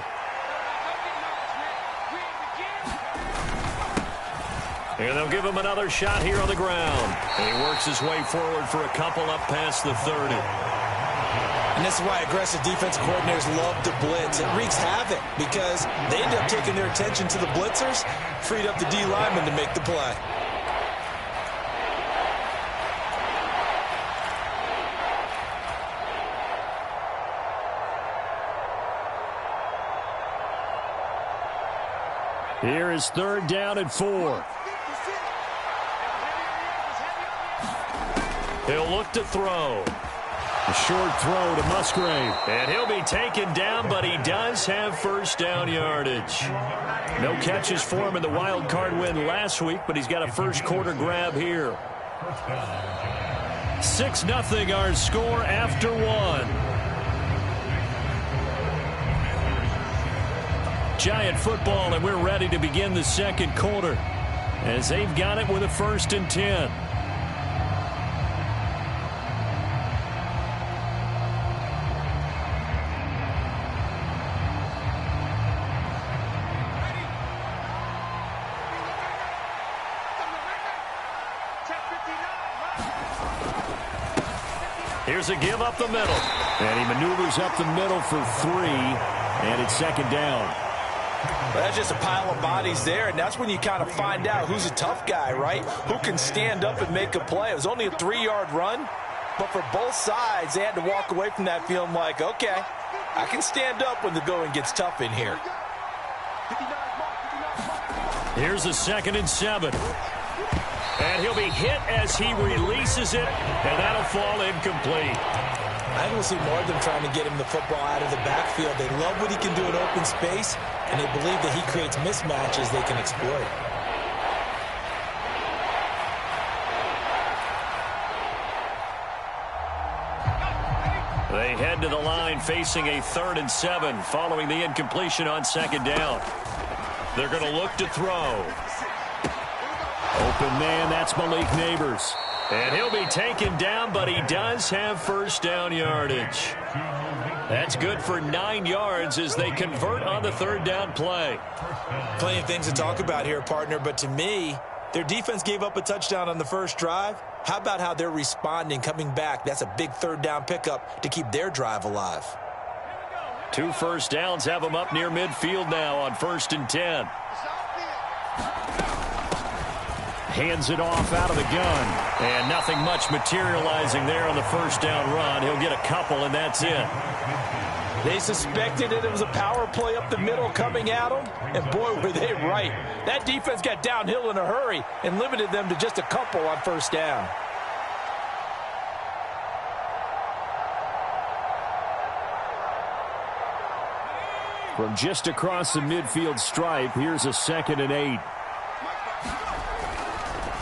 And they'll give him another shot here on the ground. And he works his way forward for a couple up past the 30. And this is why aggressive defensive coordinators love to blitz. It wreaks havoc because they end up taking their attention to the blitzers, freed up the D lineman to make the play. Here is 3rd down and 4. He'll look to throw. A short throw to Musgrave. And he'll be taken down, but he does have 1st down yardage. No catches for him in the wild card win last week, but he's got a first quarter grab here. 6-0 our score after 1. Giant football, and we're ready to begin the second quarter as they've got it with a 1st and 10. Here's a give up the middle. And he maneuvers up the middle for 3, and it's 2nd down. Well, that's just a pile of bodies there, and that's when you kind of find out who's a tough guy, right? Who can stand up and make a play. It was only a 3-yard run, but for both sides, they had to walk away from that feeling like, okay, I can stand up when the going gets tough in here. Here's a 2nd and 7. And he'll be hit as he releases it, and that'll fall incomplete. I don't see more of them trying to get him the football out of the backfield. They love what he can do in open space, and they believe that he creates mismatches they can exploit. They head to the line facing a 3rd and 7 following the incompletion on 2nd down. They're going to look to throw. Open man, that's Malik Neighbors. And he'll be taken down, but he does have 1st down yardage. That's good for 9 yards as they convert on the 3rd down play. Plenty of things to talk about here, partner, but to me, their defense gave up a touchdown on the first drive. How about how they're responding, coming back? That's a big 3rd down pickup to keep their drive alive. 2 first downs have them up near midfield now on 1st and 10. Hands it off out of the gun. And nothing much materializing there on the 1st down run. He'll get a couple, and that's it. They suspected it was a power play up the middle coming at them, and boy, were they right. That defense got downhill in a hurry and limited them to just a couple on 1st down. From just across the midfield stripe, here's a 2nd and 8.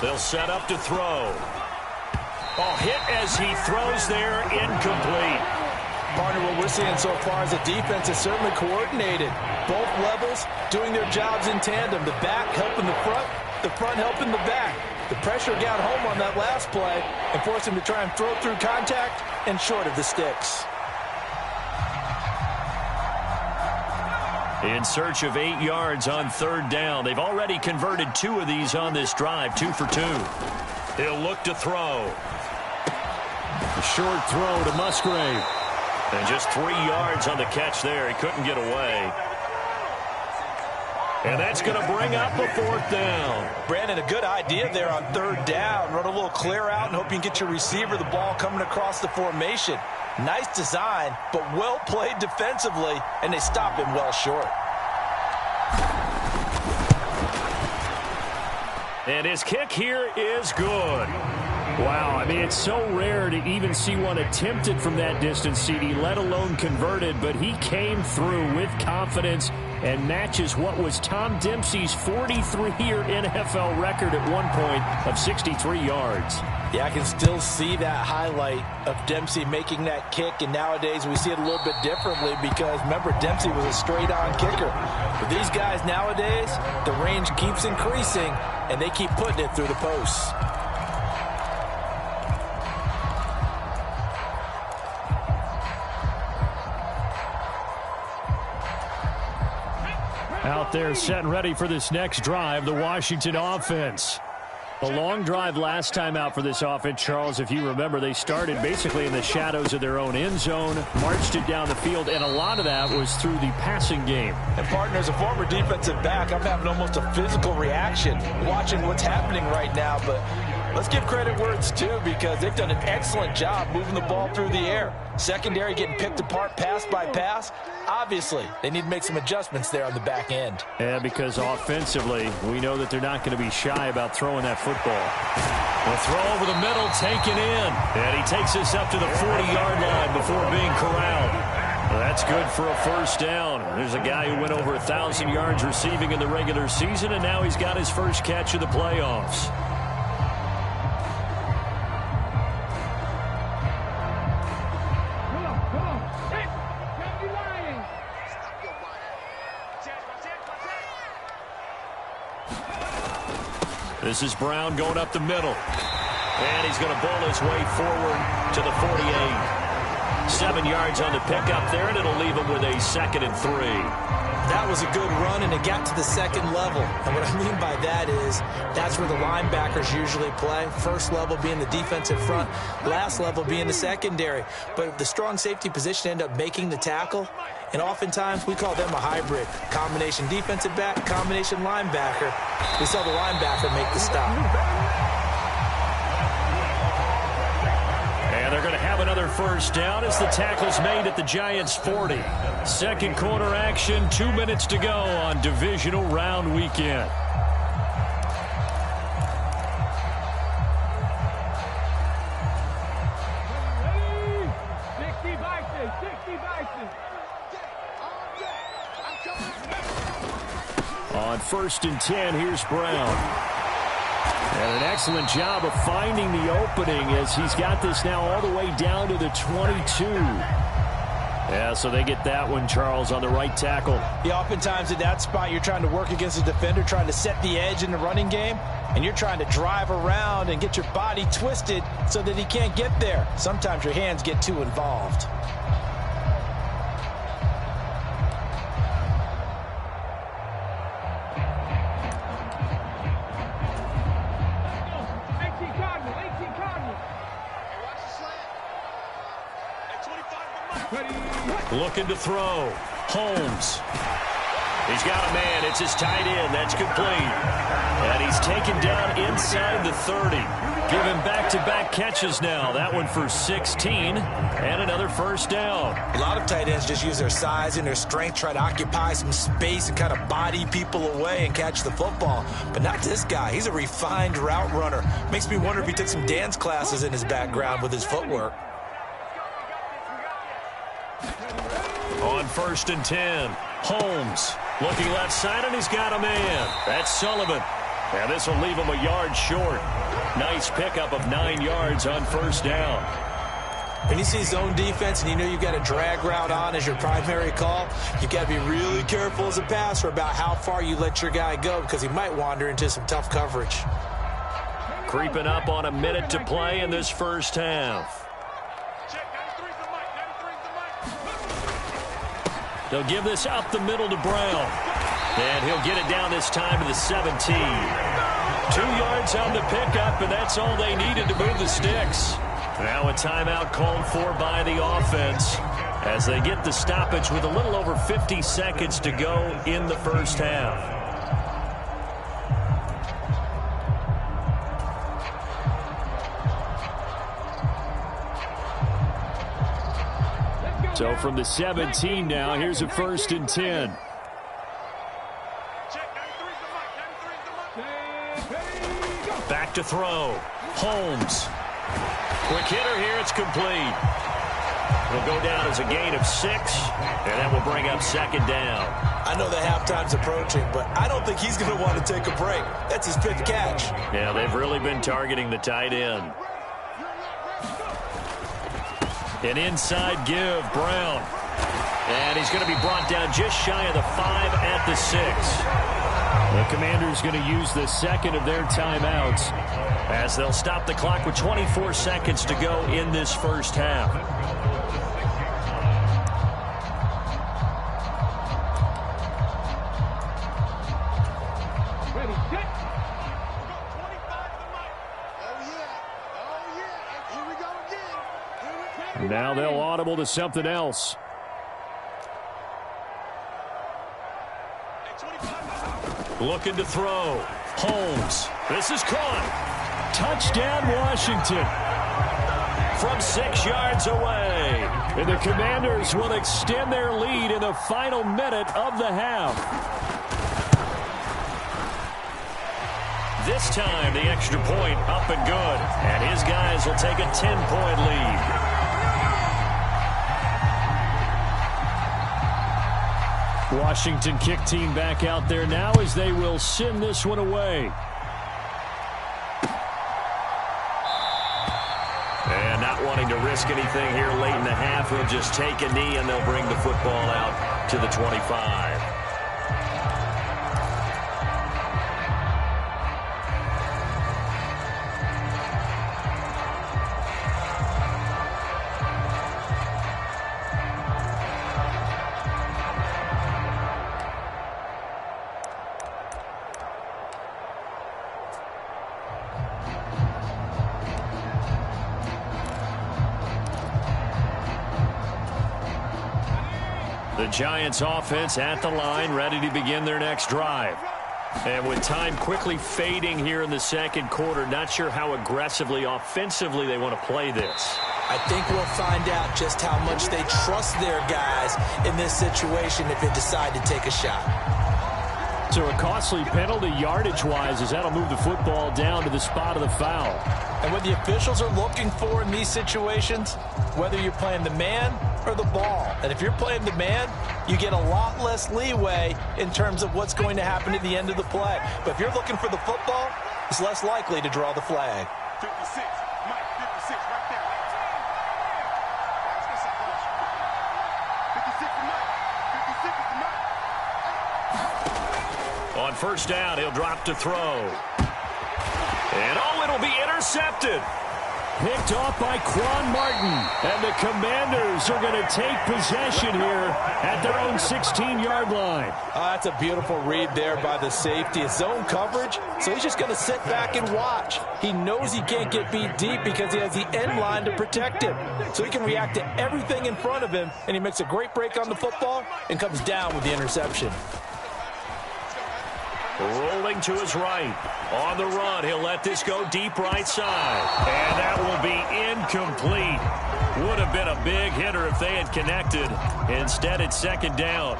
They'll set up to throw. Oh, hit as he throws there, incomplete. Partner, what we're seeing so far is the defense is certainly coordinated. Both levels doing their jobs in tandem. The back helping the front helping the back. The pressure got home on that last play and forced him to try and throw through contact and short of the sticks. In search of 8 yards on 3rd down. They've already converted 2 of these on this drive, 2 for 2. He'll look to throw. A short throw to Musgrave. And just 3 yards on the catch there. He couldn't get away. And that's going to bring up a 4th down. Brandon, a good idea there on 3rd down. Run a little clear out and hope you can get your receiver the ball coming across the formation. Nice design, but well played defensively, and they stop him well short. And his kick here is good. Wow, I mean, it's so rare to even see one attempted from that distance, CD, let alone converted, but he came through with confidence and matches what was Tom Dempsey's 43-year NFL record at one point of 63 yards. Yeah, I can still see that highlight of Dempsey making that kick, and nowadays we see it a little bit differently because, remember, Dempsey was a straight-on kicker. But these guys nowadays, the range keeps increasing, and they keep putting it through the posts. Out there set and ready for this next drive, the Washington offense. A long drive last time out for this offense, Charles. If you remember, they started basically in the shadows of their own end zone, marched it down the field, and a lot of that was through the passing game. And, partner, as a former defensive back, I'm having almost a physical reaction watching what's happening right now. But let's give credit where it's due, because they've done an excellent job moving the ball through the air. Secondary getting picked apart pass by pass. Obviously, they need to make some adjustments there on the back end. Yeah, because offensively, we know that they're not going to be shy about throwing that football. A throw over the middle, taken in. And he takes us up to the 40-yard line before being corralled. That's good for a first down. There's a guy who went over 1,000 yards receiving in the regular season, and now he's got his first catch of the playoffs. This is Brown going up the middle. And he's going to bowl his way forward to the 48. 7 yards on the pickup there, and it'll leave him with a 2nd and 3. That was a good run, and it got to the second level. And what I mean by that is that's where the linebackers usually play. First level being the defensive front, last level being the secondary. But the strong safety position ended up making the tackle. And oftentimes, we call them a hybrid. Combination defensive back, combination linebacker. We saw the linebacker make the stop. And they're going to have another first down as the tackle's made at the Giants' 40. Second quarter action, 2 minutes to go on divisional round weekend. On 1st and 10, here's Brown. And an excellent job of finding the opening as he's got this now all the way down to the 22. Yeah, so they get that one, Charles, on the right tackle. Yeah, oftentimes at that spot, you're trying to work against a defender, trying to set the edge in the running game, and you're trying to drive around and get your body twisted so that he can't get there. Sometimes your hands get too involved. Looking to throw. Holmes. He's got a man. It's his tight end. That's complete. And he's taken down inside the 30. Giving back-to-back catches now. That one for 16. And another first down. A lot of tight ends just use their size and their strength, try to occupy some space and kind of body people away and catch the football. But not this guy. He's a refined route runner. Makes me wonder if he took some dance classes in his background with his footwork. On 1st and 10, Holmes looking left side, and he's got a man. That's Sullivan. And this will leave him a yard short. Nice pickup of 9 yards on first down. When you see zone defense and you know you've got a drag route on as your primary call, you've got to be really careful as a passer about how far you let your guy go, because he might wander into some tough coverage. Creeping up on a minute to play in this first half. They'll give this up the middle to Brown. And he'll get it down this time to the 17. 2 yards on the pickup, and that's all they needed to move the sticks. Now a timeout called for by the offense as they get the stoppage with a little over 50 seconds to go in the first half. So from the 17 now, here's a 1st and 10. Back to throw. Holmes. Quick hitter here. It's complete. It'll go down as a gain of 6, and that will bring up 2nd down. I know the halftime's approaching, but I don't think he's going to want to take a break. That's his 5th catch. Yeah, they've really been targeting the tight end. An inside give, Brown. And he's going to be brought down just shy of the 5 at the 6. The Commanders going to use the second of their timeouts as they'll stop the clock with 24 seconds to go in this first half. Now they'll audible to something else. Looking to throw. Holmes. This is caught. Touchdown, Washington. From 6 yards away. And the Commanders will extend their lead in the final minute of the half. This time, the extra point up and good. And his guys will take a 10-point lead. Washington kick team back out there now as they will send this one away. And not wanting to risk anything here late in the half, he'll just take a knee and they'll bring the football out to the 25. The Giants offense at the line, ready to begin their next drive. And with time quickly fading here in the second quarter, not sure how aggressively, offensively they want to play this. I think we'll find out just how much they trust their guys in this situation if they decide to take a shot. So a costly penalty yardage-wise as that'll move the football down to the spot of the foul. And what the officials are looking for in these situations, whether you're playing the man or the ball. And if you're playing the man, you get a lot less leeway in terms of what's going to happen at the end of the play. But if you're looking for the football, it's less likely to draw the flag. 56, Mike, 56, right there. 56 is Mike. 56 is Mike. On first down, he'll drop to throw. And it'll be intercepted. Picked off by Quan Martin. And the Commanders are going to take possession here at their own 16-yard line. That's a beautiful read there by the safety. It's zone coverage, so he's just going to sit back and watch. He knows he can't get beat deep because he has the end line to protect him. So he can react to everything in front of him, and he makes a great break on the football and comes down with the interception. Rolling to his right. On the run, he'll let this go deep right side. And that will be incomplete. Would have been a big hitter if they had connected. Instead, it's second down.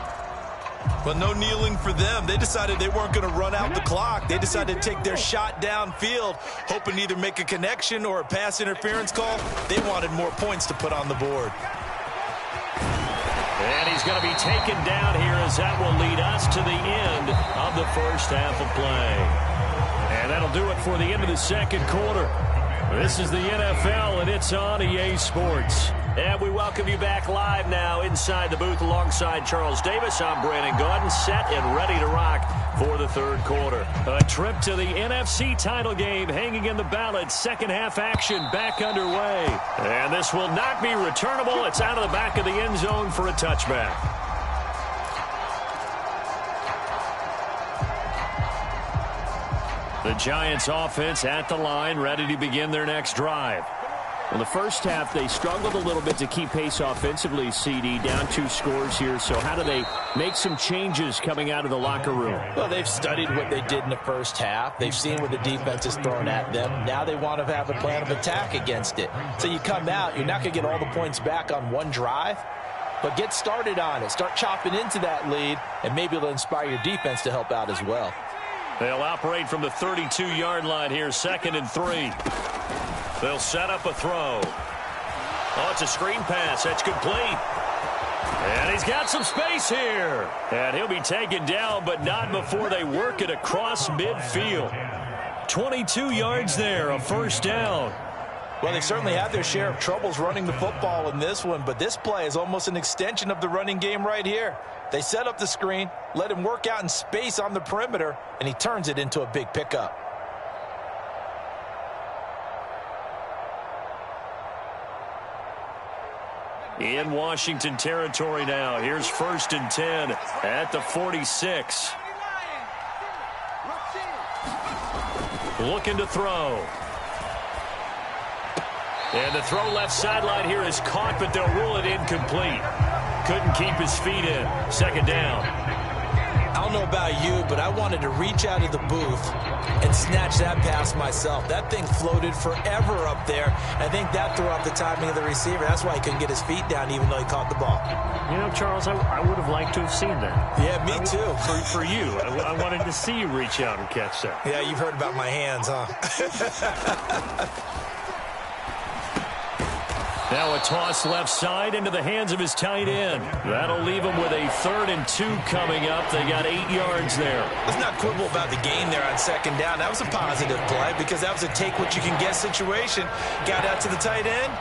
Well, no kneeling for them. They decided they weren't going to run out the clock. They decided to take their shot downfield, hoping to either make a connection or a pass interference call. They wanted more points to put on the board. And he's going to be taken down here as that will lead us to the end of the first half of play. And that'll do it for the end of the second quarter. This is the NFL, and it's on EA Sports. And we welcome you back live now inside the booth alongside Charles Davis. I'm Brandon Gaudin, set and ready to rock for the third quarter. A trip to the NFC title game hanging in the balance. Second half action back underway. And this will not be returnable. It's out of the back of the end zone for a touchback. The Giants offense at the line, ready to begin their next drive. In the first half, they struggled a little bit to keep pace offensively, CD, down 2 scores here. So how do they make some changes coming out of the locker room? Well, they've studied what they did in the first half. They've seen what the defense has thrown at them. Now they want to have a plan of attack against it. So you come out, you're not going to get all the points back on one drive, but get started on it. Start chopping into that lead, and maybe it'll inspire your defense to help out as well. They'll operate from the 32-yard line here, 2nd and 3. They'll set up a throw. Oh, it's a screen pass. That's complete. And he's got some space here. And he'll be taken down, but not before they work it across midfield. 22 yards there, a first down. Well, they certainly had their share of troubles running the football in this one, but this play is almost an extension of the running game right here. They set up the screen, let him work out in space on the perimeter, and he turns it into a big pickup. In Washington territory now. Here's 1st and 10 at the 46. Looking to throw. And the throw left sideline here is caught, but they'll rule it incomplete. Couldn't keep his feet in. Second down. I don't know about you, but I wanted to reach out of the booth and snatch that pass myself. That thing floated forever up there. I think that threw off the timing of the receiver. That's why he couldn't get his feet down even though he caught the ball. You know, Charles, I would have liked to have seen that. Yeah, me too. For you. I wanted to see you reach out and catch that. Yeah, you've heard about my hands, huh? Now a toss left side into the hands of his tight end. That'll leave him with a 3rd and 2 coming up. They got 8 yards there. Let's not quibble about the game there on second down. That was a positive play because that was a take-what-you-can-get situation. Got out to the tight end.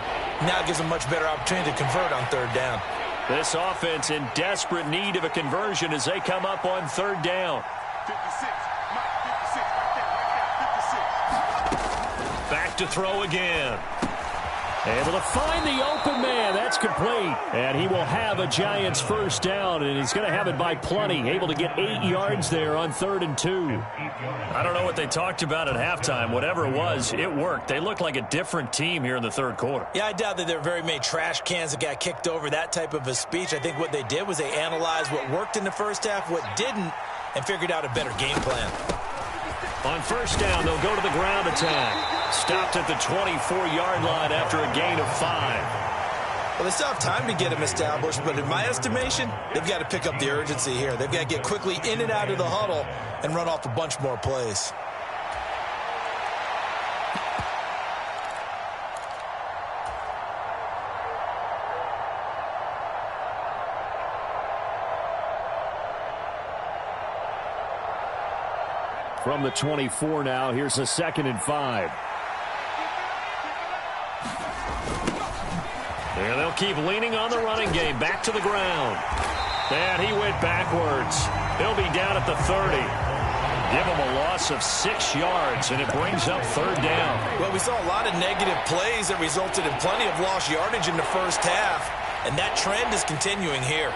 Now it gives them much better opportunity to convert on 3rd down. This offense in desperate need of a conversion as they come up on 3rd down. 56. Mike, 56. Right there. 56. Back to throw again. Able to find the open man. That's complete. And he will have a Giants first down, and he's going to have it by plenty. Able to get 8 yards there on 3rd and 2. I don't know what they talked about at halftime. Whatever it was, it worked. They look like a different team here in the 3rd quarter. Yeah, I doubt that there were very many trash cans that got kicked over, that type of a speech. I think what they did was they analyzed what worked in the first half, what didn't, and figured out a better game plan. On first down, they'll go to the ground attack. Stopped at the 24-yard line after a gain of 5. Well, they still have time to get him established, but in my estimation, they've got to pick up the urgency here. They've got to get quickly in and out of the huddle and run off a bunch more plays. From the 24 now, here's a 2nd and 5. And they'll keep leaning on the running game. Back to the ground. And he went backwards. He'll be down at the 30. Give him a loss of 6 yards, and it brings up 3rd down. Well, we saw a lot of negative plays that resulted in plenty of lost yardage in the first half, and that trend is continuing here.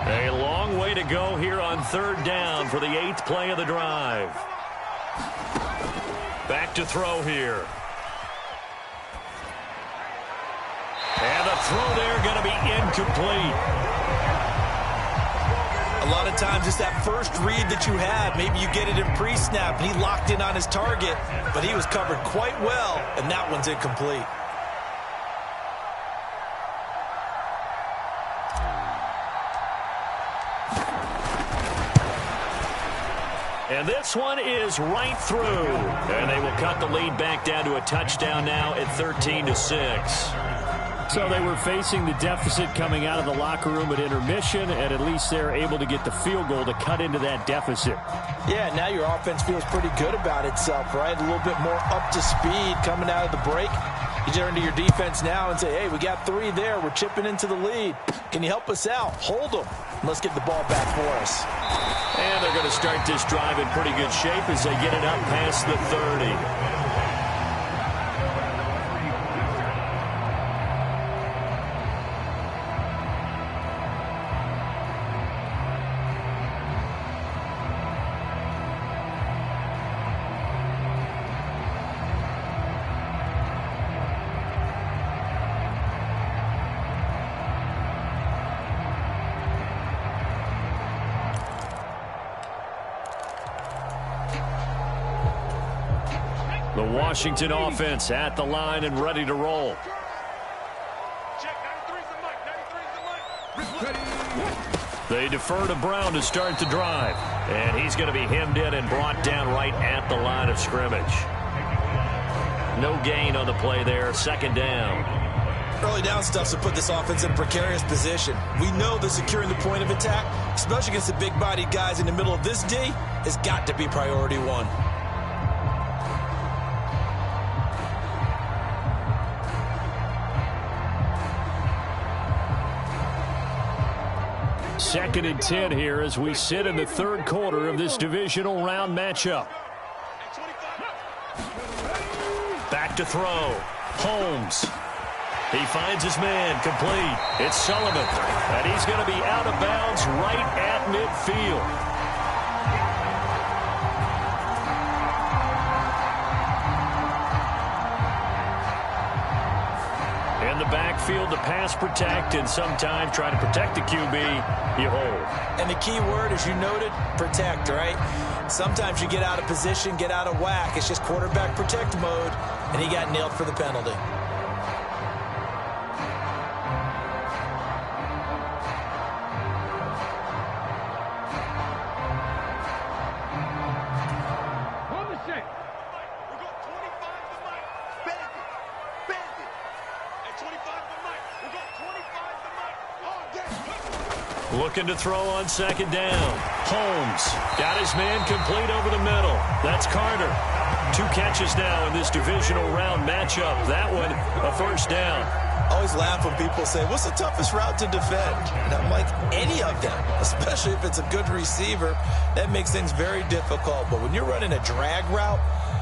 A long way to go here on 3rd down for the 8th play of the drive. Back to throw here. And the throw there going to be incomplete. A lot of times it's that first read that you have. Maybe you get it in pre-snap, and he locked in on his target, but he was covered quite well, and that one's incomplete. And this one is right through. And they will cut the lead back down to a touchdown now at 13-6. So they were facing the deficit coming out of the locker room at intermission, and at least they're able to get the field goal to cut into that deficit. Yeah, now your offense feels pretty good about itself, right? A little bit more up to speed coming out of the break. You turn to your defense now and say, hey, we got 3 there. We're chipping into the lead. Can you help us out? Hold them. Let's get the ball back for us. And they're going to start this drive in pretty good shape as they get it up past the 30. The Washington offense at the line and ready to roll. Check, 93's the mic. 93's the mic. They defer to Brown to start the drive. And he's going to be hemmed in and brought down right at the line of scrimmage. No gain on the play there. 2nd down. Early down stuff's to put this offense in a precarious position. We know that securing the point of attack, especially against the big-bodied guys in the middle of this D, has got to be priority 1. 2nd and 10 here as we sit in the 3rd quarter of this divisional round matchup. back to throw. Holmes. He finds his man, complete. It's Sullivan, and he's going to be out of bounds right at midfield. In the backfield, the pass protect, and sometimes try to protect the QB, you hold. And the key word, as you noted, protect, right? Sometimes you get out of position, get out of whack. It's just quarterback protect mode, and he got nailed for the penalty. Looking to throw on second down. Holmes got his man complete over the middle. That's Carter. 2 catches now in this divisional round matchup. That one, a first down. I always laugh when people say, what's the toughest route to defend? And I'm like, any of them, especially if it's a good receiver. That makes things very difficult. But when you're running a drag route,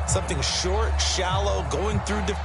something short, shallow, going through defense,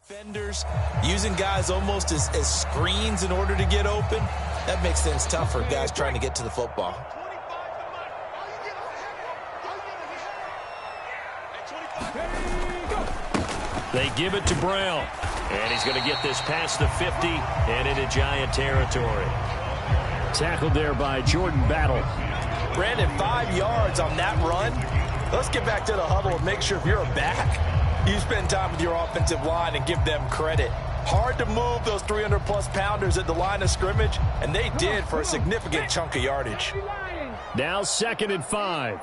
defenders, using guys almost as screens in order to get open. That makes things tough for guys trying to get to the football. They give it to Brown. And he's going to get this past the 50 and into Giant territory. Tackled there by Jordan Battle. Brandon, 5 yards on that run. Let's get back to the huddle and make sure if you're a back, you spend time with your offensive line and give them credit. Hard to move those 300-plus pounders at the line of scrimmage, and they did for a significant chunk of yardage. Now 2nd and 5.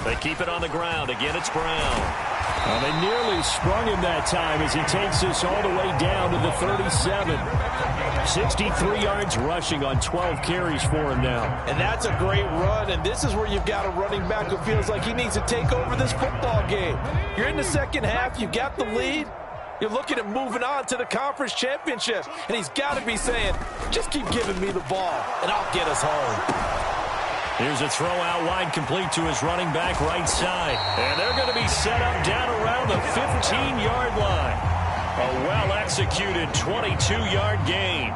They keep it on the ground. Again, it's Brown. Well, they nearly sprung him that time as he takes this all the way down to the 37. 63 yards rushing on 12 carries for him now. And that's a great run, and this is where you've got a running back who feels like he needs to take over this football game. You're in the second half, you got the lead, you're looking at moving on to the conference championship, and he's got to be saying, just keep giving me the ball, and I'll get us home. Here's a throw out wide, complete to his running back right side. And they're going to be set up down around the 15-yard line. A well-executed 22-yard gain.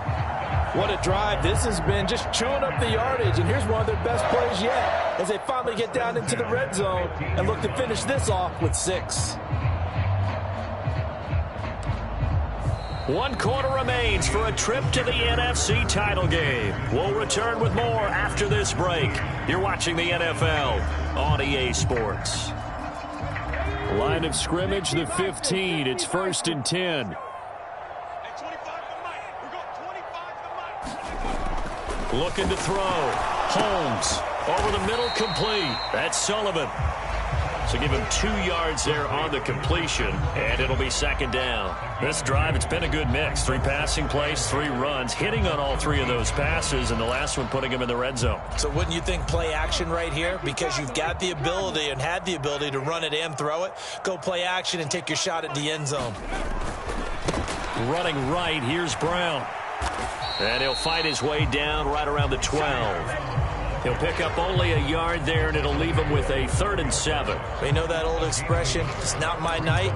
What a drive this has been, just chewing up the yardage. And here's one of their best plays yet as they finally get down into the red zone and look to finish this off with 6. 1 quarter remains for a trip to the NFC title game. We'll return with more after this break. You're watching the NFL on EA Sports. Line of scrimmage, the 15. It's 1st and 10. Looking to throw. Holmes over the middle, complete. That's Sullivan. So give him 2 yards there on the completion, and it'll be 2nd down. This drive, it's been a good mix. 3 passing plays, 3 runs, hitting on all 3 of those passes, and the last one putting him in the red zone. So wouldn't you think play action right here? Because you've got the ability and had the ability to run it and throw it. Go play action and take your shot at the end zone. Running right, here's Brown. And he'll fight his way down right around the 12. He'll pick up only a yard there, and it'll leave him with a 3rd and 7. We know that old expression, it's not my night.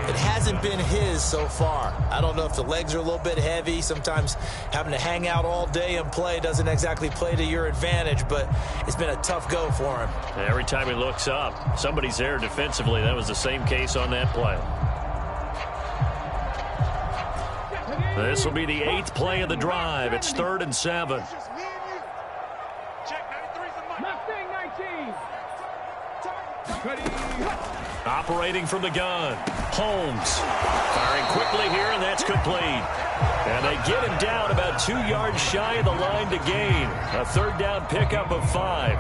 It hasn't been his so far. I don't know if the legs are a little bit heavy. Sometimes having to hang out all day and play doesn't exactly play to your advantage, but it's been a tough go for him. Every time he looks up, somebody's there defensively. That was the same case on that play. This will be the 8th play of the drive. It's 3rd and 7. Operating from the gun. Holmes firing quickly here, and that's complete. And they get him down about 2 yards shy of the line to gain. A 3rd down pickup of 5.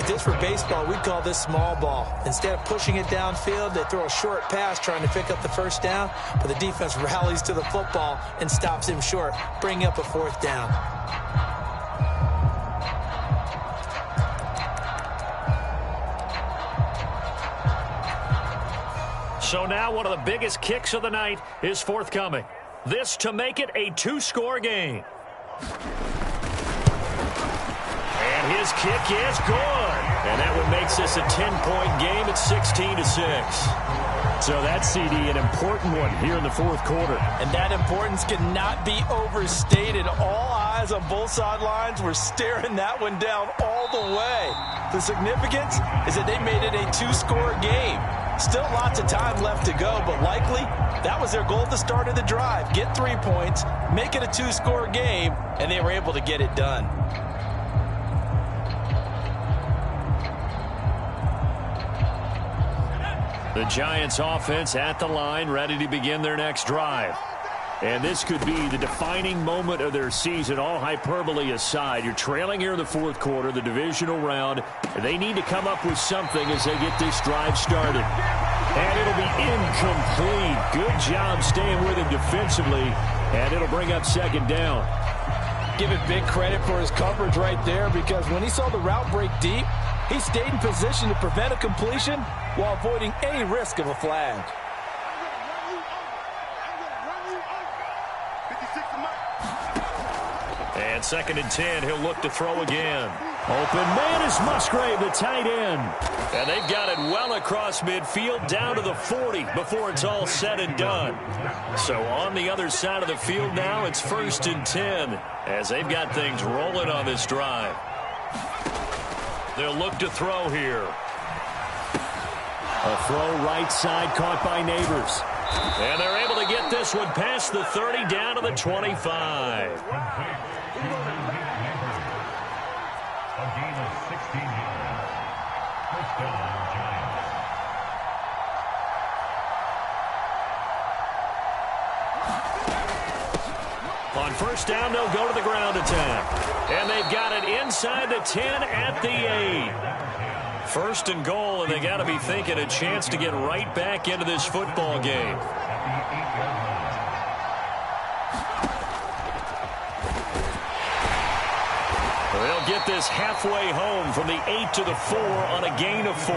If this were baseball, we'd call this small ball. Instead of pushing it downfield, they throw a short pass trying to pick up the 1st down, but the defense rallies to the football and stops him short, bringing up a 4th down. So now one of the biggest kicks of the night is forthcoming. This to make it a 2-score game. And his kick is good. And that one makes this a 10-point game at 16-6. So that's, CD, an important one here in the 4th quarter. And that importance cannot be overstated. All eyes on both sidelines were staring that one down all the way. The significance is that they made it a 2-score game. Still lots of time left to go, but likely that was their goal at the start of the drive. Get 3 points, make it a 2-score game, and they were able to get it done. The Giants offense at the line, ready to begin their next drive. And this could be the defining moment of their season, all hyperbole aside. You're trailing here in the 4th quarter, the divisional round. They need to come up with something as they get this drive started. And it'll be incomplete. Good job staying with him defensively. And it'll bring up 2nd down. Give it big credit for his coverage right there, because when he saw the route break deep, he stayed in position to prevent a completion while avoiding any risk of a flag. And 2nd and 10, he'll look to throw again. Open man is Musgrave, the tight end. And they've got it well across midfield, down to the 40 before it's all said and done. So on the other side of the field now, it's 1st and 10 as they've got things rolling on this drive. They'll look to throw here. A throw right side caught by Neighbors. And they're able to get this one past the 30 down to the 25. A gain of 16 yards. 1st down, Giants. On 1st down, they'll go to the ground attack. And they've got it inside the 10 at the 8. 1st and goal, and they got to be thinking a chance to get right back into this football game. They'll get this halfway home from the 8 to the 4 on a gain of 4.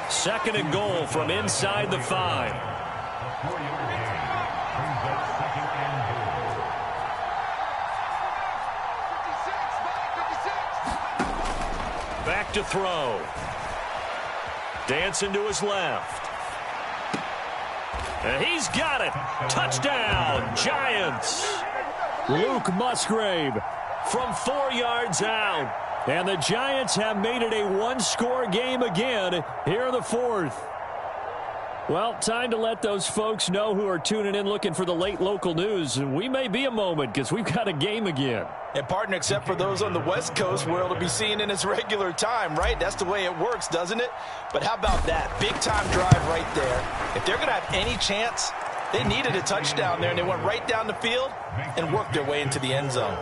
2nd and goal from inside the 5. Back to throw. Dancing to his left. And he's got it. Touchdown, Giants. Luke Musgrave from 4 yards out. And the Giants have made it a 1-score game again here in the 4th. Well, time to let those folks know who are tuning in looking for the late local news. And we may be a moment because we've got a game again. And partner, except for those on the West Coast where it'll be seen in its regular time, right? That's the way it works, doesn't it? But how about that? Big-time drive right there. If they're going to have any chance, they needed a touchdown there, and they went right down the field and worked their way into the end zone.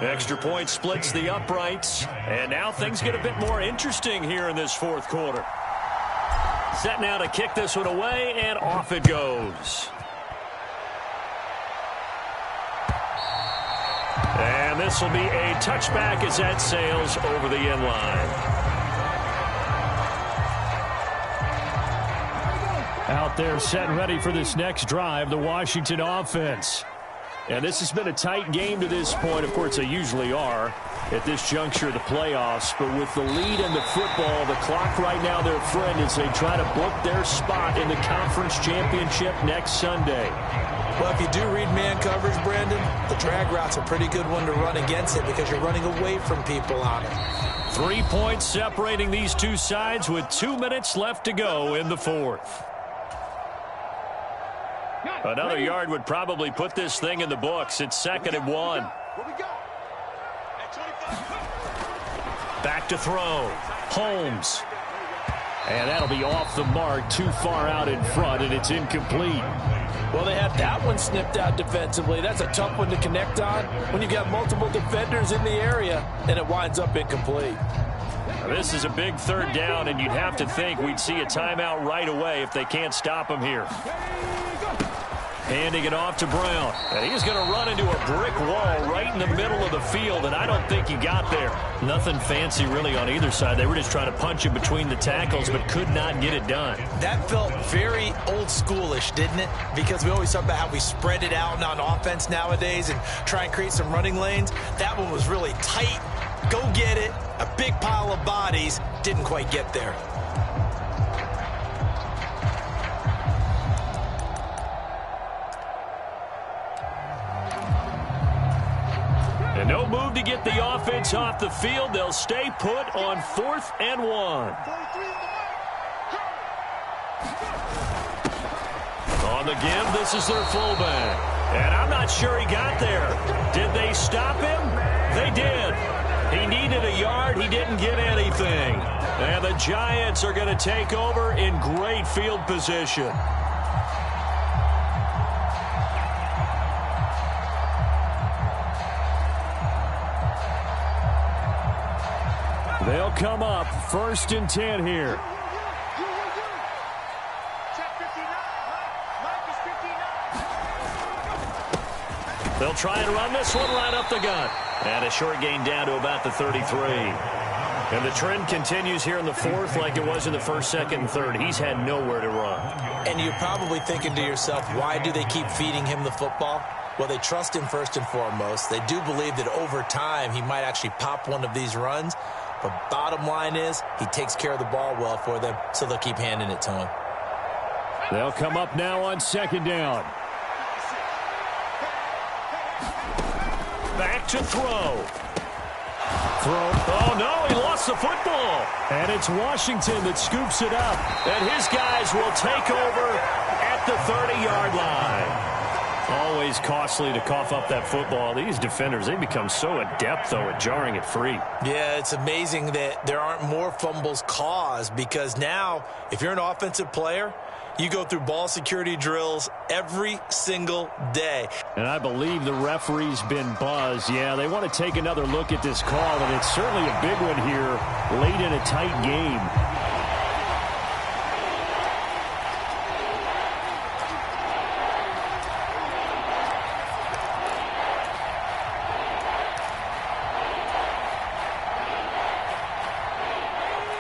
Extra point splits the uprights. And now things get a bit more interesting here in this 4th quarter. Set now to kick this one away, and off it goes. And this will be a touchback as that sails over the end line. Out there set and ready for this next drive, the Washington offense. And this has been a tight game to this point. Of course, they usually are. at this juncture of the playoffs, but with the lead in the football, the clock right now, their friend, as they try to book their spot in the conference championship next Sunday. Well, if you do read man coverage, Brandon, the drag route's a pretty good one to run against it because you're running away from people on it. 3 points separating these two sides with 2 minutes left to go in the fourth. Another yard would probably put this thing in the books. It's 2nd and 1. Back to throw. Holmes. And that'll be off the mark, too far out in front, and it's incomplete. Well, they had that one snipped out defensively. That's a tough one to connect on when you've got multiple defenders in the area, and it winds up incomplete. Now, this is a big 3rd down, and you'd have to think we'd see a timeout right away if they can't stop him here. Handing it off to Brown. And he's going to run into a brick wall right in the middle of the field, and I don't think he got there. Nothing fancy really on either side. They were just trying to punch him between the tackles, but could not get it done. That felt very old schoolish, didn't it? Because we always talk about how we spread it out on offense nowadays and try and create some running lanes. That one was really tight. Go get it. A big pile of bodies. Didn't quite get there. And no move to get the offense off the field. They'll stay put on 4th and 1. On the give, this is their fullback. And I'm not sure he got there. Did they stop him? They did. He needed a yard. He didn't get anything. And the Giants are going to take over in great field position. They'll come up 1st and 10 here. They'll try and run this one right up the gut. And a short gain down to about the 33. And the trend continues here in the 4th like it was in the 1st, 2nd, and 3rd. He's had nowhere to run. And you're probably thinking to yourself, why do they keep feeding him the football? Well, they trust him first and foremost. They do believe that over time he might actually pop one of these runs. But bottom line is, he takes care of the ball well for them, so they'll keep handing it to him. They'll come up now on 2nd down. Back to throw. Oh, no, he lost the football. And it's Washington that scoops it up. And his guys will take over at the 30-yard line. Always costly to cough up that football. These defenders, they become so adept, though, at jarring it free. Yeah, it's amazing that there aren't more fumbles caused because now, if you're an offensive player, you go through ball security drills every single day. And I believe the referee's been buzzed. Yeah, they want to take another look at this call, and it's certainly a big one here late in a tight game.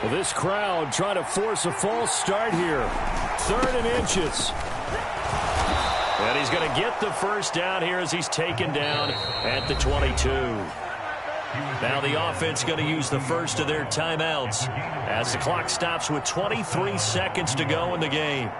Well, this crowd trying to force a false start here. 3rd and inches. And he's going to get the 1st down here as he's taken down at the 22. Now the offense going to use the first of their timeouts as the clock stops with 23 seconds to go in the game.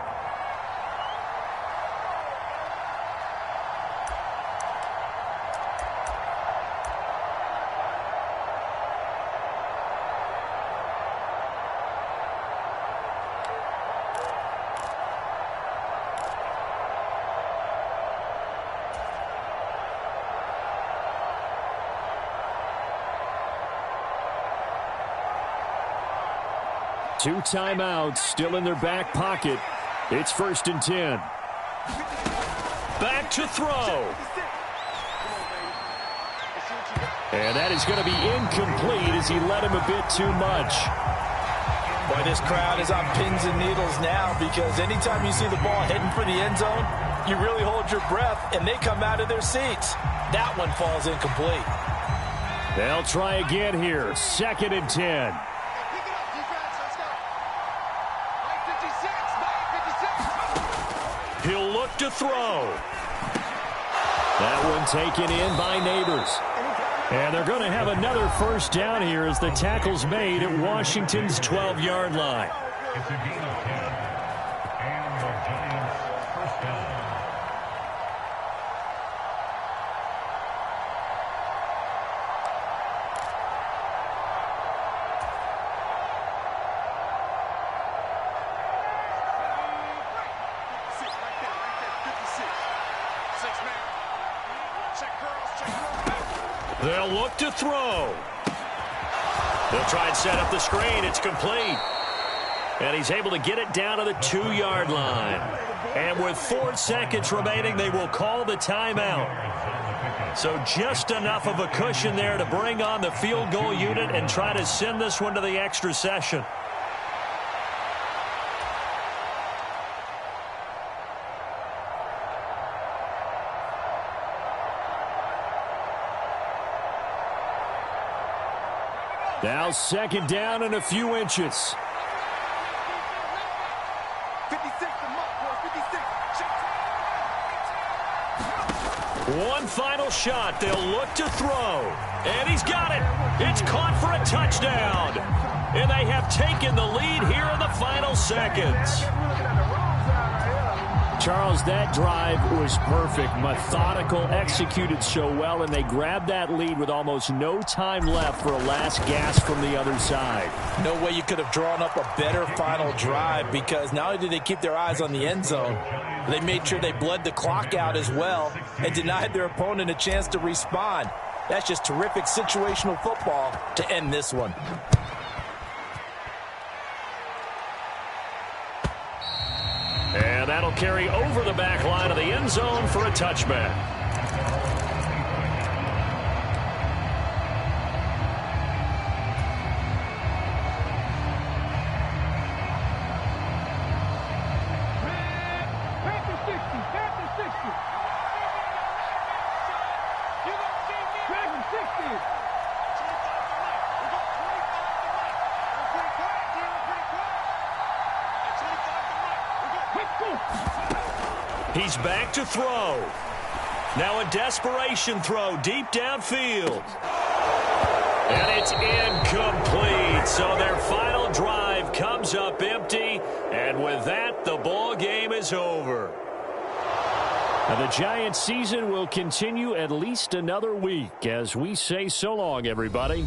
Two timeouts still in their back pocket. It's 1st and 10. Back to throw. And that is going to be incomplete as he led him a bit too much. Boy, this crowd is on pins and needles now because anytime you see the ball heading for the end zone, you really hold your breath and they come out of their seats. That one falls incomplete. They'll try again here. 2nd and 10. He'll look to throw. That one taken in by Neighbors. And they're going to have another first down here as the tackle's made at Washington's 12-yard line. It's a gain of 10. And the Giants first down. They'll look to throw. They'll try and set up the screen. It's complete. And he's able to get it down to the 2-yard line. And with 4 seconds remaining, they will call the timeout. So just enough of a cushion there to bring on the field goal unit and try to send this one to the extra session. Now second down and a few inches. 56, One final shot. They'll look to throw. And he's got it. It's caught for a touchdown. And they have taken the lead here in the final seconds. Charles, that drive was perfect. Methodical, executed so well, and they grabbed that lead with almost no time left for a last gasp from the other side. No way you could have drawn up a better final drive, because not only did they keep their eyes on the end zone, they made sure they bled the clock out as well and denied their opponent a chance to respond. That's just terrific situational football to end this one. And that'll carry over the back line of the end zone for a touchback. He's back to throw. Now a desperation throw deep downfield. And it's incomplete. So their final drive comes up empty. And with that, the ball game is over. Now the Giants' season will continue at least another week as we say so long, everybody.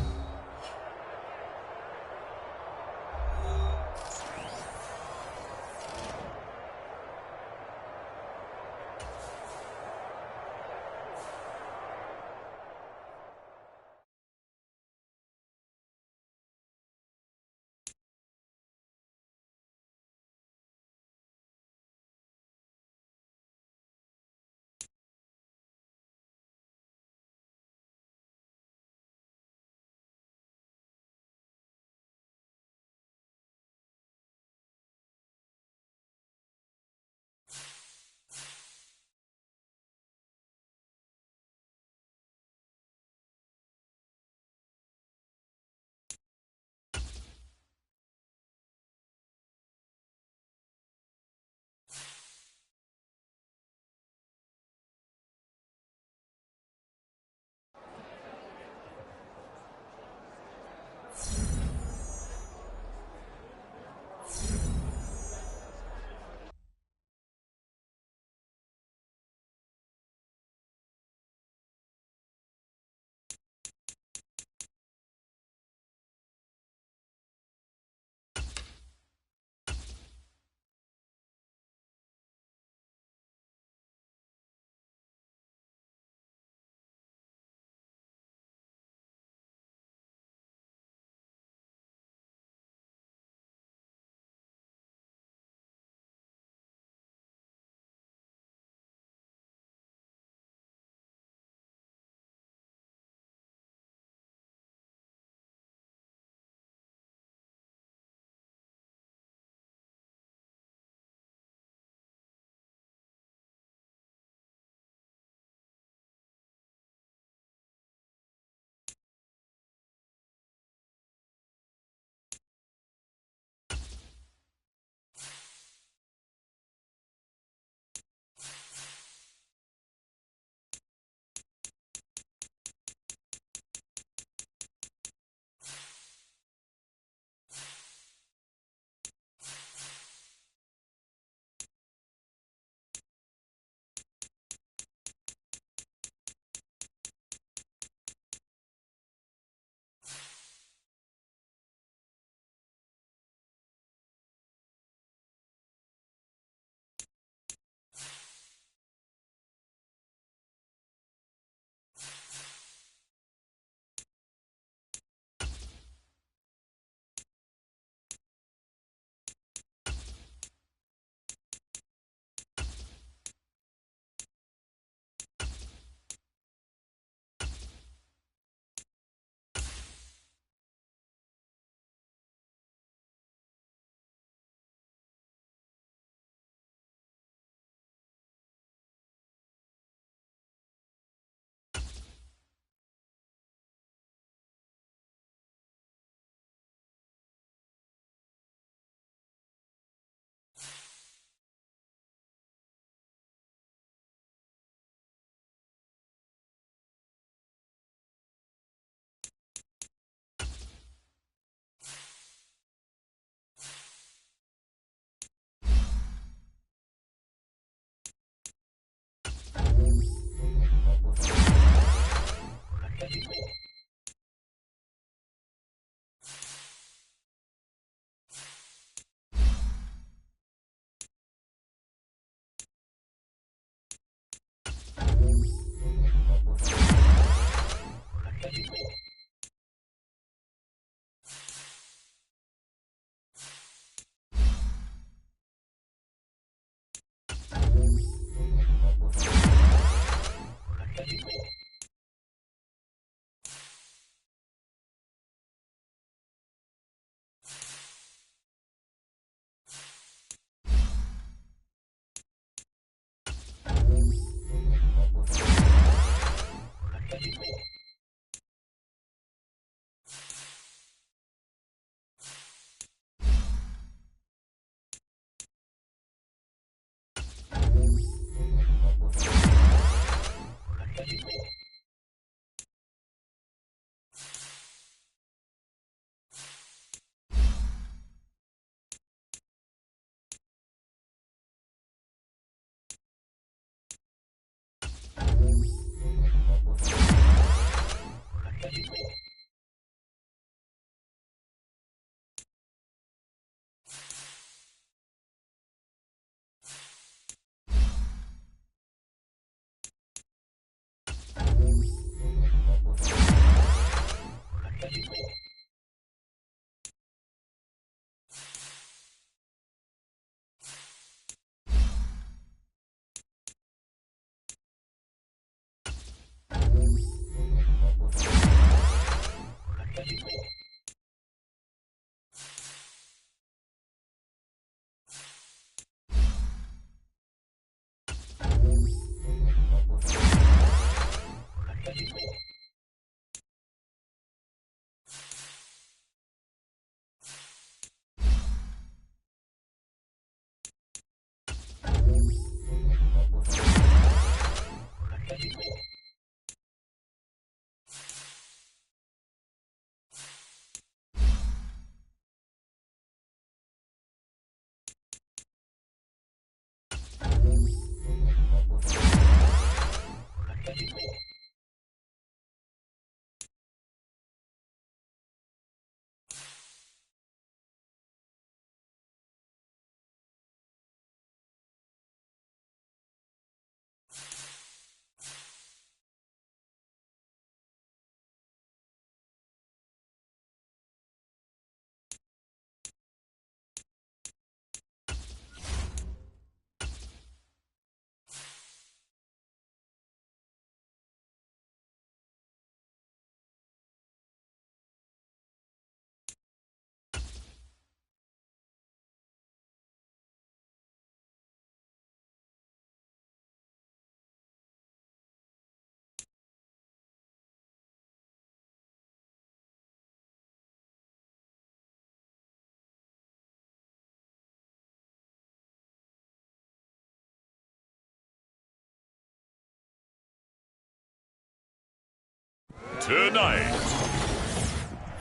Tonight,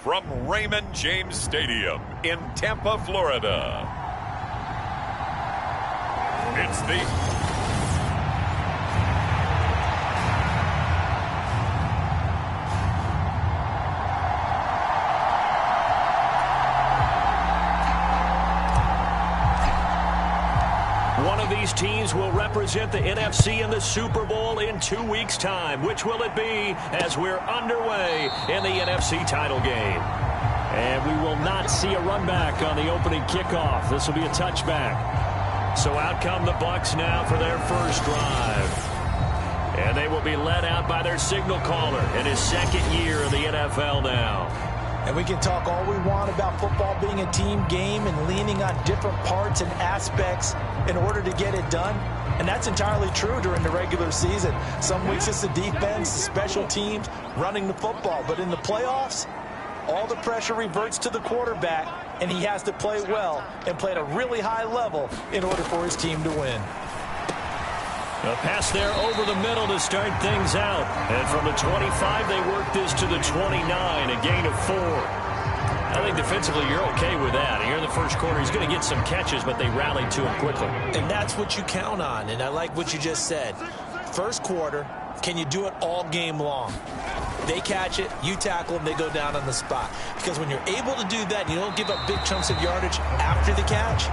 from Raymond James Stadium in Tampa, Florida, it's the One of these teams will represent the NFC in the Super Bowl in 2 weeks' time. Which will it be as we're underway in the NFC title game? And we will not see a run back on the opening kickoff. This will be a touchback. So out come the Bucs now for their first drive. And they will be led out by their signal caller in his second year in the NFL now. And we can talk all we want about football being a team game and leaning on different parts and aspects in order to get it done. And that's entirely true during the regular season. Some weeks it's the defense, the special teams, running the football. But in the playoffs, all the pressure reverts to the quarterback, and he has to play well and play at a really high level in order for his team to win. A pass there over the middle to start things out. And from the 25, they work this to the 29, a gain of 4. I think defensively you're okay with that. Here in the first quarter, he's going to get some catches, but they rallied to him quickly. And that's what you count on, and I like what you just said. First quarter, can you do it all game long? They catch it, you tackle them, they go down on the spot. Because when you're able to do that, you don't give up big chunks of yardage after the catch,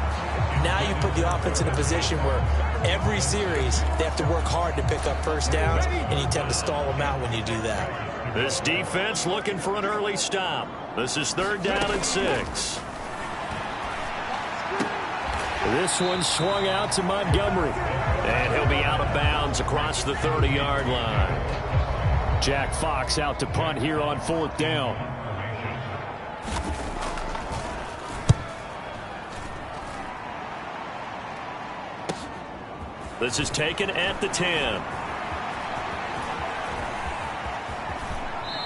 now you put the offense in a position where every series they have to work hard to pick up first downs, and you tend to stall them out when you do that. This defense looking for an early stop. This is 3rd down and 6. This one swung out to Montgomery. And he'll be out of bounds across the 30-yard line. Jack Fox out to punt here on 4th down. This is taken at the 10.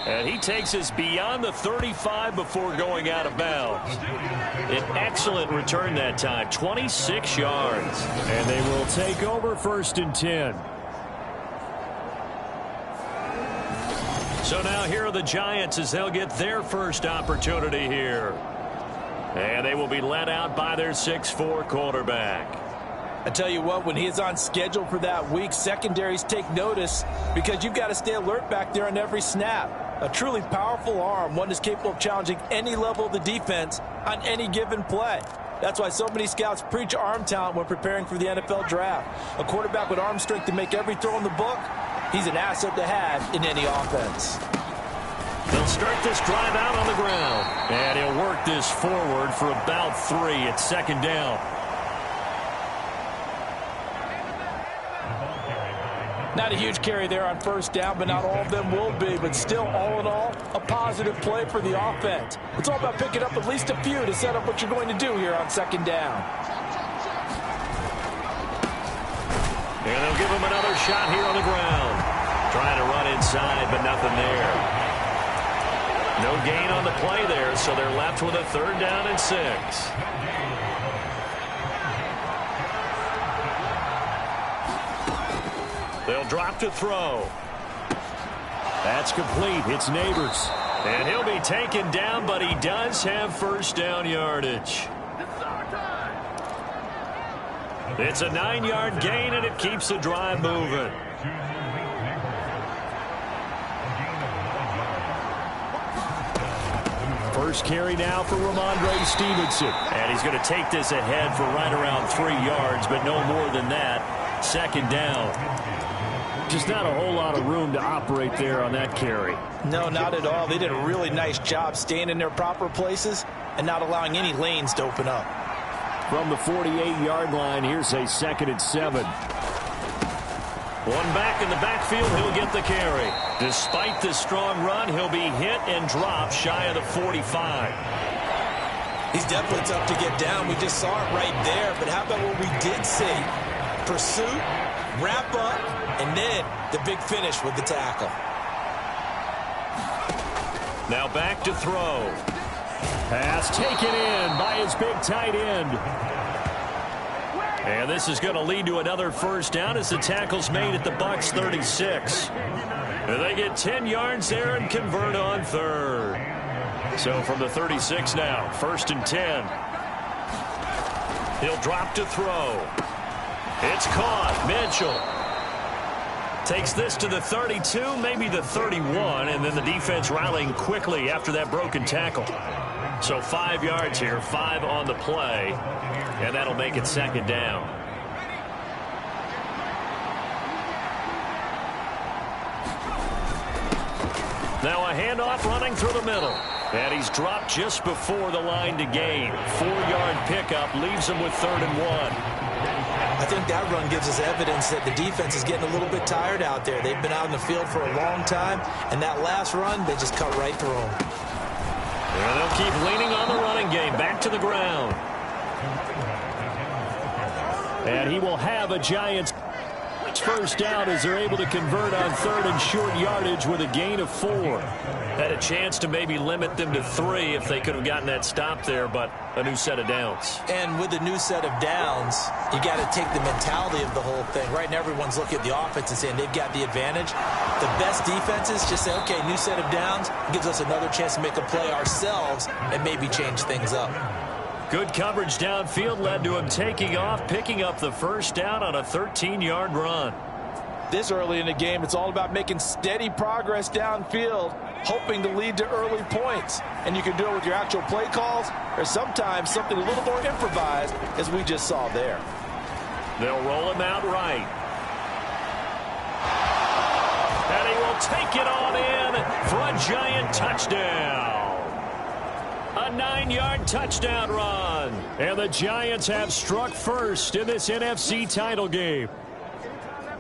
And he takes us beyond the 35 before going out of bounds. An excellent return that time, 26 yards. And they will take over 1st and 10. So now here are the Giants as they'll get their first opportunity here. And they will be led out by their 6'4" quarterback. I tell you what, when he is on schedule for that week, secondaries take notice because you've got to stay alert back there on every snap. A truly powerful arm, one is capable of challenging any level of the defense on any given play. That's why so many scouts preach arm talent when preparing for the NFL draft. A quarterback with arm strength to make every throw in the book, he's an asset to have in any offense. They'll start this drive out on the ground. And he'll work this forward for about 3 at 2nd down. Not a huge carry there on 1st down, but not all of them will be. But still, all in all, a positive play for the offense. It's all about picking up at least a few to set up what you're going to do here on 2nd down. And they'll give him another shot here on the ground. Trying to run inside, but nothing there. No gain on the play there, so they're left with a 3rd down and 6. They'll drop to throw. That's complete. It's Neighbors. And he'll be taken down, but he does have 1st down yardage. It's a 9-yard gain, and it keeps the drive moving. First carry now for Ramondre Stevenson. And he's going to take this ahead for right around 3 yards, but no more than that. 2nd down. Just not a whole lot of room to operate there on that carry. No, not at all. They did a really nice job staying in their proper places and not allowing any lanes to open up. From the 48-yard line, here's a 2nd and 7. One back in the backfield, he'll get the carry. Despite this strong run, he'll be hit and dropped shy of the 45. He's definitely tough to get down. We just saw it right there. But how about what we did see? Pursuit, wrap up, and then the big finish with the tackle. Now back to throw. Pass taken in by his big tight end. And this is going to lead to another 1st down as the tackle's made at the Bucs 36. And they get 10 yards there and convert on 3rd. So from the 36 now, 1st and 10. He'll drop to throw. It's caught. Mitchell takes this to the 32, maybe the 31, and then the defense rallying quickly after that broken tackle. So 5 yards here, 5 on the play, and that'll make it 2nd down. Now a handoff running through the middle. And he's dropped just before the line to gain. 4-yard pickup leaves him with 3rd and 1. I think that run gives us evidence that the defense is getting a little bit tired out there. They've been out in the field for a long time, and that last run, they just cut right through them. And they'll keep leaning on the running game. Back to the ground. And he will have a Giants 1st down as they're able to convert on 3rd and short yardage with a gain of 4. Had a chance to maybe limit them to 3 if they could have gotten that stop there, but a new set of downs. And with a new set of downs, you got to take the mentality of the whole thing. Right now, everyone's looking at the offense and saying they've got the advantage. The best defenses just say, okay, new set of downs gives us another chance to make a play ourselves and maybe change things up. Good coverage downfield led to him taking off, picking up the 1st down on a 13-yard run. This early in the game, it's all about making steady progress downfield, hoping to lead to early points. And you can do it with your actual play calls or sometimes something a little more improvised, as we just saw there. They'll roll him out right. And he will take it on in for a giant touchdown. A 9-yard touchdown run. And the Giants have struck first in this NFC title game.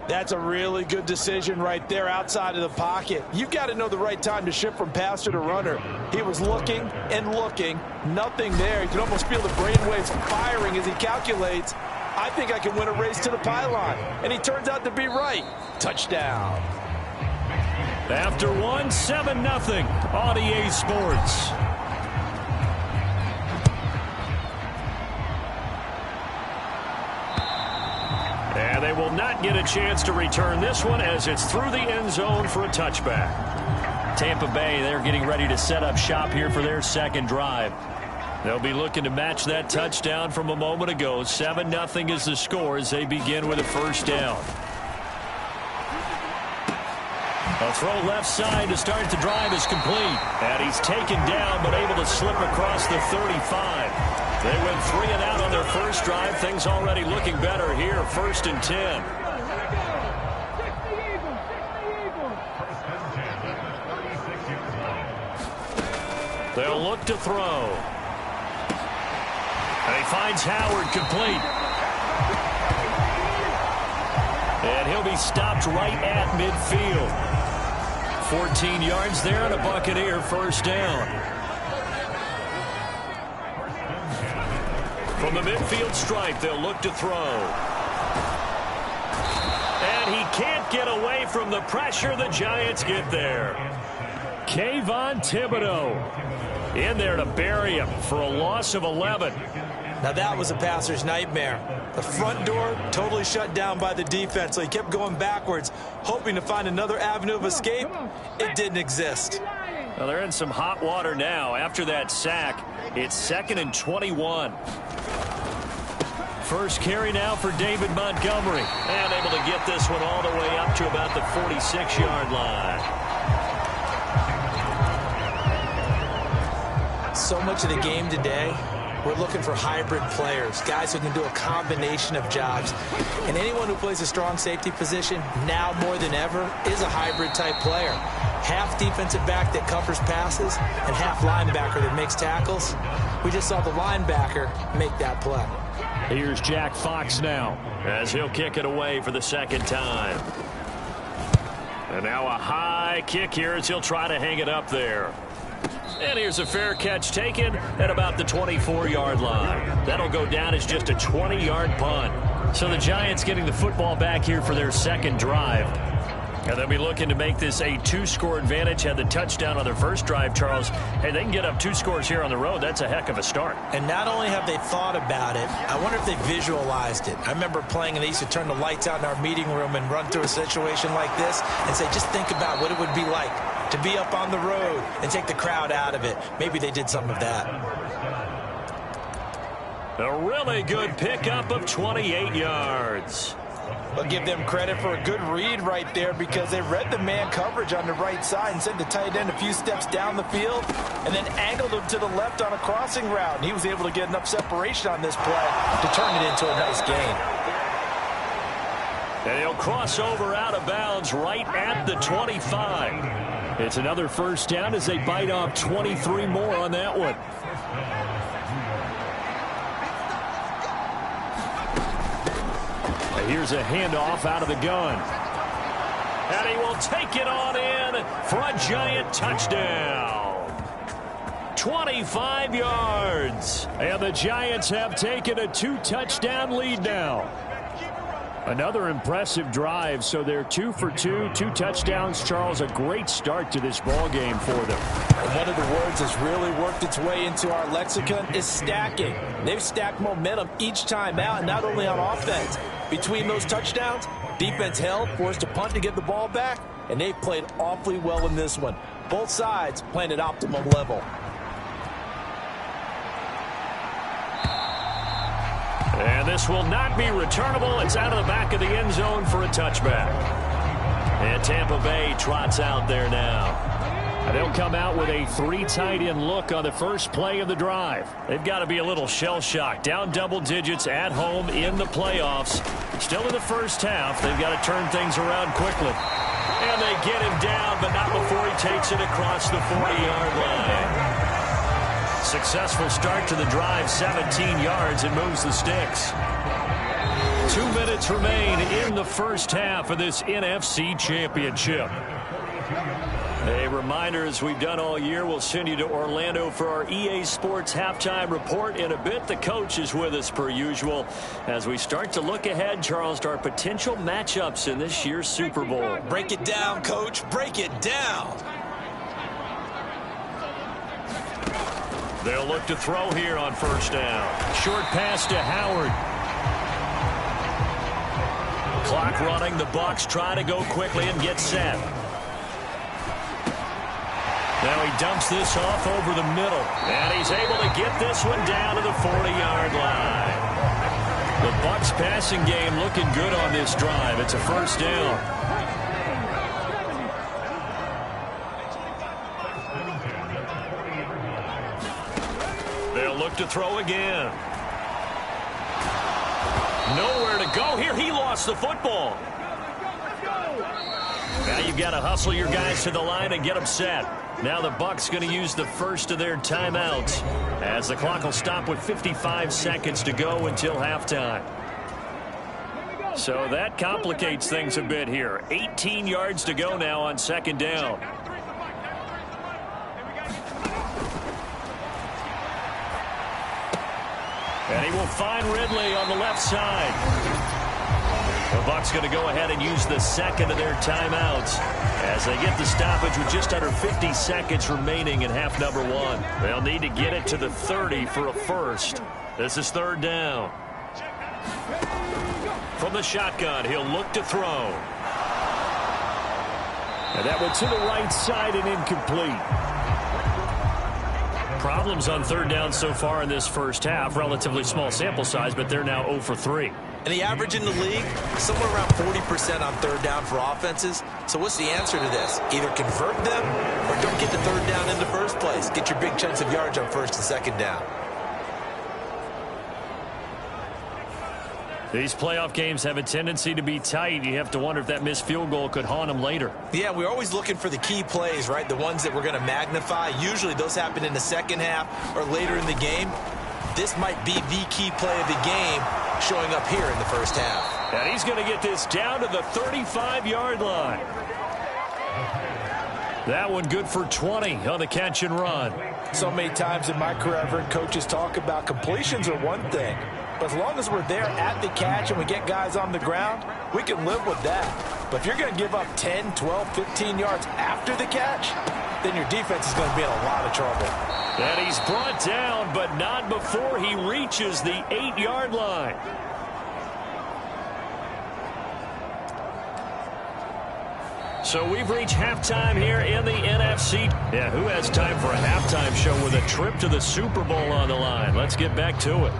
That's a really good decision right there outside of the pocket. You've got to know the right time to shift from passer to runner. He was looking and looking. Nothing there. You can almost feel the brainwaves firing as he calculates, I think I can win a race to the pylon. And he turns out to be right. Touchdown. After 7-0 on EA Sports. And they will not get a chance to return this one as it's through the end zone for a touchback. Tampa Bay, they're getting ready to set up shop here for their second drive. They'll be looking to match that touchdown from a moment ago. 7-0 is the score as they begin with a first down. A throw left side to start the drive is complete. And he's taken down but able to slip across the 35. They went 3 and out on their first drive. Things already looking better here. 1st and 10. They'll look to throw. And he finds Howard complete. And he'll be stopped right at midfield. 14 yards there and a Buccaneer first down. From the midfield stripe, they'll look to throw. And he can't get away from the pressure. The Giants get there. Kayvon Thibodeau in there to bury him for a loss of 11. Now that was a passer's nightmare. The front door totally shut down by the defense, so he kept going backwards, hoping to find another avenue of escape. It didn't exist. Well, they're in some hot water now. After that sack, it's 2nd and 21. First carry now for David Montgomery. And able to get this one all the way up to about the 46-yard line. So much of the game today, we're looking for hybrid players, guys who can do a combination of jobs. And anyone who plays a strong safety position, now more than ever, is a hybrid type player. Half defensive back that covers passes and half linebacker that makes tackles. We just saw the linebacker make that play. Here's Jack Fox now as he'll kick it away for the second time. And now a high kick here as he'll try to hang it up there. And here's a fair catch taken at about the 24-yard line. That'll go down as just a 20-yard punt. So the Giants getting the football back here for their second drive. And they'll be looking to make this a 2-score advantage. Had the touchdown on their first drive, Charles. Hey, they can get up 2 scores here on the road. That's a heck of a start. And not only have they thought about it, I wonder if they visualized it. I remember playing and they used to turn the lights out in our meeting room and run through a situation like this and say, just think about what it would be like to be up on the road and take the crowd out of it. Maybe they did some of that. A really good pickup of 28 yards. I'll give them credit for a good read right there because they read the man coverage on the right side and sent the tight end a few steps down the field and then angled him to the left on a crossing route. And he was able to get enough separation on this play to turn it into a nice gain. And he'll cross over out of bounds right at the 25. It's another first down as they bite off 23 more on that one. Here's a handoff out of the gun. And he will take it on in for a giant touchdown. 25 yards. And the Giants have taken a 2-touchdown lead now. Another impressive drive, so they're 2 for 2, 2 touchdowns. Charles, a great start to this ball game for them. And one of the words that's really worked its way into our lexicon is stacking. They've stacked momentum each time out, and not only on offense. Between those touchdowns, defense held, forced to punt to get the ball back, and they've played awfully well in this one. Both sides playing at optimum level. And this will not be returnable. It's out of the back of the end zone for a touchback. And Tampa Bay trots out there now. They'll come out with a 3 tight end look on the first play of the drive. They've got to be a little shell-shocked. Down double digits at home in the playoffs. Still in the first half. They've got to turn things around quickly. And they get him down, but not before he takes it across the 40-yard line. Successful start to the drive, 17 yards, and moves the sticks. 2 minutes remain in the first half of this NFC Championship. A reminder, as we've done all year, we'll send you to Orlando for our EA Sports halftime report in a bit. The coach is with us per usual as we start to look ahead, Charles, to our potential matchups in this year's Super Bowl. Break it down, Coach. Break it down. They'll look to throw here on first down. Short pass to Howard. Clock running. The Bucs try to go quickly and get set. Now he dumps this off over the middle. And he's able to get this one down to the 40-yard line. The Bucs passing game looking good on this drive. It's a first down. They'll look to throw again. Nowhere to go here. He lost the football. Now you've got to hustle your guys to the line and get them set. Now the Bucs going to use the first of their timeouts as the clock will stop with 55 seconds to go until halftime. So that complicates things a bit here. 18 yards to go now on second down. And he will find Ridley on the left side. The Bucs going to go ahead and use the second of their timeouts as they get the stoppage with just under 50 seconds remaining in half number 1. They'll need to get it to the 30 for a first. This is third down. From the shotgun, he'll look to throw. And that one to the right side and incomplete. Problems on third down so far in this first half. Relatively small sample size, but they're now 0 for 3. And the average in the league, somewhere around 40% on third down for offenses. So what's the answer to this? Either convert them or don't get the third down in the first place. Get your big chunks of yardage on first and second down. These playoff games have a tendency to be tight. You have to wonder if that missed field goal could haunt them later. Yeah, we're always looking for the key plays, right? The ones that we're going to magnify. Usually those happen in the second half or later in the game. This might be the key play of the game showing up here in the first half. And he's going to get this down to the 35-yard line. That one good for 20 on the catch and run. So many times in my career, I've heard coaches talk about completions are one thing. But as long as we're there at the catch and we get guys on the ground, we can live with that. But if you're going to give up 10, 12, 15 yards after the catch, then your defense is going to be in a lot of trouble. And he's brought down, but not before he reaches the 8-yard line. So we've reached halftime here in the NFC. Yeah, who has time for a halftime show with a trip to the Super Bowl on the line? Let's get back to it.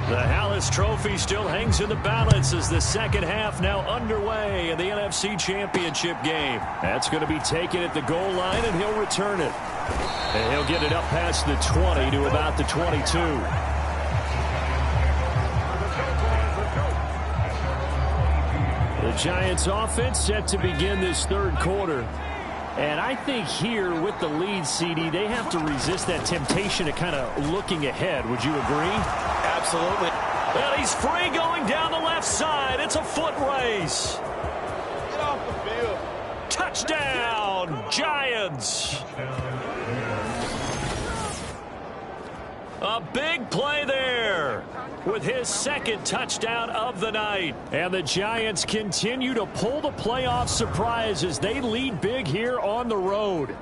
The Hallis Trophy still hangs in the balance as the second half now underway in the NFC Championship game. That's going to be taken at the goal line, and he'll return it. And he'll get it up past the 20 to about the 22. The Giants offense set to begin this third quarter. And I think here with the lead, CD, they have to resist that temptation of kind of looking ahead. Would you agree? Absolutely. And he's free going down the left side. It's a foot race. Get off the field. Touchdown, Giants. A big play there with his second touchdown of the night. And the Giants continue to pull the playoff surprise as they lead big here on the road.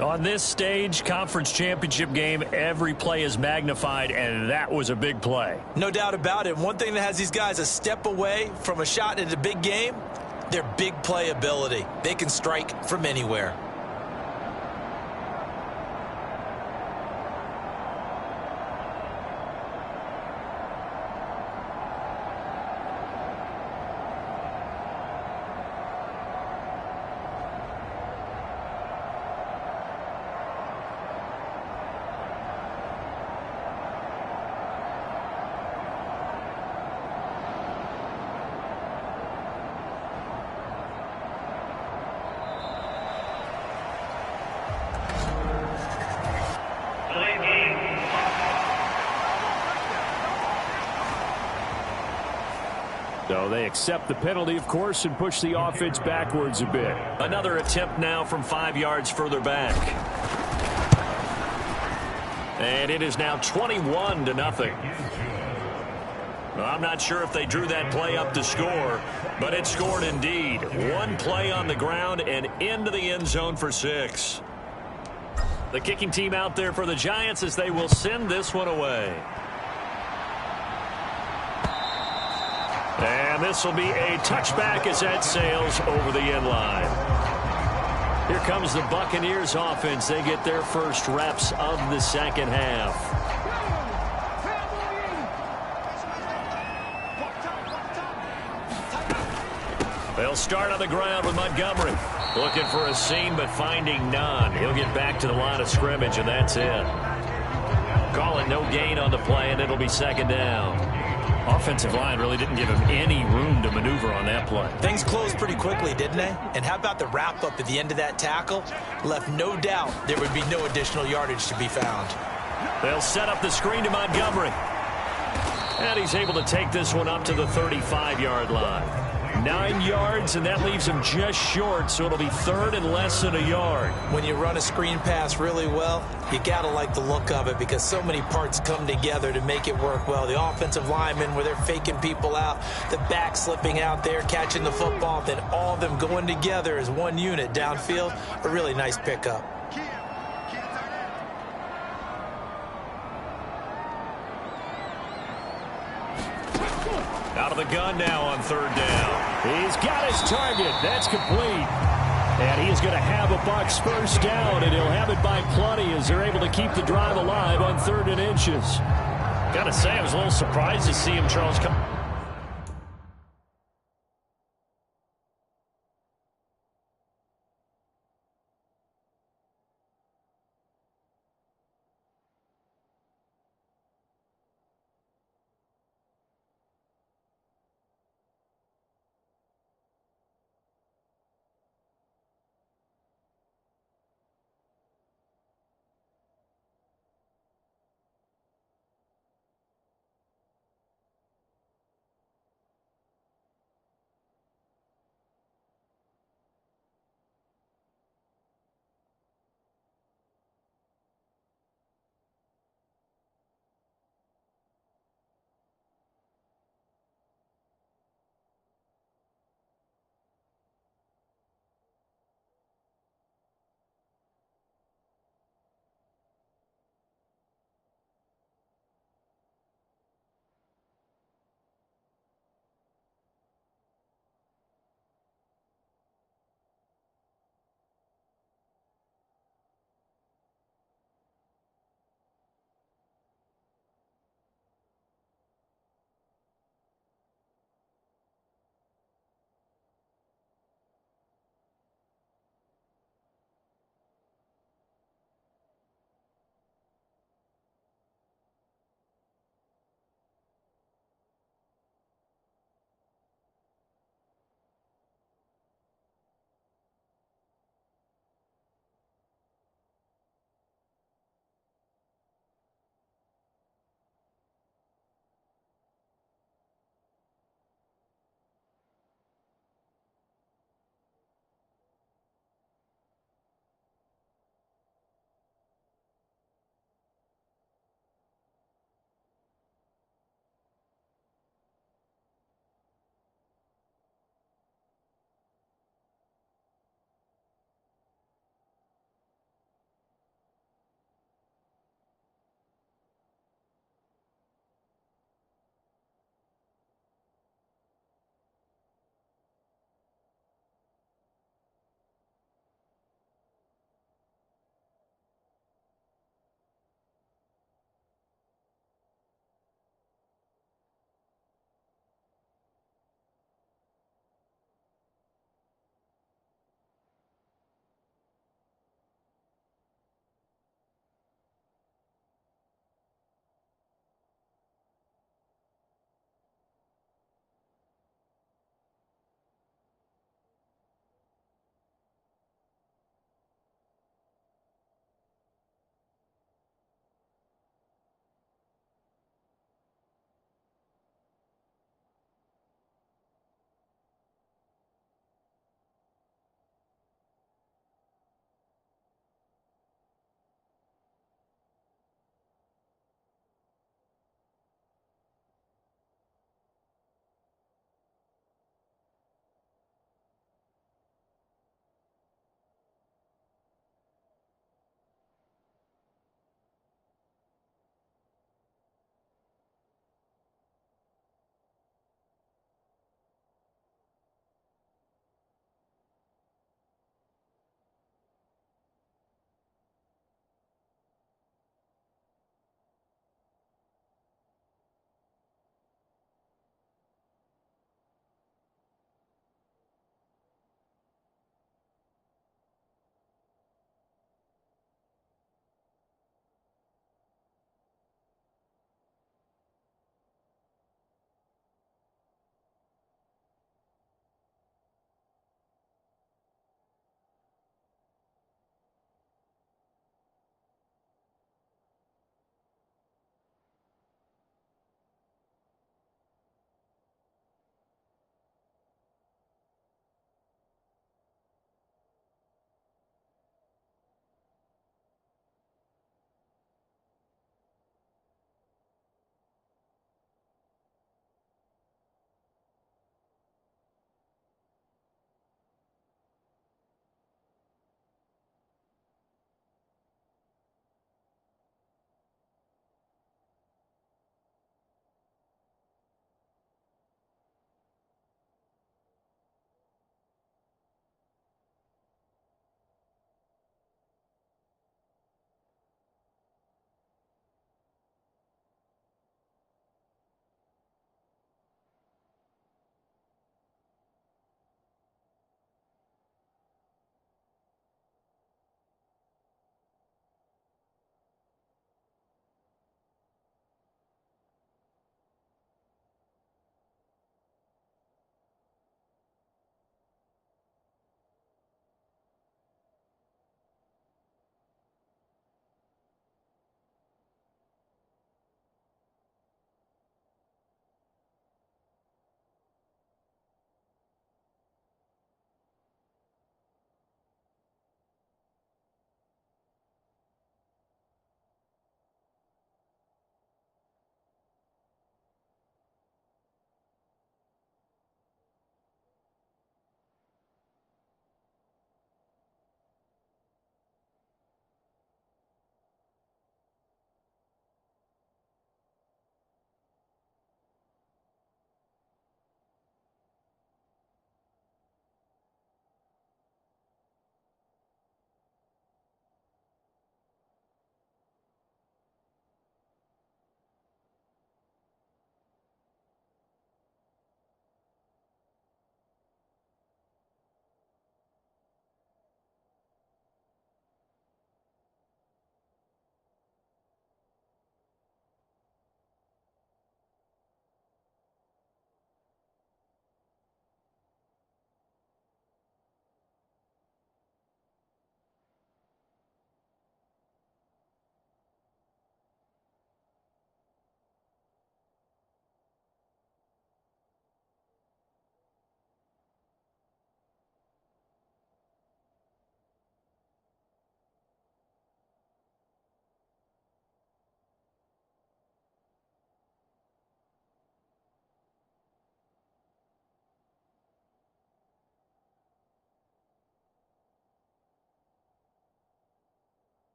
On this stage, conference championship game, every play is magnified, and that was a big play. No doubt about it. One thing that has these guys a step away from a shot at a big game, their big play ability. They can strike from anywhere. So they accept the penalty, of course, and push the offense backwards a bit. Another attempt now from 5 yards further back. And it is now 21-0. Well, I'm not sure if they drew that play up to score, but it scored indeed. One play on the ground and into the end zone for 6. The kicking team out there for the Giants as they will send this one away. And this will be a touchback as that sails over the end line. Here comes the Buccaneers offense. They get their first reps of the second half. They'll start on the ground with Montgomery. Looking for a seam, but finding none. He'll get back to the line of scrimmage, and that's it. Call it no gain on the play, and it'll be second down. Offensive line really didn't give him any room to maneuver on that play. Things closed pretty quickly, didn't they? And how about the wrap-up at the end of that tackle? Left no doubt there would be no additional yardage to be found. They'll set up the screen to Montgomery. And he's able to take this one up to the 35-yard line. 9 yards, and that leaves him just short, so it'll be third and less than a yard. When you run a screen pass really well, you got to like the look of it because so many parts come together to make it work well. The offensive linemen, where they're faking people out, the back slipping out there, catching the football, then all of them going together as one unit downfield. A really nice pickup. Out of the gun now on third down. He's got his target. That's complete. And he is going to have a Bucs first down, and he'll have it by plenty as they're able to keep the drive alive on 3rd and inches. Got to say, I was a little surprised to see him, Charles, come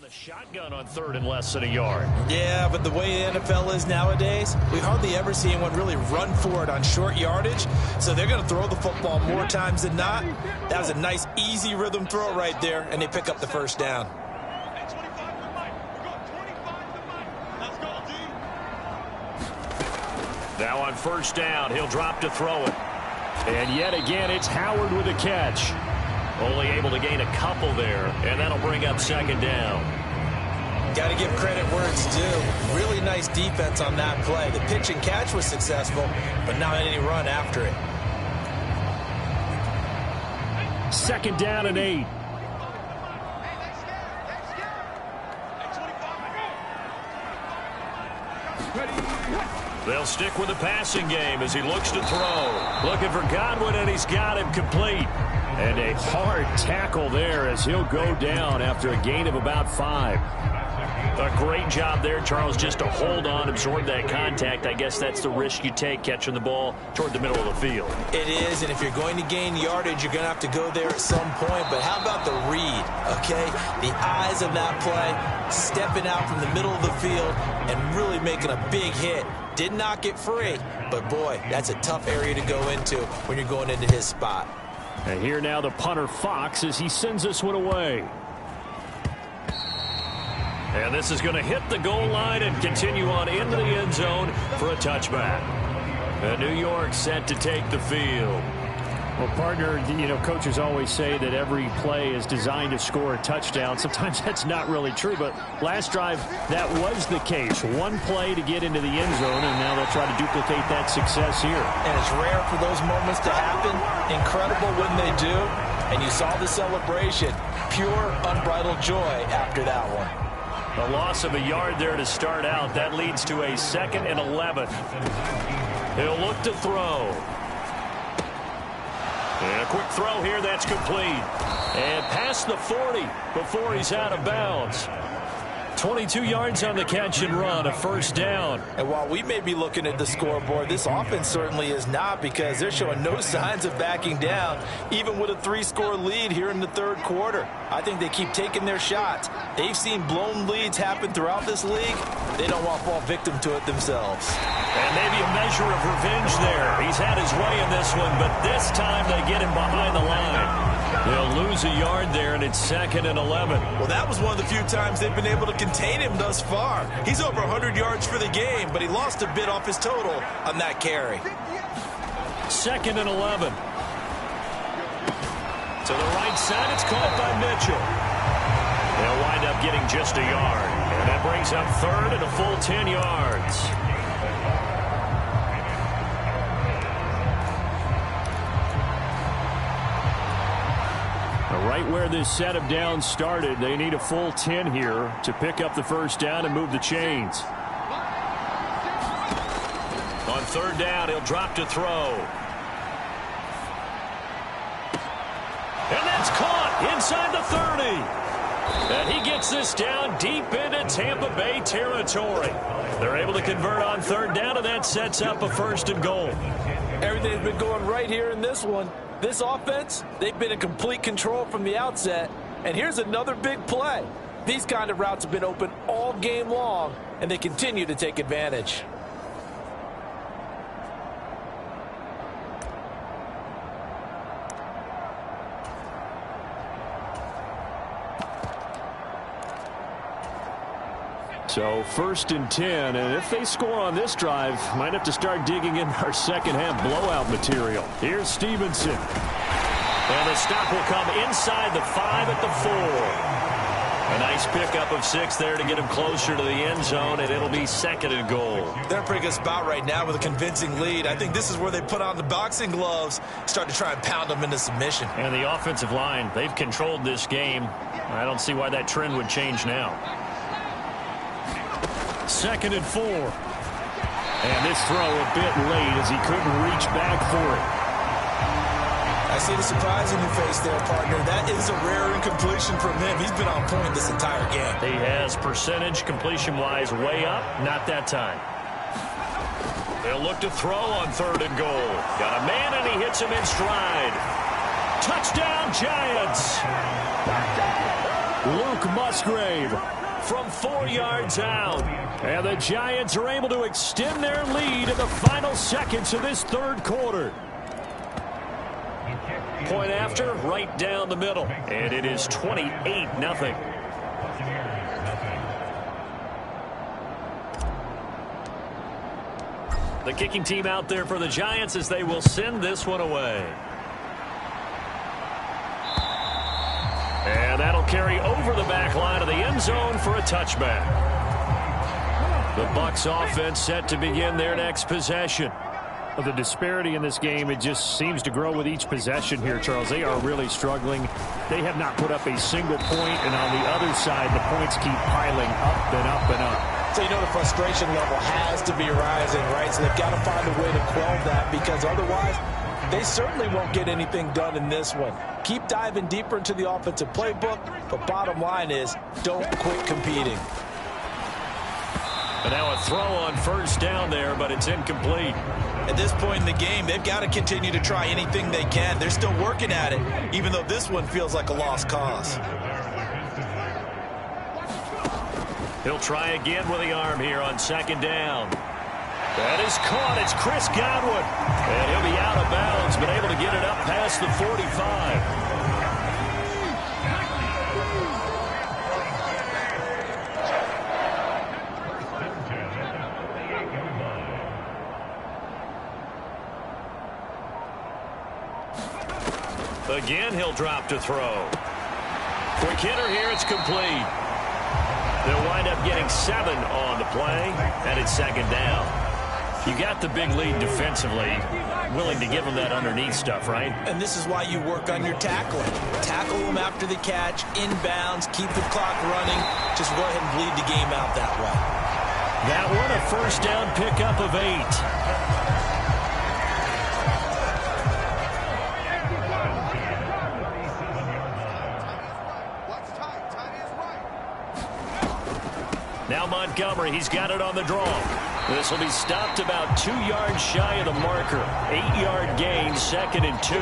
The shotgun on third and less than a yard. Yeah, but the way the NFL is nowadays, we hardly ever see anyone really run for it on short yardage. So they're going to throw the football more times than not. That was a nice, easy rhythm throw right there, and they pick up the first down. Now on first down, he'll drop to throw it. And yet again, it's Howard with a catch. Only able to gain a couple there, and that'll bring up second down. Got to give credit where it's due. Really nice defense on that play. The pitch and catch was successful, but not any run after it. Second down and 8. They'll stick with the passing game as he looks to throw. Looking for Godwin, and he's got him complete. And a hard tackle there as he'll go down after a gain of about 5. A great job there, Charles, just to hold on, absorb that contact. I guess that's the risk you take catching the ball toward the middle of the field. It is, and if you're going to gain yardage, you're going to have to go there at some point. But how about the read, okay? The eyes of that play, stepping out from the middle of the field and really making a big hit. Did not get free, but boy, that's a tough area to go into when you're going into his spot. And here now the punter Fox as he sends this one away. And this is going to hit the goal line and continue on into the end zone for a touchback. And New York set to take the field. Well, partner, you know, coaches always say that every play is designed to score a touchdown. Sometimes that's not really true, but last drive, that was the case. One play to get into the end zone, and now they'll try to duplicate that success here. And it's rare for those moments to happen. Incredible when they do. And you saw the celebration. Pure, unbridled joy after that one. A loss of a yard there to start out. That leads to a 2nd and 11. He'll look to throw. And a quick throw here, that's complete. And past the 40 before he's out of bounds. 22 yards on the catch and run, a first down. And while we may be looking at the scoreboard, this offense certainly is not, because they're showing no signs of backing down, even with a 3-score lead here in the third quarter. I think they keep taking their shots. They've seen blown leads happen throughout this league. They don't want to fall victim to it themselves. And maybe a measure of revenge there. He's had his way in this one, but this time they get him behind the line. They'll lose a yard there, and it's 2nd and 11. Well, that was one of the few times they've been able to contain him thus far. He's over 100 yards for the game, but he lost a bit off his total on that carry. 2nd and 11. To the right side, it's caught by Mitchell. They'll wind up getting just a yard. And that brings up 3rd and a full 10 yards. Right where this set of downs started, they need a full 10 here to pick up the first down and move the chains. On 3rd down, he'll drop to throw. And that's caught inside the 30. And he gets this down deep into Tampa Bay territory. They're able to convert on 3rd down, and that sets up a 1st and goal. Everything's been going right here in this one. This offense, they've been in complete control from the outset. And here's another big play. These kind of routes have been open all game long, and they continue to take advantage. So 1st and 10, and if they score on this drive, might have to start digging in our second half blowout material. Here's Stevenson. And the stop will come inside the 5 at the 4. A nice pickup of 6 there to get him closer to the end zone, and it'll be 2nd and goal. They're in a pretty good spot right now with a convincing lead. I think this is where they put on the boxing gloves, start to try and pound them into submission. And the offensive line, they've controlled this game. I don't see why that trend would change now. 2nd and 4. And this throw a bit late as he couldn't reach back for it. I see the surprise in your face there, partner. That is a rare incompletion from him. He's been on point this entire game. He has percentage completion-wise way up. Not that time. They'll look to throw on 3rd and goal. Got a man, and he hits him in stride. Touchdown, Giants! Luke Musgrave from 4 yards out. And the Giants are able to extend their lead in the final seconds of this third quarter. Point after, right down the middle. And it is 28-0. The kicking team out there for the Giants as they will send this one away. And that'll carry over the back line of the end zone for a touchback. The Bucs offense set to begin their next possession. The disparity in this game, it just seems to grow with each possession here, Charles. They are really struggling. They have not put up a single point, and on the other side, the points keep piling up and up and up. So you know the frustration level has to be rising, right? So they've got to find a way to quell that, because otherwise they certainly won't get anything done in this one. Keep diving deeper into the offensive playbook, but bottom line is don't quit competing. And now a throw on first down there, but it's incomplete. At this point in the game, they've got to continue to try anything they can. They're still working at it, even though this one feels like a lost cause. He'll try again with the arm here on second down. That is caught. It's Chris Godwin. And he'll be out of bounds, but able to get it up past the 45. Again, he'll drop to throw. Quick hitter here. It's complete. They'll wind up getting 7 on the play, and it's second down. You got the big lead defensively, willing to give them that underneath stuff, right? And this is why you work on your tackling. Tackle them after the catch, inbounds, keep the clock running. Just go ahead and bleed the game out that way. That one, a first down pickup of 8. Now Montgomery, he's got it on the draw. This will be stopped about 2 yards shy of the marker. 8-yard gain, 2nd and 2.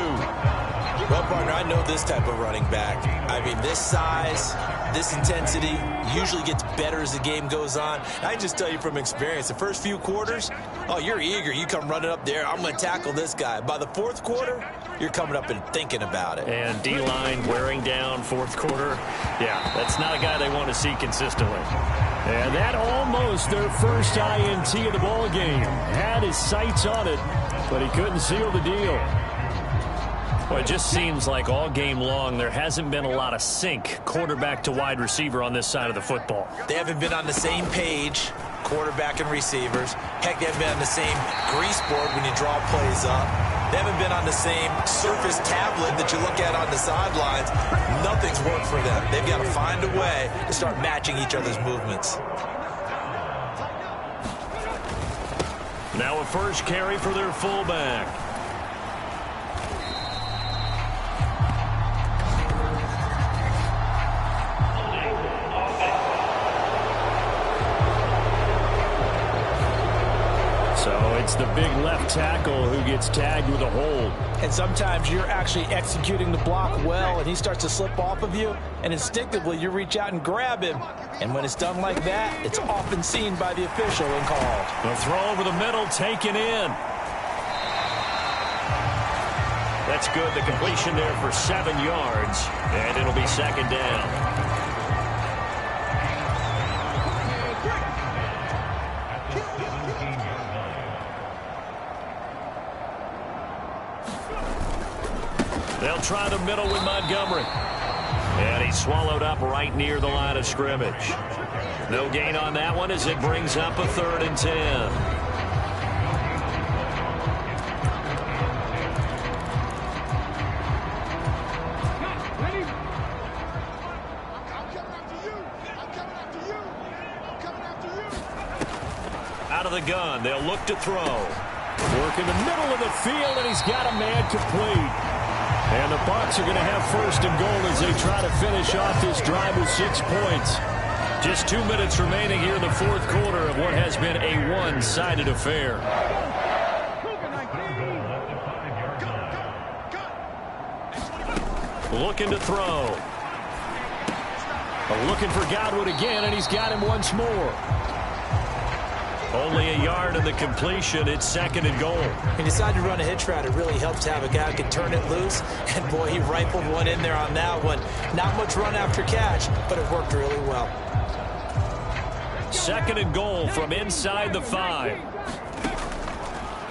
Well, partner, I know this type of running back. I mean, this size, this intensity usually gets better as the game goes on. I can just tell you from experience, the first few quarters, oh, you're eager. You come running up there, I'm going to tackle this guy. By the fourth quarter, you're coming up and thinking about it. And D-line wearing down fourth quarter. Yeah, that's not a guy they want to see consistently. And that almost their first INT of the ball game. Had his sights on it, but he couldn't seal the deal. Well, it just seems like all game long there hasn't been a lot of sync quarterback to wide receiver on this side of the football. They haven't been on the same page, quarterback and receivers. Heck, they haven't been on the same grease board when you draw plays up. They haven't been on the same surface tablet that you look at on the sidelines. Nothing's worked for them. They've got to find a way to start matching each other's movements. Now a first carry for their fullback. It's the big left tackle who gets tagged with a hold. And sometimes you're actually executing the block well, and he starts to slip off of you, and instinctively you reach out and grab him. And when it's done like that, it's often seen by the official and called. The throw over the middle taken in. That's good. The completion there for 7 yards, and it'll be second down. They'll try the middle with Montgomery. And he's swallowed up right near the line of scrimmage. No gain on that one as it brings up a 3rd and 10. Out of the gun, they'll look to throw. Work in the middle of the field, and he's got a man complete. And the Bucs are going to have 1st and goal as they try to finish off this drive with 6 points. Just 2 minutes remaining here in the 4th quarter of what has been a one-sided affair. Looking to throw. Looking for Godwin again, and he's got him once more. Only a yard in the completion. It's 2nd and goal. He decided to run a hitch route. It really helped to have a guy who could turn it loose. And, boy, he rifled one in there on that one. Not much run after catch, but it worked really well. 2nd and goal from inside the 5.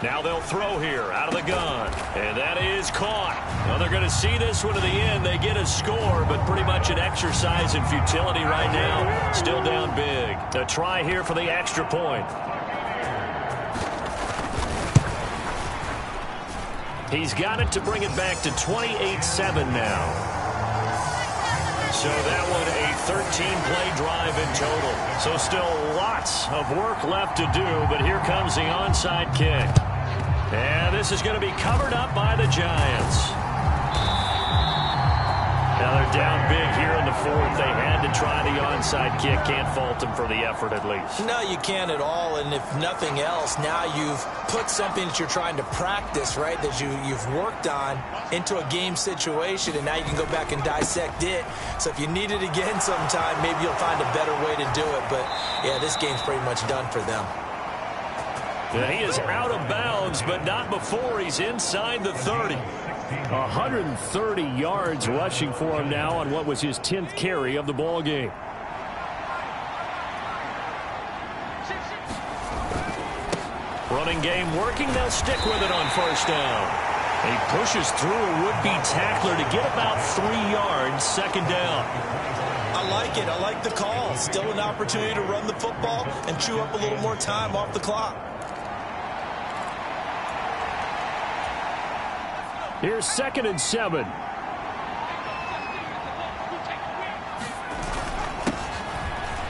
Now they'll throw here out of the gun. And that is caught. Well, they're going to see this one to the end. They get a score, but pretty much an exercise in futility right now. Still down big. A try here for the extra point. He's got it to bring it back to 28-7 now. So that one a 13-play drive in total. So still lots of work left to do, but here comes the onside kick. And this is going to be covered up by the Giants. Now they're down big here in the 4th. They had to try the onside kick. Can't fault them for the effort at least. No, you can't at all. And if nothing else, now you've put something that you're trying to practice, right, that you've worked on into a game situation, and now you can go back and dissect it. So if you need it again sometime, maybe you'll find a better way to do it. But, yeah, this game's pretty much done for them. Yeah, he is out of bounds, but not before he's inside the 30. 130 yards rushing for him now on what was his 10th carry of the ball game. Running game working. They'll stick with it on 1st down. He pushes through a would-be tackler to get about 3 yards. 2nd down. I like it. I like the call. Still an opportunity to run the football and chew up a little more time off the clock. Here's 2nd and 7.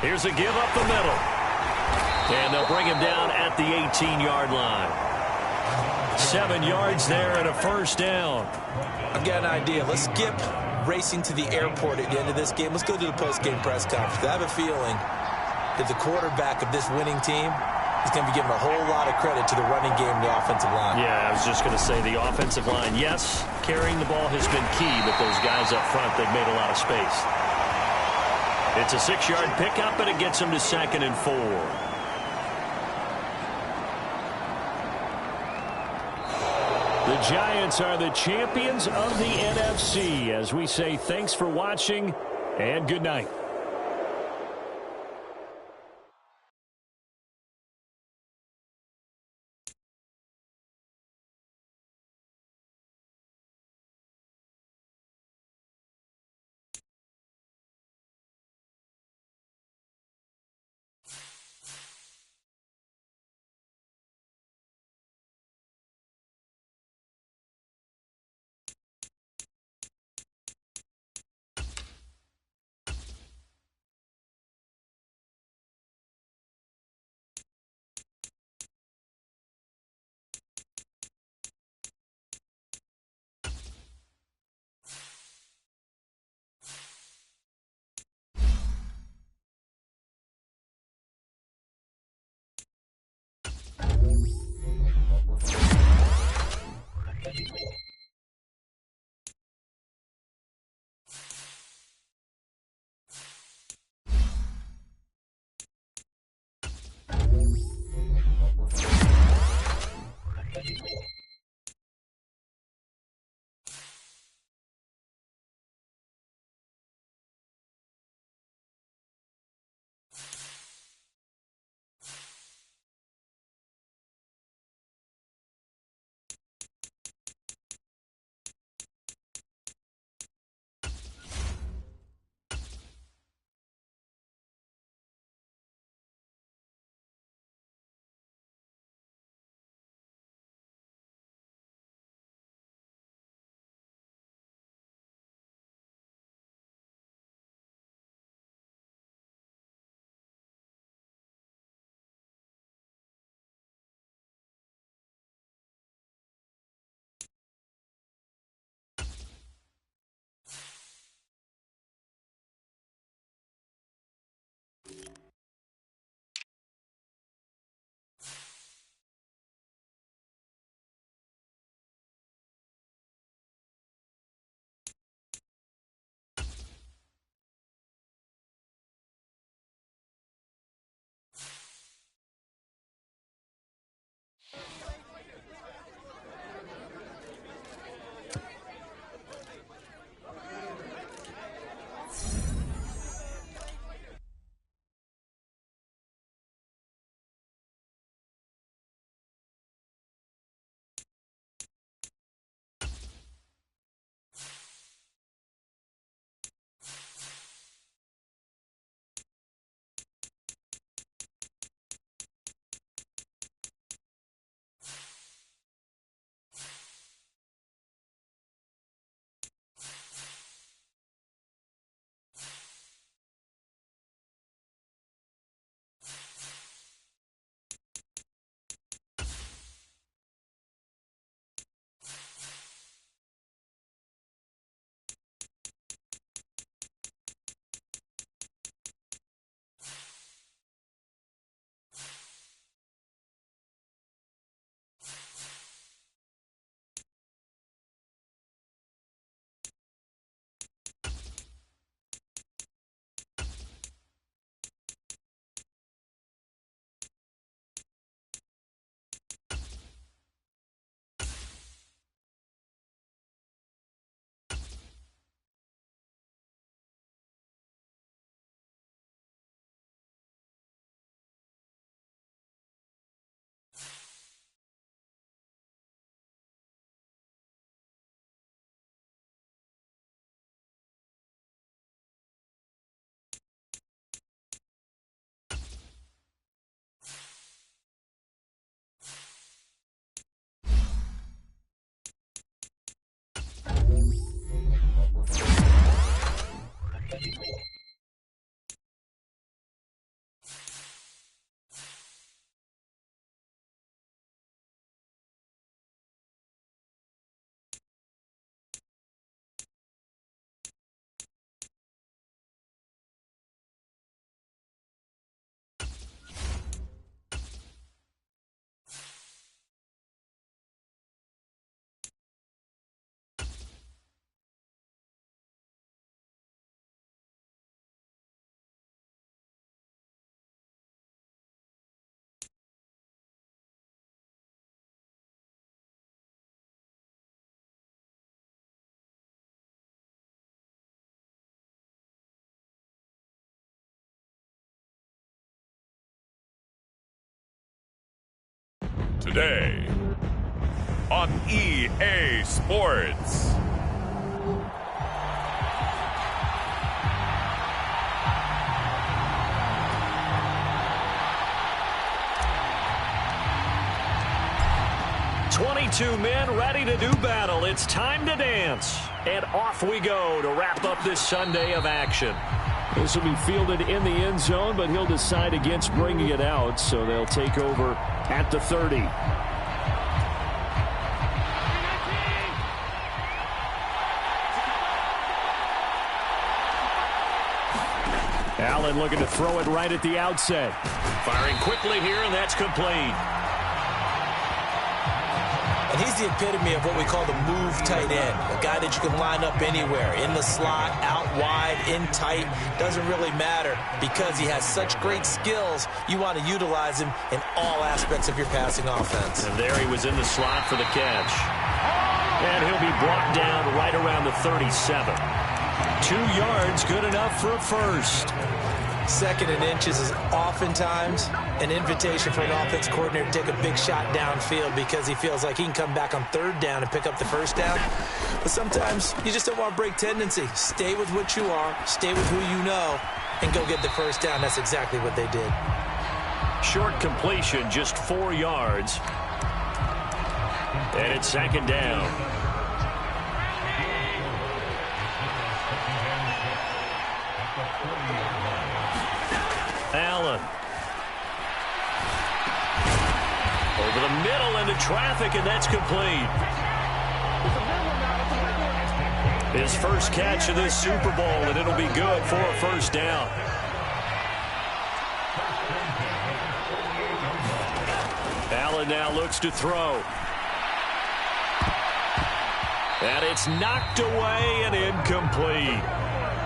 Here's a give up the middle. And they'll bring him down at the 18-yard line. 7 yards there and a 1st down. I've got an idea. Let's skip racing to the airport at the end of this game. Let's go to the post-game press conference. I have a feeling that the quarterback of this winning team is going to be given a whole lot of credit to the running game and the offensive line. Yeah, I was just going to say the offensive line, yes, carrying the ball has been key, but those guys up front, they've made a lot of space. It's a 6-yard pickup, and it gets them to 2nd and 4. The Giants are the champions of the NFC. As we say, thanks for watching, and good night. today on EA Sports. Two men ready to do battle. It's time to dance. And off we go to wrap up this Sunday of action. This will be fielded in the end zone, but he'll decide against bringing it out, so they'll take over at the 30. Allen looking to throw it right at the outset. Firing quickly here, and that's complete. And he's the epitome of what we call the move tight end. A guy that you can line up anywhere. In the slot, out wide, in tight. Doesn't really matter because he has such great skills. You want to utilize him in all aspects of your passing offense. And there he was in the slot for the catch. And he'll be brought down right around the 37. 2 yards, good enough for a first. 2nd and inches is oftentimes an invitation for an offense coordinator to take a big shot downfield because he feels like he can come back on 3rd down and pick up the 1st down. But sometimes you just don't want to break tendency. Stay with what you are, stay with who you know, and go get the 1st down. That's exactly what they did. Short completion, just 4 yards. And it's 2nd down. Allen. Over the middle into traffic, and that's complete. His first catch of this Super Bowl, and it'll be good for a 1st down. Allen now looks to throw. And it's knocked away and incomplete.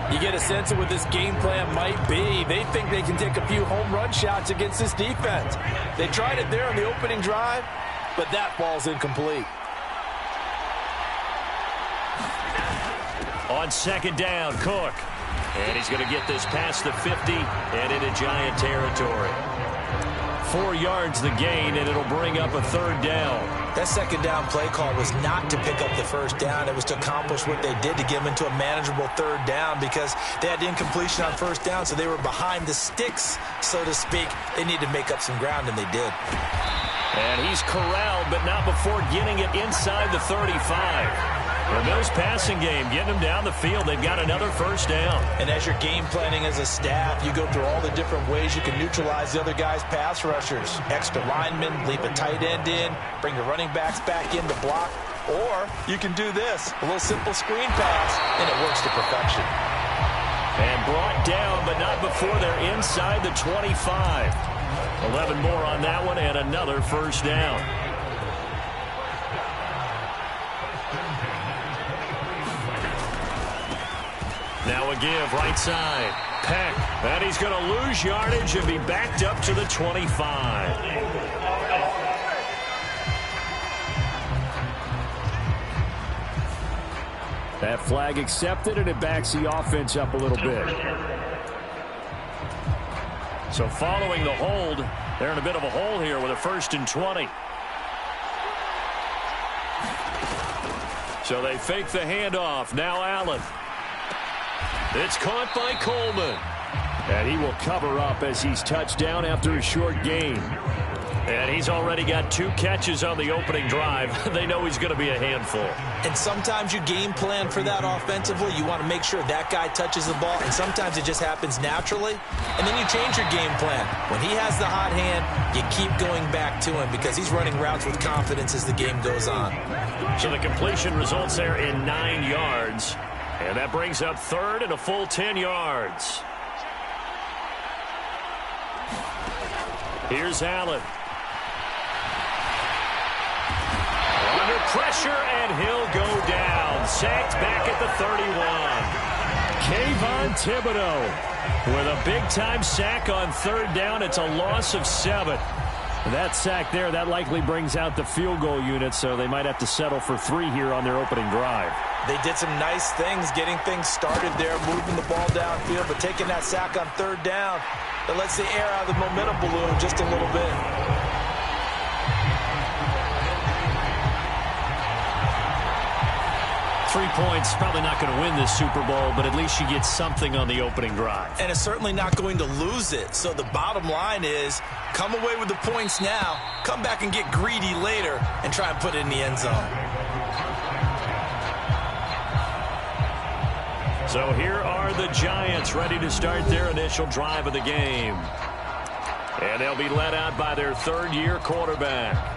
You get a sense of what this game plan might be. They think they can take a few home run shots against this defense. They tried it there on the opening drive, but that ball's incomplete. On 2nd down, Cook. And he's going to get this past the 50 and into Giant territory. 4 yards the gain, and it'll bring up a 3rd down. That 2nd down play call was not to pick up the 1st down. It was to accomplish what they did to get them into a manageable 3rd down because they had incompletion on 1st down, so they were behind the sticks, so to speak. They needed to make up some ground, and they did. And he's corralled, but not before getting it inside the 35. The Bills passing game, getting them down the field. They've got another 1st down. And as you're game planning as a staff, you go through all the different ways you can neutralize the other guy's pass rushers. Extra linemen, leave a tight end in, bring the running backs back in to block. Or you can do this, a little simple screen pass, and it works to perfection. And brought down, but not before they're inside the 25. 11 more on that one, and another 1st down. Now a give, right side. Peck, and he's going to lose yardage and be backed up to the 25. That flag accepted, and it backs the offense up a little bit. So following the hold, they're in a bit of a hole here with a 1st and 20. So they fake the handoff. Now Allen. It's caught by Coleman. And he will cover up as he's touched down after a short gain. And he's already got 2 catches on the opening drive. They know he's going to be a handful. And sometimes you game plan for that offensively. You want to make sure that guy touches the ball. And sometimes it just happens naturally. And then you change your game plan. When he has the hot hand, you keep going back to him because he's running routes with confidence as the game goes on. So the completion results there in 9 yards. And that brings up 3rd and a full 10 yards. Here's Allen. Under pressure, and he'll go down. Sacked back at the 31. Kayvon Thibodeau with a big-time sack on 3rd down. It's a loss of 7. That sack there, that likely brings out the field goal unit, so they might have to settle for 3 here on their opening drive. They did some nice things getting things started there, moving the ball downfield, but taking that sack on 3rd down, that lets the air out of the momentum balloon just a little bit. 3 points, probably not going to win this Super Bowl, but at least you get something on the opening drive. And it's certainly not going to lose it. So the bottom line is, come away with the points now, come back and get greedy later, and try and put it in the end zone. So here are the Giants ready to start their initial drive of the game. And they'll be led out by their third-year quarterback.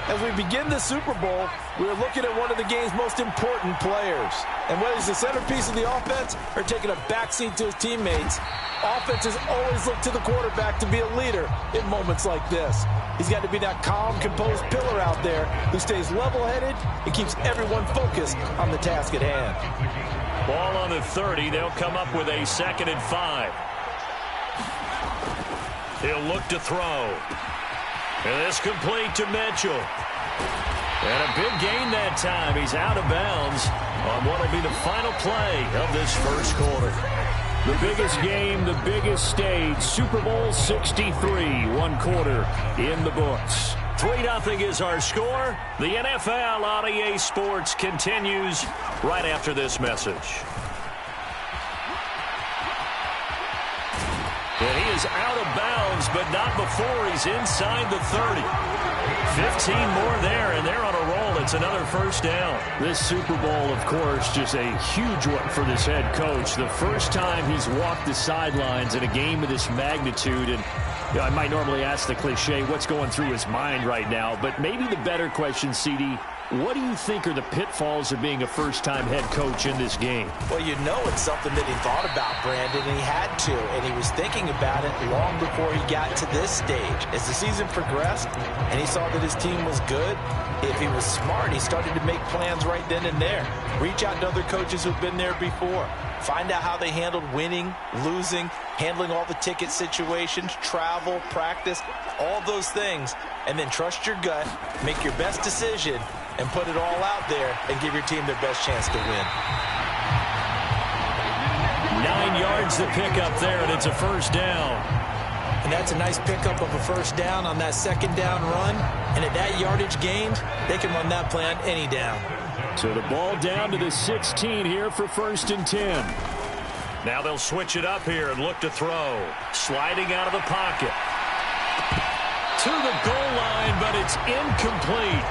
As we begin the Super Bowl, we're looking at one of the game's most important players. And whether he's the centerpiece of the offense or taking a backseat to his teammates, offenses always look to the quarterback to be a leader in moments like this. He's got to be that calm, composed pillar out there who stays level-headed and keeps everyone focused on the task at hand. Ball on the 30. They'll come up with a 2nd and 5. He'll look to throw. And this complete to Mitchell. And a big gain that time. He's out of bounds on what will be the final play of this first quarter. The biggest game, the biggest stage, Super Bowl 63, 1 quarter in the books. 3-0 is our score. The NFL on EA Sports continues right after this message. And he is out of bounds, but not before he's inside the 30. 15 more there, and they're on a roll. It's another first down. This Super Bowl, of course, just a huge one for this head coach. The first time he's walked the sidelines in a game of this magnitude. And you know, I might normally ask the cliche, what's going through his mind right now? But maybe the better question, CD, what do you think are the pitfalls of being a first-time head coach in this game? Well, you know it's something that he thought about, Brandon, and he had to. And he was thinking about it long before he got to this stage. As the season progressed and he saw that his team was good, if he was smart, he started to make plans right then and there. Reach out to other coaches who've been there before. Find out how they handled winning, losing, handling all the ticket situations, travel, practice, all those things. And then trust your gut, make your best decision, and put it all out there and give your team their best chance to win. 9 yards to pick up there, and it's a first down. And that's a nice pickup of a first down on that second down run. And at that yardage gained, they can run that play on any down. So the ball down to the 16 here for 1st and 10. Now they'll switch it up here and look to throw. Sliding out of the pocket. To the goal line, but it's incomplete.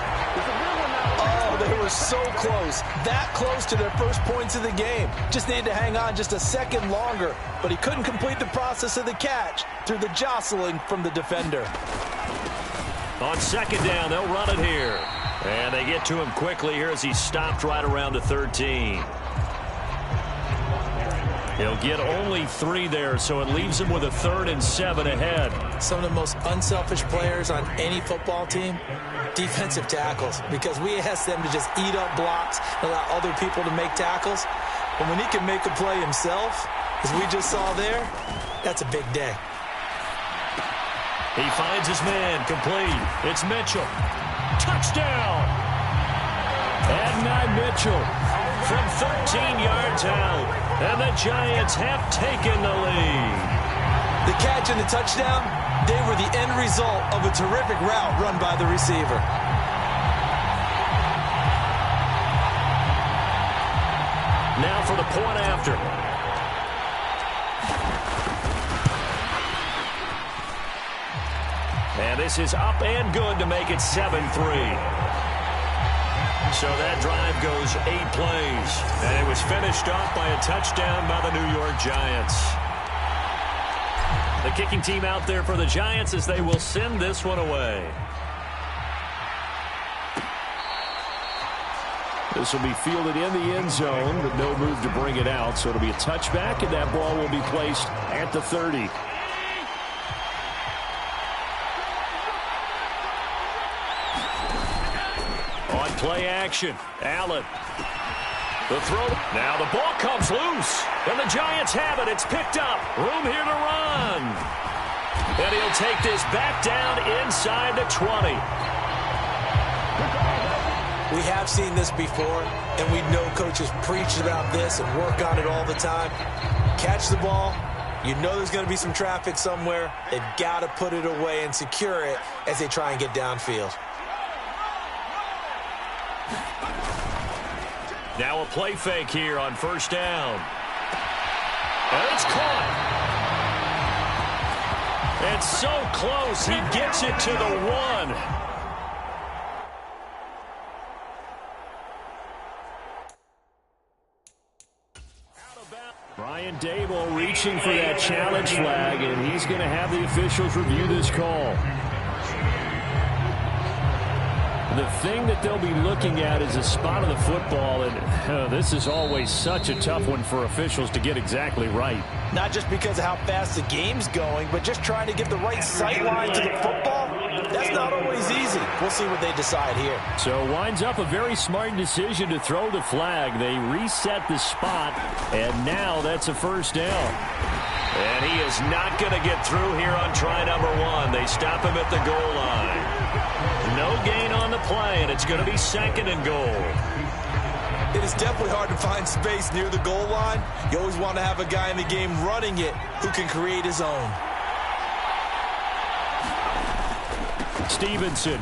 Oh, they were so close. That close to their first points of the game. Just needed to hang on just a second longer. But he couldn't complete the process of the catch through the jostling from the defender. On 2nd down, they'll run it here. And they get to him quickly here as he stopped right around the 13. He'll get only 3 there, so it leaves him with a 3rd and 7 ahead. Some of the most unselfish players on any football team, defensive tackles, because we ask them to just eat up blocks, allow other people to make tackles. But when he can make a play himself, as we just saw there, that's a big day. He finds his man, complete. It's Mitchell. Touchdown! And now Mitchell from 13 yards out. And the Giants have taken the lead. The catch and the touchdown, they were the end result of a terrific route run by the receiver. Now for the point after. And this is up and good to make it 7-3. So that drive goes 8 plays. And it was finished off by a touchdown by the New York Giants. The kicking team out there for the Giants as they will send this one away. This will be fielded in the end zone, but no move to bring it out. So it'll be a touchback, and that ball will be placed at the 30. Play action. Allen. The throw. Now the ball comes loose. And the Giants have it. It's picked up. Room here to run. And he'll take this back down inside the 20. We have seen this before, and we know coaches preach about this and work on it all the time. Catch the ball. You know there's going to be some traffic somewhere. They've got to put it away and secure it as they try and get downfield. Now a play fake here on first down. And it's caught. It's so close. He gets it to the 1. Brian Dable reaching for that challenge flag, and he's going to have the officials review this call. The thing that they'll be looking at is a spot of the football, and this is always such a tough one for officials to get exactly right. Not just because of how fast the game's going, but just trying to get the right sight line to the football. That's not always easy. We'll see what they decide here. So winds up a very smart decision to throw the flag. They reset the spot, and now that's a first down. And he is not going to get through here on try number 1. They stop him at the goal line. No gain on the play, and it's going to be 2nd and goal. It is definitely hard to find space near the goal line. You always want to have a guy in the game running it who can create his own. Stevenson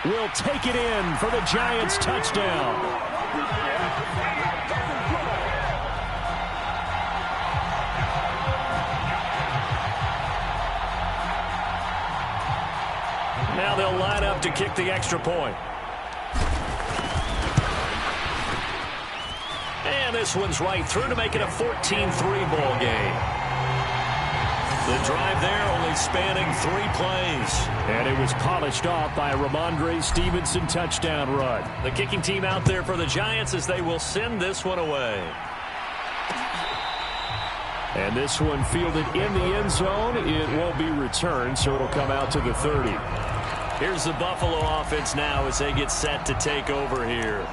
will take it in for the Giants touchdown. Now they'll line up to kick the extra point. And this one's right through to make it a 14-3 ball game. The drive there only spanning 3 plays. And it was polished off by a Ramondre Stevenson touchdown run. The kicking team out there for the Giants as they will send this one away. And this one fielded in the end zone. It won't be returned, so it'll come out to the 30. Here's the Buffalo offense now as they get set to take over here.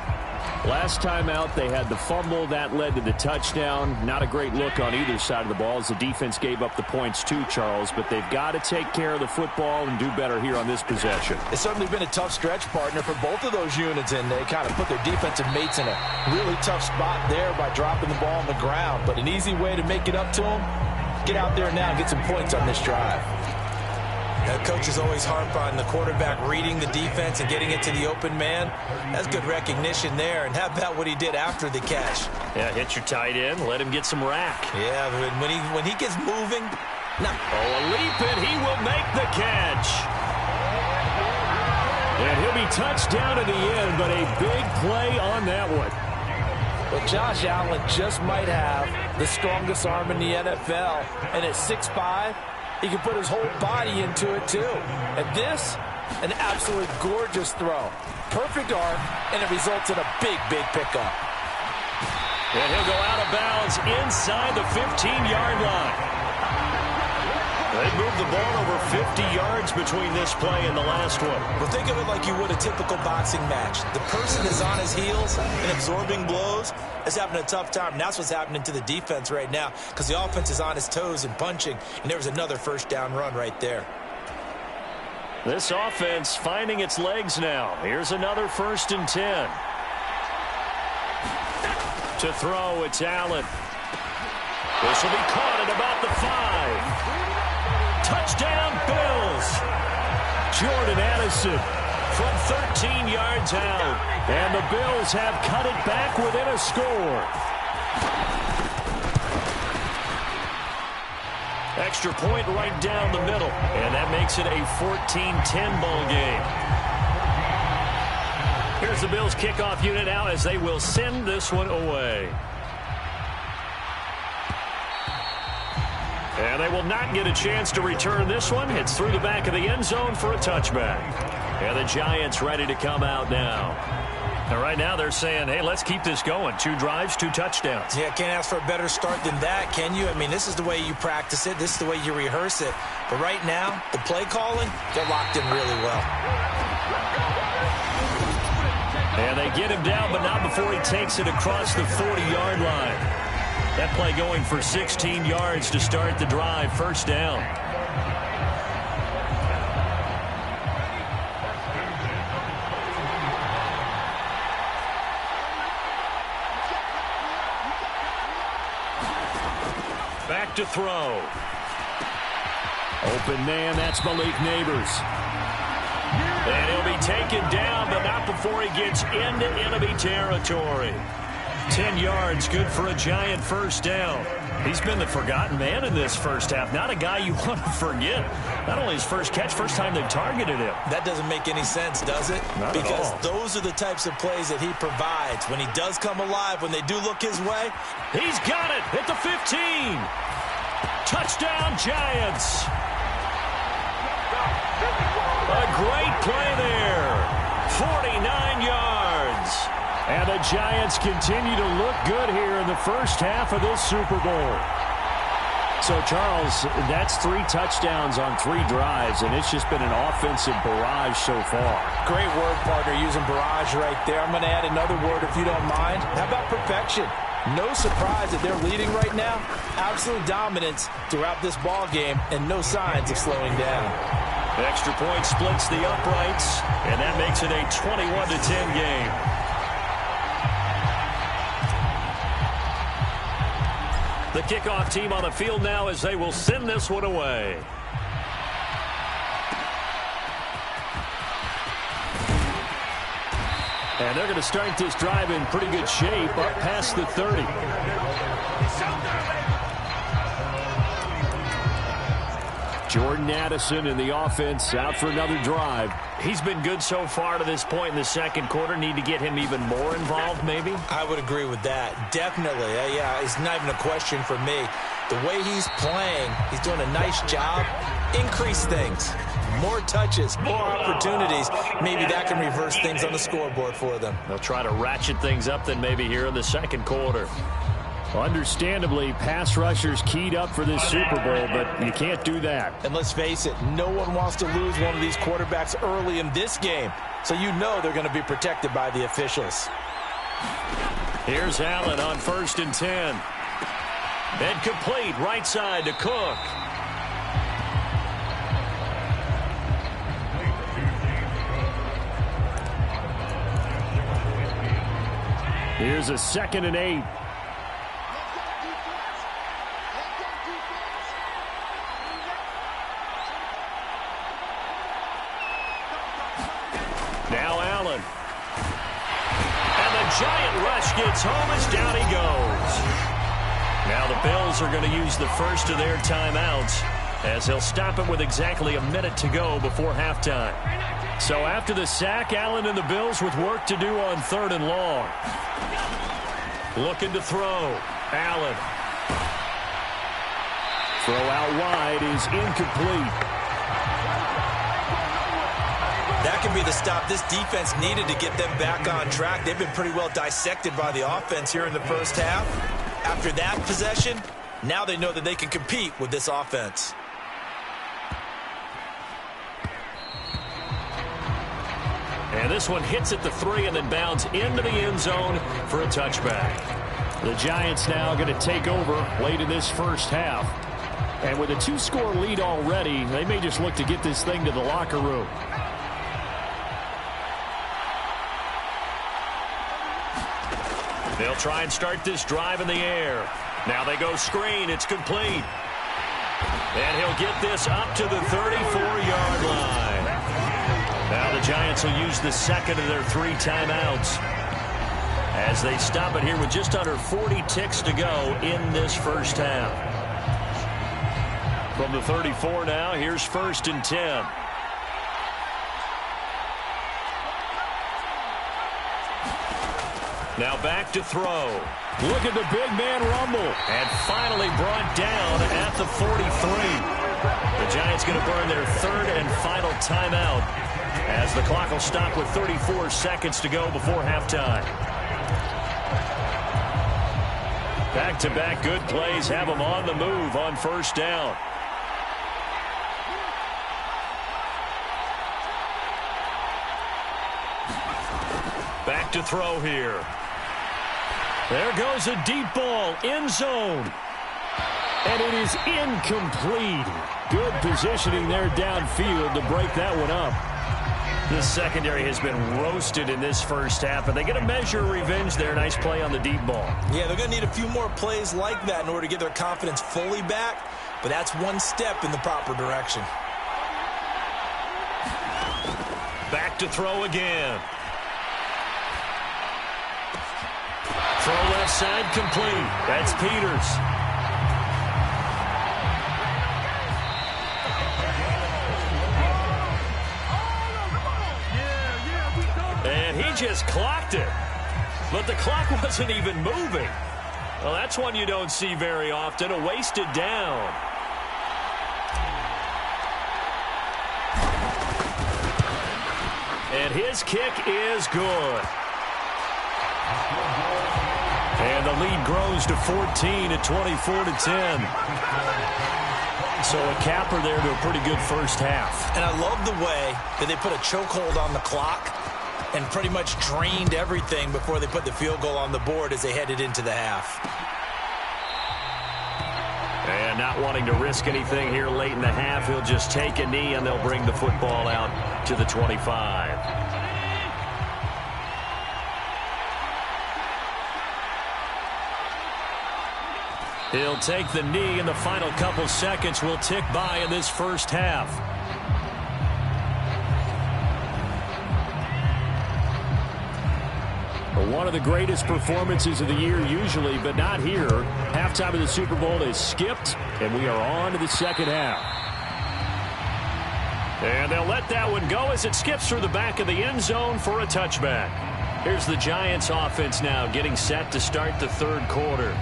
Last time out, they had the fumble. That led to the touchdown. Not a great look on either side of the ball as the defense gave up the points too, Charles. But they've got to take care of the football and do better here on this possession. It's certainly been a tough stretch, partner, for both of those units, and they kind of put their defensive mates in a really tough spot there by dropping the ball on the ground. But an easy way to make it up to them, get out there now and get some points on this drive. Coaches always harp on the quarterback reading the defense and getting it to the open man. That's good recognition there. And how about what he did after the catch? Yeah, hit your tight end, let him get some rack. Yeah, when he gets moving. A leap, and he will make the catch. And he'll be touched down at the end, but a big play on that one. Well, Josh Allen just might have the strongest arm in the NFL, and at 6'5", he can put his whole body into it, too. And this, an absolutely gorgeous throw. Perfect arm, and it results in a big, big pickup. And he'll go out of bounds inside the 15-yard line. They moved the ball over 50 yards between this play and the last one. Well, think of it like you would a typical boxing match. The person is on his heels and absorbing blows is having a tough time. And that's what's happening to the defense right now because the offense is on his toes and punching. And there was another first down run right there. This offense finding its legs now. Here's another 1st and 10. To throw, it's Allen. This will be caught at about the 5. Touchdown, Bills. Jordan Addison from 13 yards out. And the Bills have cut it back within a score. Extra point right down the middle. And that makes it a 14-10 ball game. Here's the Bills kickoff unit now as they will send this one away. And they will not get a chance to return this one. It's through the back of the end zone for a touchback. And the Giants ready to come out now. And right now they're saying, hey, let's keep this going. 2 drives, 2 touchdowns. Yeah, can't ask for a better start than that, can you? I mean, this is the way you practice it. This is the way you rehearse it. But right now, the play calling, they're locked in really well. And they get him down, but not before he takes it across the 40-yard line. That play going for 16 yards to start the drive. First down. Back to throw. Open man, that's Malik Neighbors. And he'll be taken down, but not before he gets into enemy territory. 10 yards, good for a Giant first down. He's been the forgotten man in this first half. Not a guy you want to forget. Not only his first catch, first time they've targeted him. That doesn't make any sense, does it? Not because at all. Those are the types of plays that he provides. When he does come alive, when they do look his way. He's got it at the 15. Touchdown, Giants. A great play there. 49 yards. And the Giants continue to look good here in the first half of this Super Bowl. So, Charles, that's 3 touchdowns on 3 drives, and it's just been an offensive barrage so far. Great word, partner, using barrage right there. I'm going to add another word if you don't mind. How about perfection? No surprise that they're leading right now. Absolute dominance throughout this ball game, and no signs of slowing down. The extra point splits the uprights, and that makes it a 21-10 game. The kickoff team on the field now as they will send this one away. And they're going to start this drive in pretty good shape up past the 30. Jordan Addison in the offense out for another drive. He's been good so far to this point in the second quarter. Need to get him even more involved, maybe? I would agree with that. Definitely. Yeah, it's not even a question for me. The way he's playing, he's doing a nice job. Increase things. More touches, more opportunities. Maybe that can reverse things on the scoreboard for them. They'll try to ratchet things up then maybe here in the second quarter. Understandably, pass rushers keyed up for this Super Bowl, but you can't do that. And let's face it, no one wants to lose one of these quarterbacks early in this game. So you know they're going to be protected by the officials. Here's Allen on 1st and 10. And complete right side to Cook. Here's a 2nd and 8. Now Allen. And the Giant rush gets home as down he goes. Now the Bills are going to use the first of their timeouts as they'll stop it with exactly a minute to go before halftime. So after the sack, Allen and the Bills with work to do on 3rd and long. Looking to throw. Allen. Throw out wide is incomplete. That can be the stop this defense needed to get them back on track. They've been pretty well dissected by the offense here in the first half. After that possession, now they know that they can compete with this offense. And this one hits at the 3 and then bounds into the end zone for a touchback. The Giants now going to take over late in this first half. And with a 2-score lead already, they may just look to get this thing to the locker room. They'll try and start this drive in the air. Now they go screen. It's complete. And he'll get this up to the 34-yard line. Now the Giants will use the second of their 3 timeouts as they stop it here with just under 40 ticks to go in this first half. From the 34 now, here's 1st and 10. Now back to throw. Look at the big man rumble. And finally brought down at the 43. The Giants going to burn their 3rd and final timeout as the clock will stop with 34 seconds to go before halftime. Back-to-back good plays have them on the move on 1st down. Back to throw here. There goes a deep ball, end zone. And it is incomplete. Good positioning there downfield to break that one up. The secondary has been roasted in this first half, but they get a measure of revenge there. Nice play on the deep ball. Yeah, they're going to need a few more plays like that in order to get their confidence fully back, but that's one step in the proper direction. Back to throw again. throw left side complete. That's Peters. And he just clocked it. But the clock wasn't even moving. Well, that's one you don't see very often, a wasted down. And his kick is good. And the lead grows to 14 at 24-10. So a capper there to a pretty good first half. And I love the way that they put a chokehold on the clock and pretty much drained everything before they put the field goal on the board as they headed into the half. And not wanting to risk anything here late in the half, he'll just take a knee and they'll bring the football out to the 25. He'll take the knee, and the final couple seconds will tick by in this first half. One of the greatest performances of the year usually, but not here. Halftime of the Super Bowl is skipped, and we are on to the second half. And they'll let that one go as it skips through the back of the end zone for a touchback. Here's the Giants offense now getting set to start the third quarter.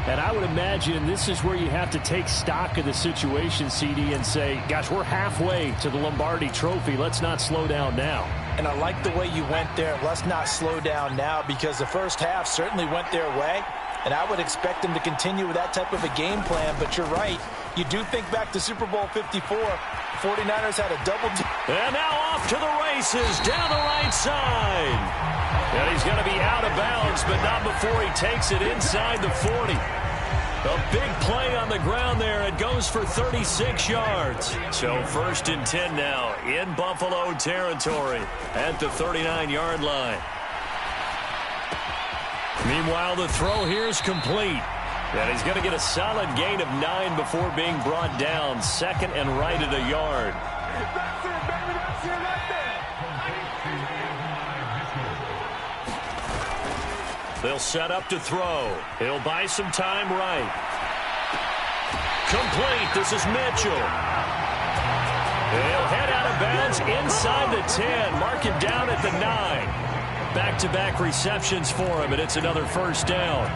And I would imagine this is where you have to take stock of the situation, CD, and say, gosh, we're halfway to the Lombardi Trophy. Let's not slow down now. And I like the way you went there. Let's not slow down now, because the first half certainly went their way. And I would expect them to continue with that type of a game plan. But you're right. You do think back to Super Bowl 54. 49ers had a double. And now off to the races down the right side. And he's going to be out of bounds, but not before he takes it inside the 40. A big play on the ground there. It goes for 36 yards. So 1st and 10 now in Buffalo territory at the 39-yard line. Meanwhile, the throw here is complete. And he's going to get a solid gain of 9 before being brought down. 2nd and right at a yard. That's it, baby. That's it right there. They'll set up to throw. He'll buy some time right. Complete. This is Mitchell. He'll head out of bounds inside the 10. Mark him down at the 9. Back-to-back receptions for him, and it's another first down.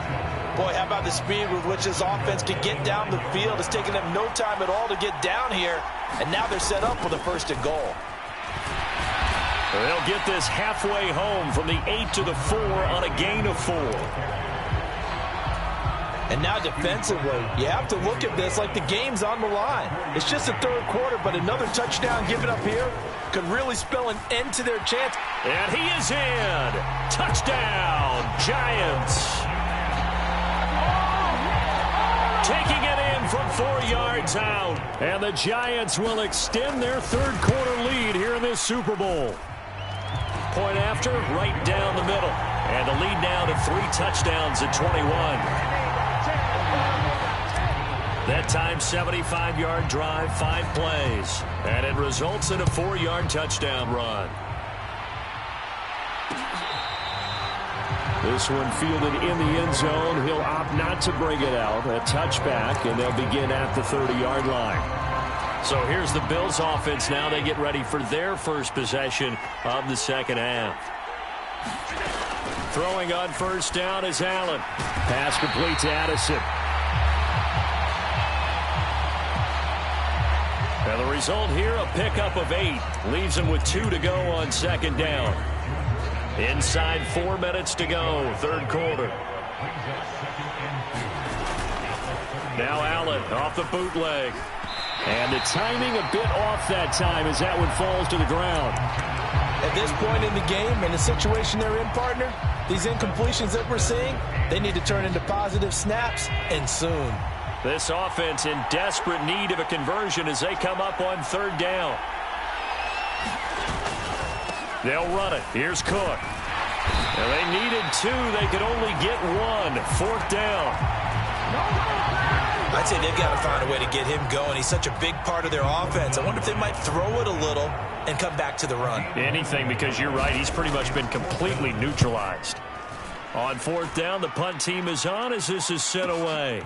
Boy, how about the speed with which this offense can get down the field? It's taken them no time at all to get down here, and now they're set up with a 1st and goal. They'll get this halfway home from the 8 to the 4 on a gain of 4. And now defensively, you have to look at this like the game's on the line. It's just the third quarter, but another touchdown given up here could really spell an end to their chance. And he is in. Touchdown, Giants. Taking it in from 4 yards out. And the Giants will extend their third quarter lead here in this Super Bowl. Point after, right down the middle. And the lead now to 3 touchdowns at 21. That time, 75-yard drive, 5 plays. And it results in a 4-yard touchdown run. This one fielded in the end zone. He'll opt not to bring it out. A touchback, and they'll begin at the 30-yard line. So here's the Bills offense now. They get ready for their first possession of the second half. Throwing on first down is Allen. Pass complete to Addison. And the result here, a pickup of 8. Leaves him with 2 to go on second down. Inside 4 minutes to go, third quarter. Now Allen off the bootleg. And the timing a bit off that time as that one falls to the ground. At this point in the game and the situation they're in, partner, these incompletions that we're seeing, they need to turn into positive snaps, and soon. This offense in desperate need of a conversion as they come up on third down. They'll run it. Here's Cook. Now they needed 2. They could only get 1. 4th down. I'd say they've got to find a way to get him going. He's such a big part of their offense. I wonder if they might throw it a little and come back to the run. Anything, because you're right. He's pretty much been completely neutralized. On fourth down, the punt team is on as this is sent away.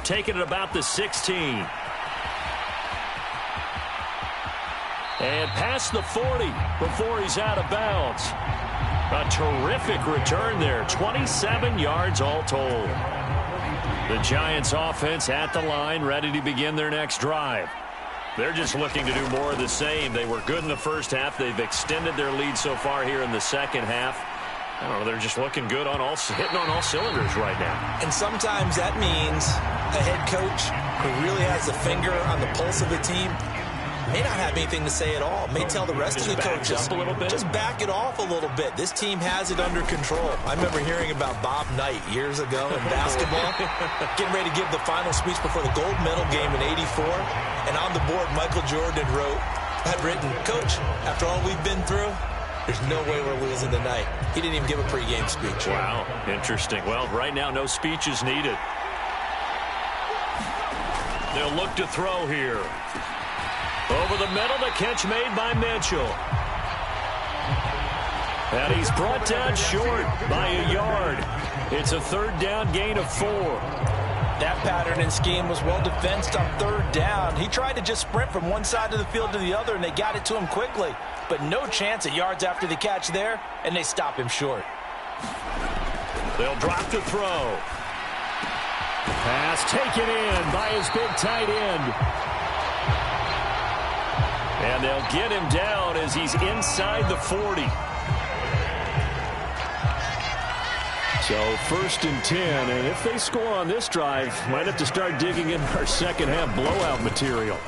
Taking it about the 16. And past the 40 before he's out of bounds. A terrific return there. 27 yards all told. The Giants offense at the line, ready to begin their next drive. They're just looking to do more of the same. They were good in the first half. They've extended their lead so far here in the second half. I don't know, they're just looking good on hitting on all cylinders right now. And sometimes that means a head coach who really has a finger on the pulse of the team may not have anything to say at all. May tell the rest of the coaches, up a little bit. Just back it off a little bit. This team has it under control. I remember hearing about Bob Knight years ago in basketball, getting ready to give the final speech before the gold medal game in '84. And on the board, Michael Jordan had written, "Coach, after all we've been through, there's no way we're losing tonight." He didn't even give a pregame speech. Wow, interesting. Well, right now, no speech is needed. They'll look to throw here. Over the middle, the catch made by Mitchell. And he's brought down short by a yard. It's a third down gain of 4. That pattern and scheme was well defensed on third down. He tried to just sprint from one side of the field to the other, and they got it to him quickly. But no chance at yards after the catch there, and they stop him short. They'll drop to throw. Pass taken in by his big tight end. And they'll get him down as he's inside the 40. So 1st and 10, and if they score on this drive, might have to start digging in our second half blowout material.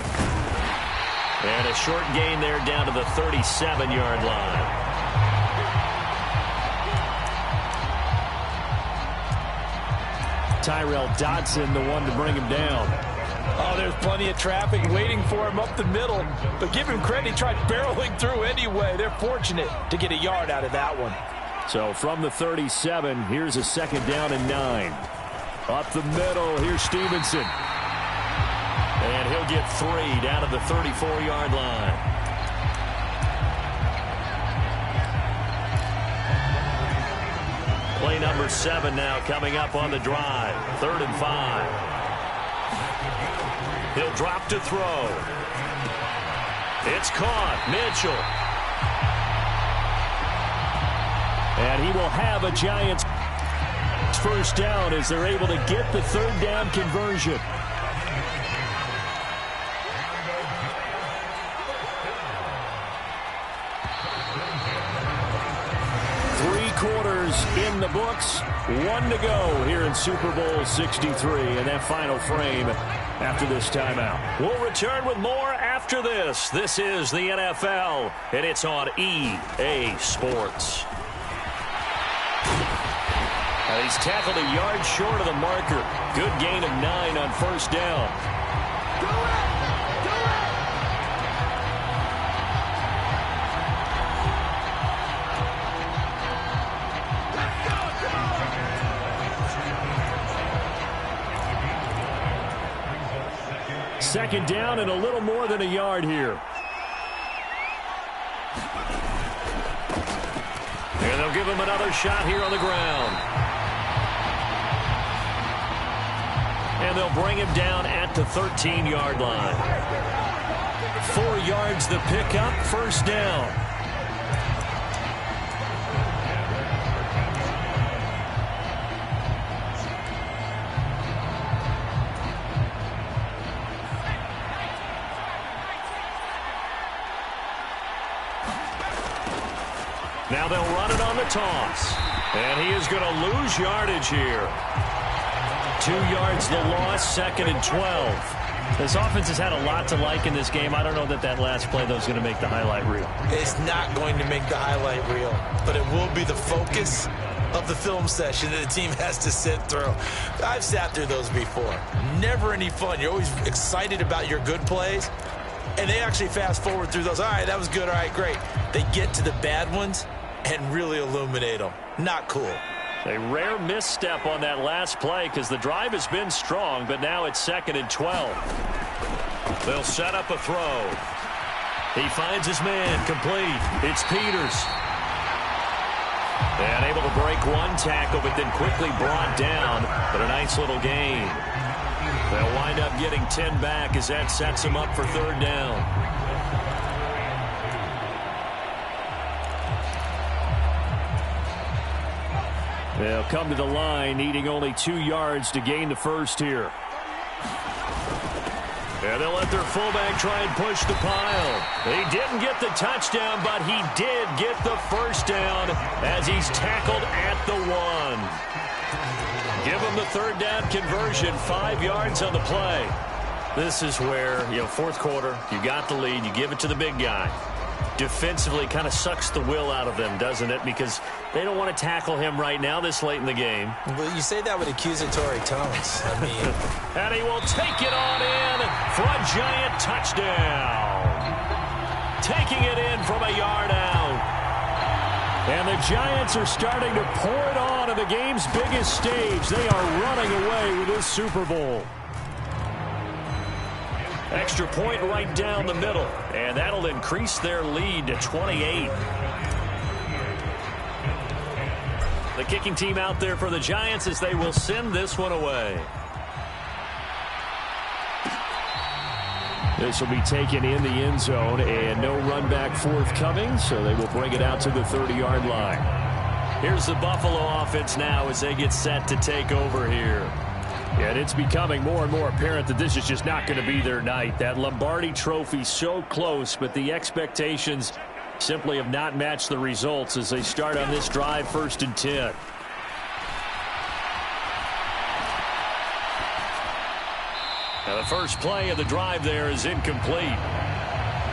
And a short gain there down to the 37-yard line. Tyrell Dodson, the one to bring him down. Oh, there's plenty of traffic waiting for him up the middle. But give him credit, he tried barreling through anyway. They're fortunate to get a yard out of that one. So from the 37, here's a 2nd down and 9. Up the middle, here's Stevenson. And he'll get 3 down to the 34-yard line. Play number 7 now coming up on the drive. 3rd and 5. He'll drop to throw. It's caught. Mitchell. And he will have a Giants first down as they're able to get the 3rd down conversion. In the books, 1 to go here in Super Bowl 63 in that final frame after this timeout. We'll return with more after this. This is the NFL, and it's on EA Sports. Now he's tackled a yard short of the marker. Good gain of 9 on 1st down. Second down and a little more than a yard here. And they'll give him another shot here on the ground. And they'll bring him down at the 13-yard line. 4 yards the pickup, 1st down. Now they'll run it on the toss. And he is going to lose yardage here. 2 yards the loss, 2nd and 12. This offense has had a lot to like in this game. I don't know that last play, though, is going to make the highlight reel. It's not going to make the highlight reel, but it will be the focus of the film session that the team has to sit through. I've sat through those before. Never any fun. You're always excited about your good plays, and they actually fast forward through those. All right, that was good. All right, great. They get to the bad ones and really illuminate them. Not cool. A rare misstep on that last play because the drive has been strong, but now it's 2nd and 12. They'll set up a throw. He finds his man complete. It's Peters. And able to break one tackle, but then quickly brought down. But a nice little gain. They'll wind up getting 10 back as that sets them up for third down. They'll come to the line, needing only 2 yards to gain the first here. And they'll let their fullback try and push the pile. He didn't get the touchdown, but he did get the first down as he's tackled at the 1. Give him the third down conversion, 5 yards on the play. This is where, fourth quarter, you got the lead, you give it to the big guy. Defensively kind of sucks the will out of them, doesn't it? Because they don't want to tackle him right now this late in the game. Well, you say that with accusatory tones. I mean, and he will take it on in for a giant touchdown. Taking it in from a yard out. And the Giants are starting to pour it on the game's biggest stage. They are running away with this Super Bowl. Extra point right down the middle, and that'll increase their lead to 28. The kicking team out there for the Giants as they will send this one away. This will be taken in the end zone, and no run back forthcoming, so they will bring it out to the 30-yard line. Here's the Buffalo offense now as they get set to take over here. And it's becoming more and more apparent that this is just not going to be their night. That Lombardi trophy so close, but the expectations simply have not matched the results as they start on this drive, 1st and 10. Now the first play of the drive there is incomplete.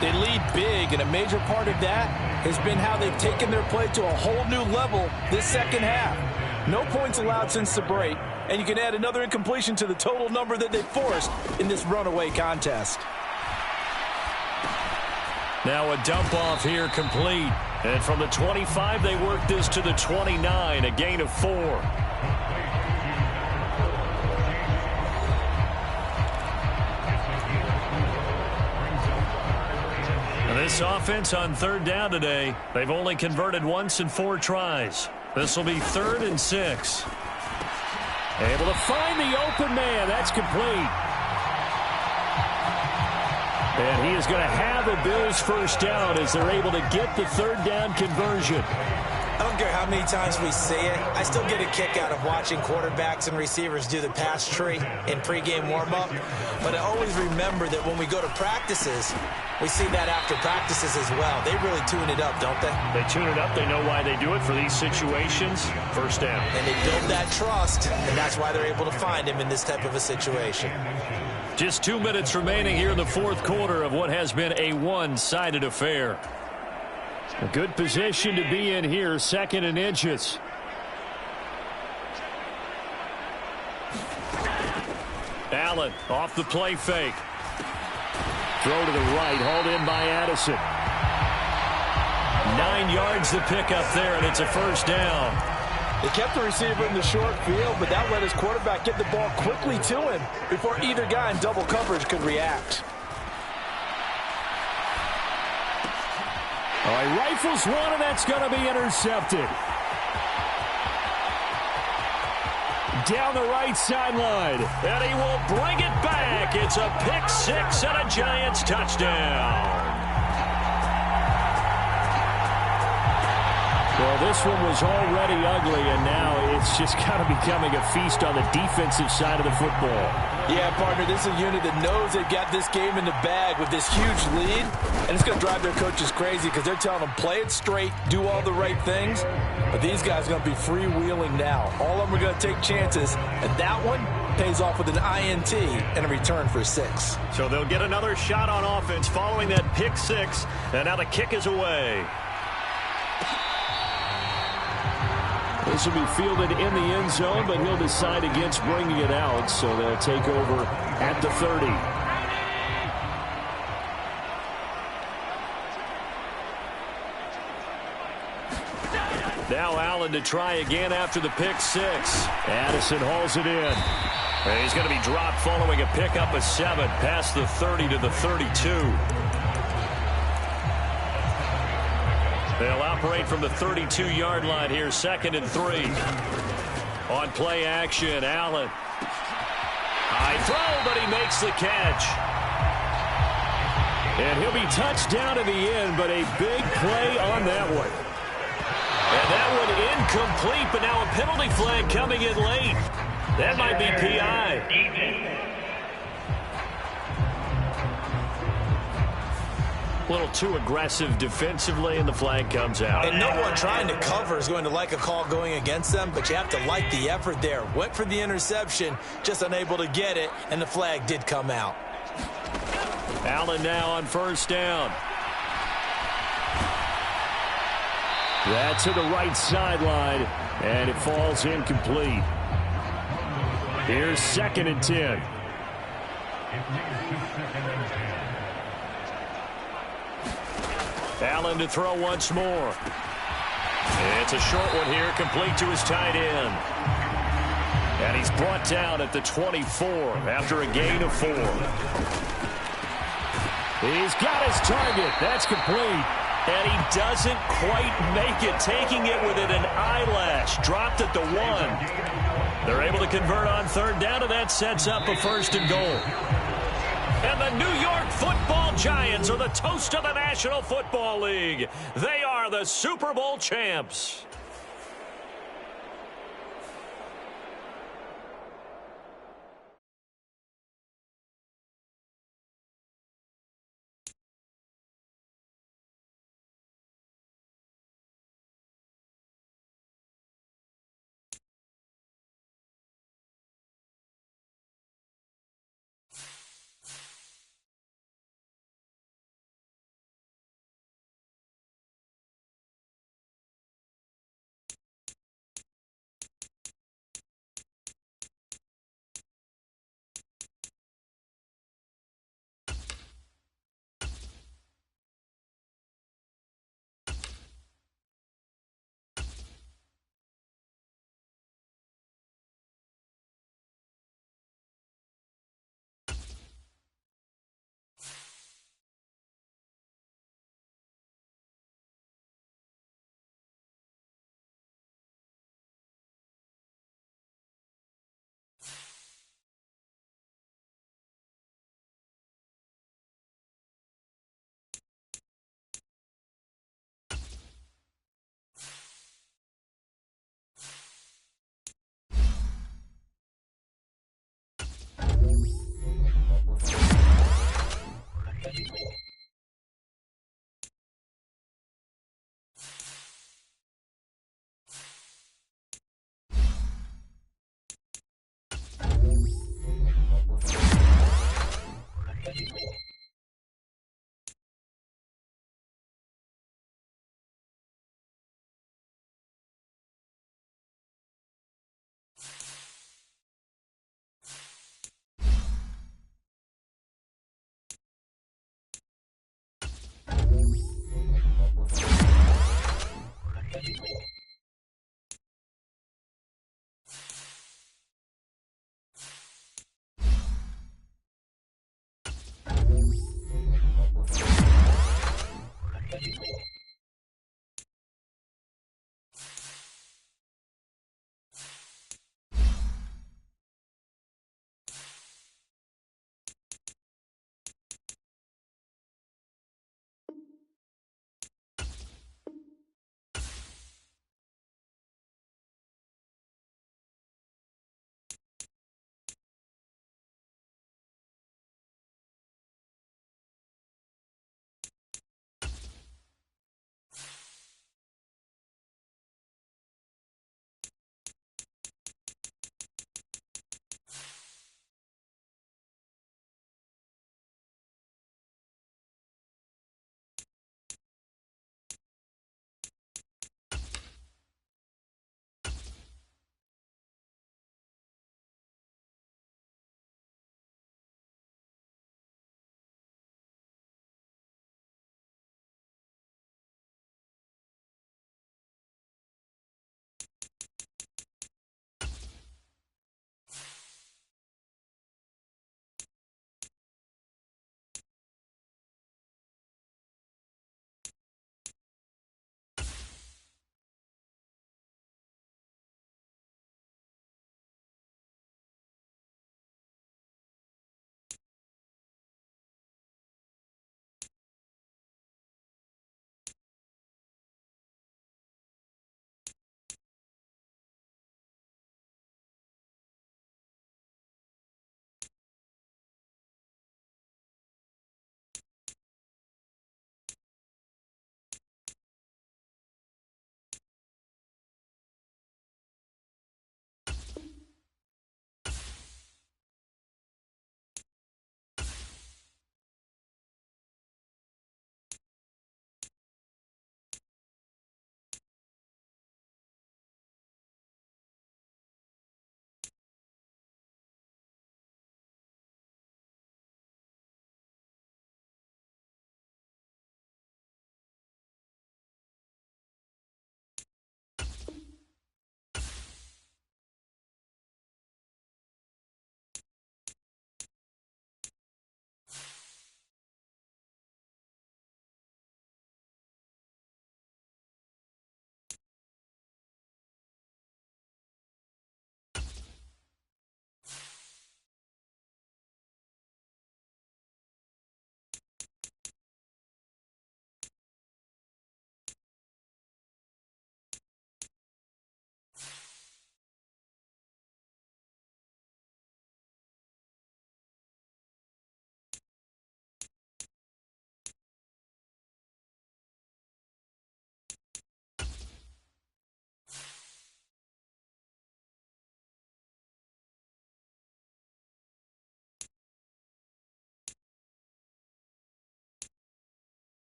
They lead big, and a major part of that has been how they've taken their play to a whole new level this second half. No points allowed since the break, and you can add another incompletion to the total number that they forced in this runaway contest. Now a dump off here complete. And from the 25, they work this to the 29, a gain of 4. And this offense on third down today, they've only converted once in 4 tries. This will be 3rd and 6. Able to find the open man. That's complete. And he is going to have a Bills first down as they're able to get the third down conversion. I don't care how many times we see it. I still get a kick out of watching quarterbacks and receivers do the pass tree in pregame warm-up. But I always remember that when we go to practices, we see that after practices as well. They really tune it up, don't they? They tune it up. They know why they do it for these situations. First down. And they build that trust, and that's why they're able to find him in this type of a situation. Just 2 minutes remaining here in the fourth quarter of what has been a one-sided affair. A good position to be in here, 2nd and inches. Allen off the play fake. Throw to the right, hauled in by Addison. 9 yards to pick up there, and it's a first down. They kept the receiver in the short field, but that let his quarterback get the ball quickly to him before either guy in double coverage could react. All right, rifles one, and that's going to be intercepted. Down the right sideline, and he will bring it back. It's a pick 6 and a Giants touchdown. Well, this one was already ugly, and now it's just kind of becoming a feast on the defensive side of the football. Yeah, partner, this is a unit that knows they've got this game in the bag with this huge lead, and it's going to drive their coaches crazy because they're telling them play it straight, do all the right things, but these guys are going to be freewheeling now. All of them are going to take chances, and that one pays off with an INT and a return for 6. So they'll get another shot on offense following that pick 6, and now the kick is away. This will be fielded in the end zone, but he'll decide against bringing it out, so they'll take over at the 30. Now Allen to try again after the pick 6. Addison hauls it in. And he's going to be dropped following a pickup of 7 past the 30 to the 32. They'll operate from the 32-yard line here, 2nd and 3. On play action, Allen. High throw, but he makes the catch. And he'll be touched down to the end, but a big play on that one. And that one incomplete, but now a penalty flag coming in late. That might be PI. A little too aggressive defensively, and the flag comes out. And no one trying to cover is going to like a call going against them, but you have to like the effort there. Went for the interception, just unable to get it, and the flag did come out. Allen now on 1st down. That's to the right sideline, and it falls incomplete. Here's 2nd and 10. Allen to throw once more. It's a short one here, complete to his tight end. And he's brought down at the 24 after a gain of 4. He's got his target. That's complete. And he doesn't quite make it, taking it within an eyelash. Dropped at the 1. They're able to convert on 3rd down, and that sets up a 1st and goal. And the New York Football Giants are the toast of the National Football League. They are the Super Bowl champs.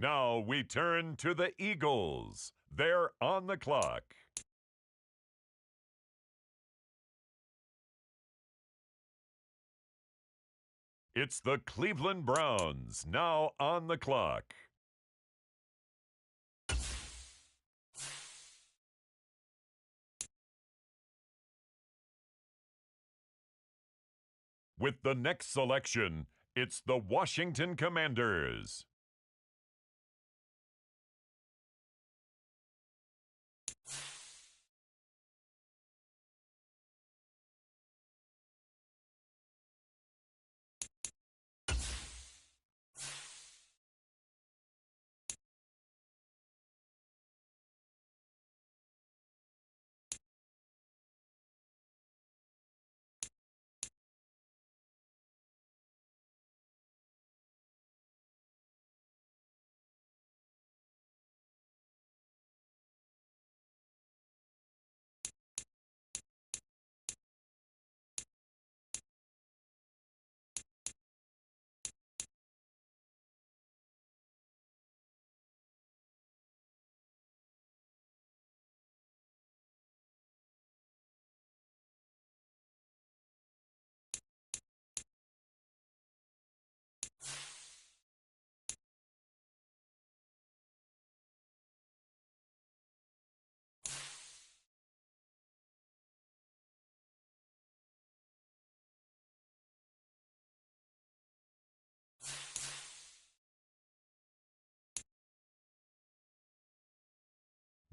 Now we turn to the Eagles. They're on the clock. It's the Cleveland Browns, now on the clock. With the next selection, it's the Washington Commanders.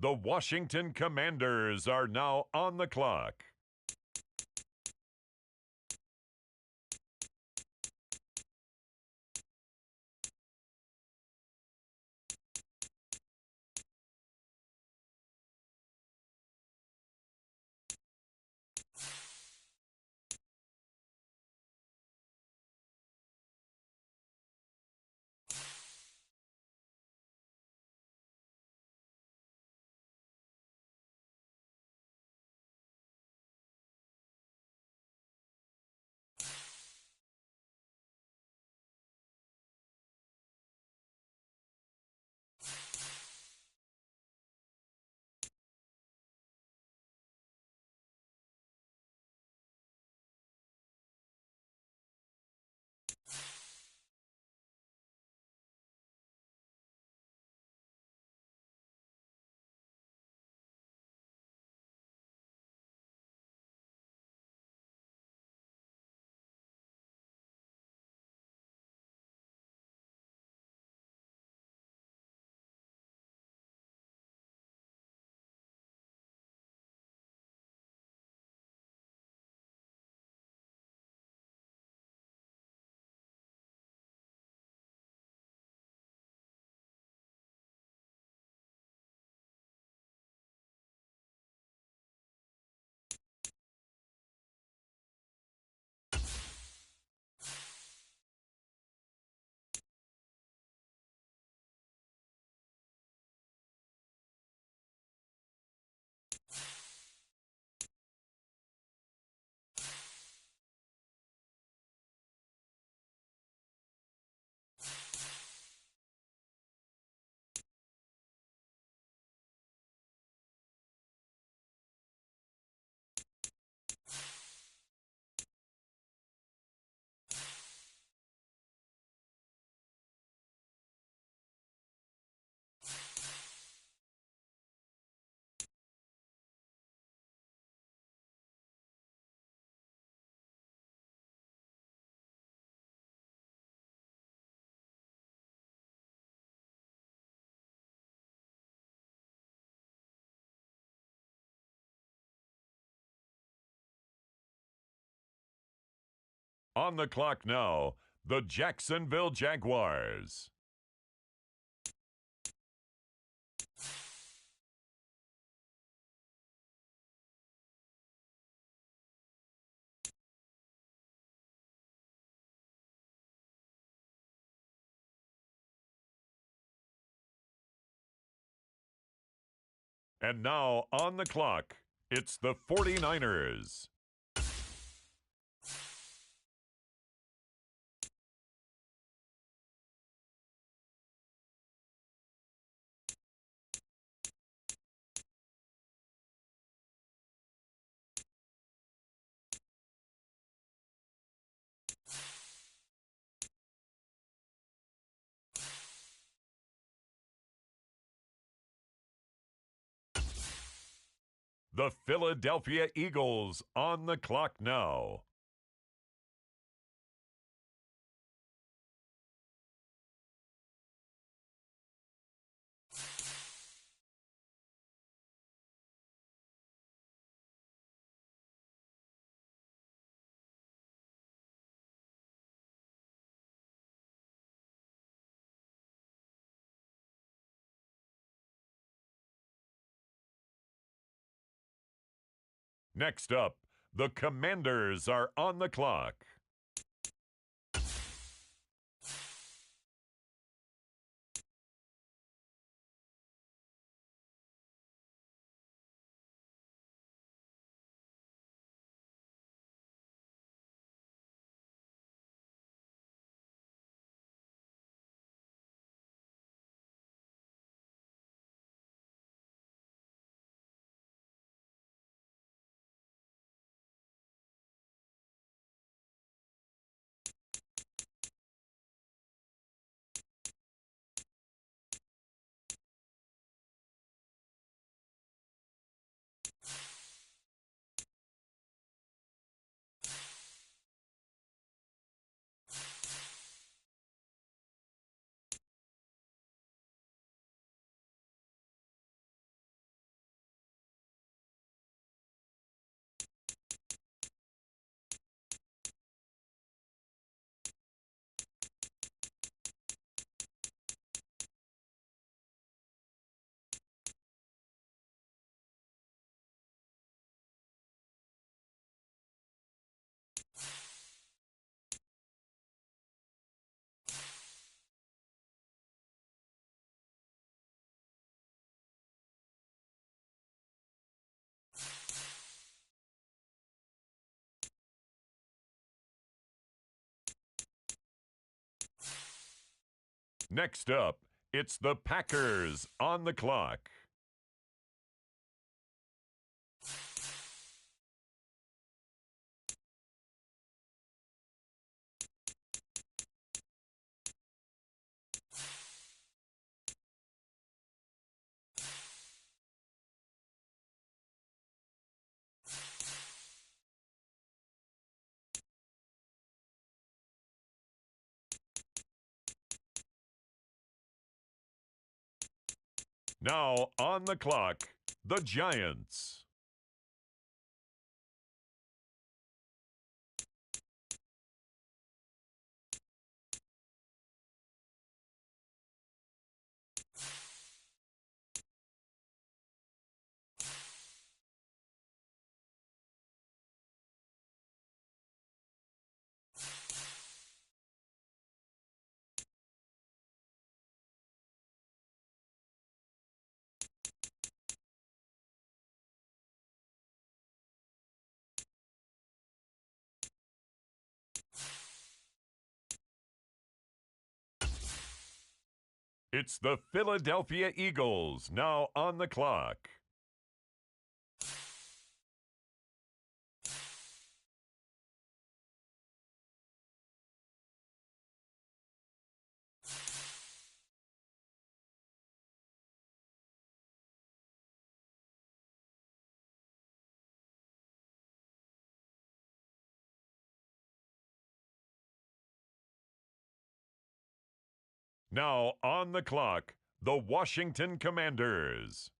The Washington Commanders are now on the clock. On the clock now, the Jacksonville Jaguars. And now on the clock, it's the 49ers. The Philadelphia Eagles on the clock now. Next up, the Commanders are on the clock. Next up, it's the Packers on the clock. Now on the clock, the Giants. It's the Philadelphia Eagles now on the clock. Now on the clock, the Washington Commanders.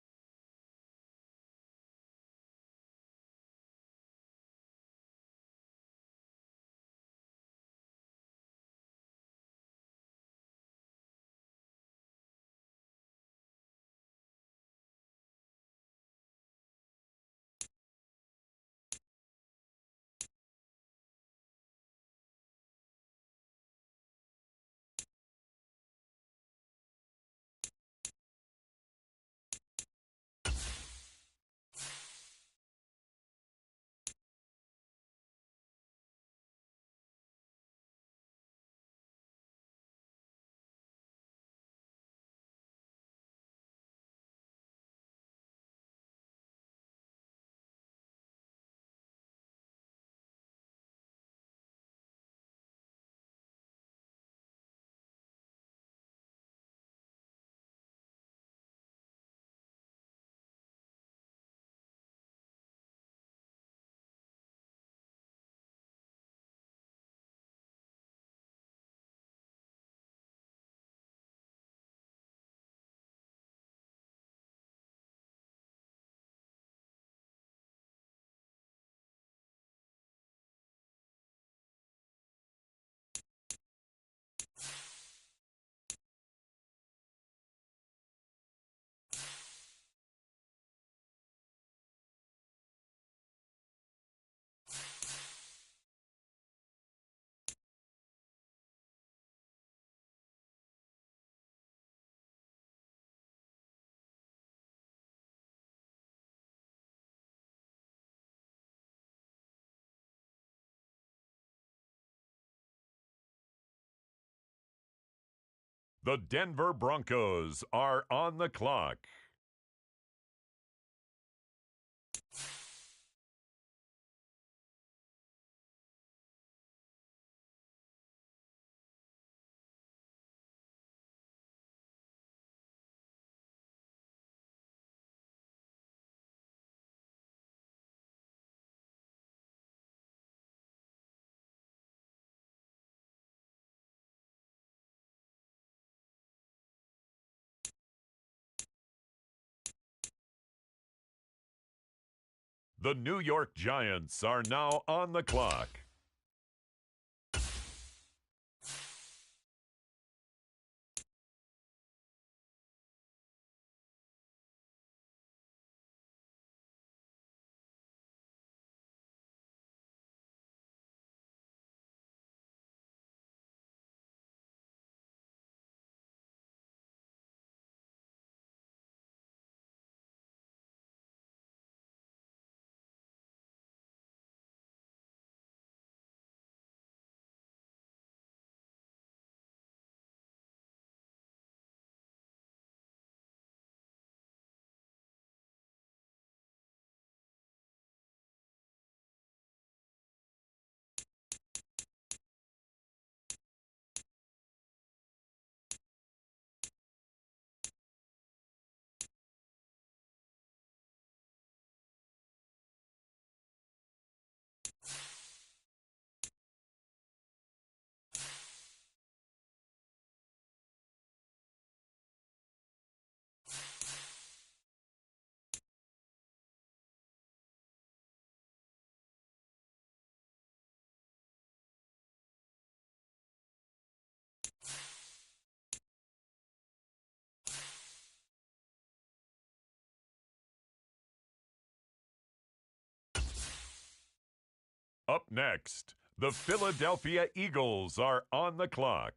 The Denver Broncos are on the clock. The New York Giants are now on the clock. Up next, the Philadelphia Eagles are on the clock.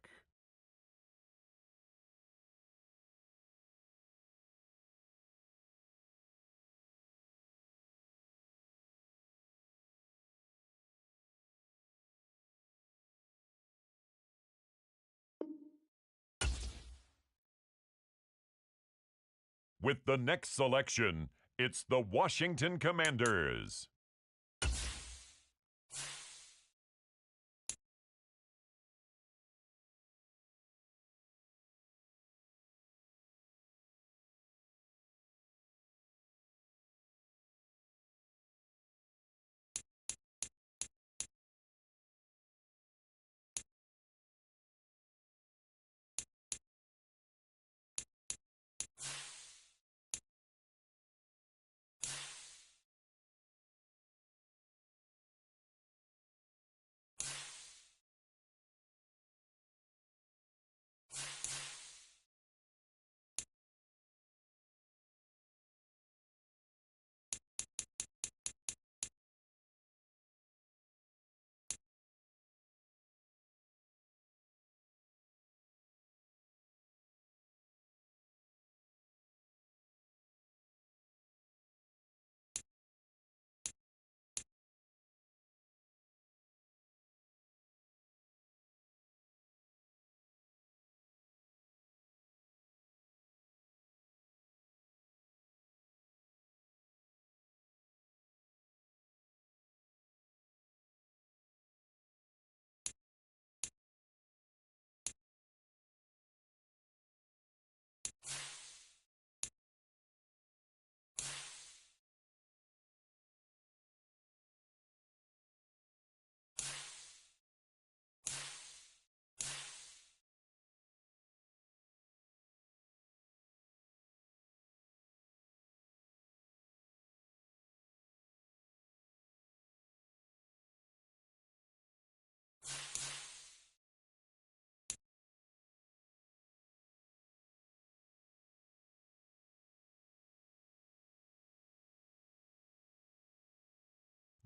With the next selection, it's the Washington Commanders.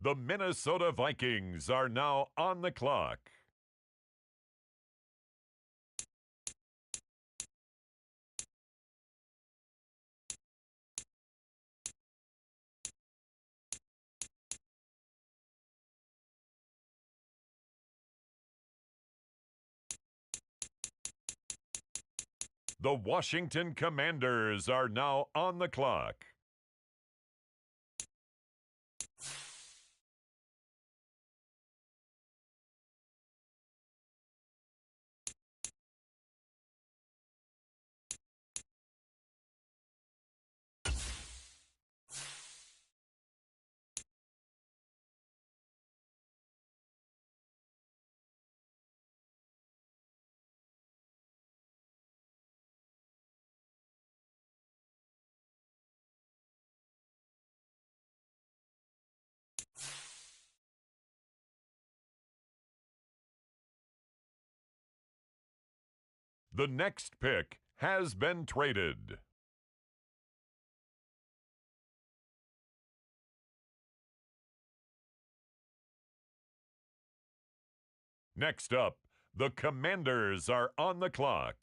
The Minnesota Vikings are now on the clock. The Washington Commanders are now on the clock. The next pick has been traded. Next up, the Commanders are on the clock.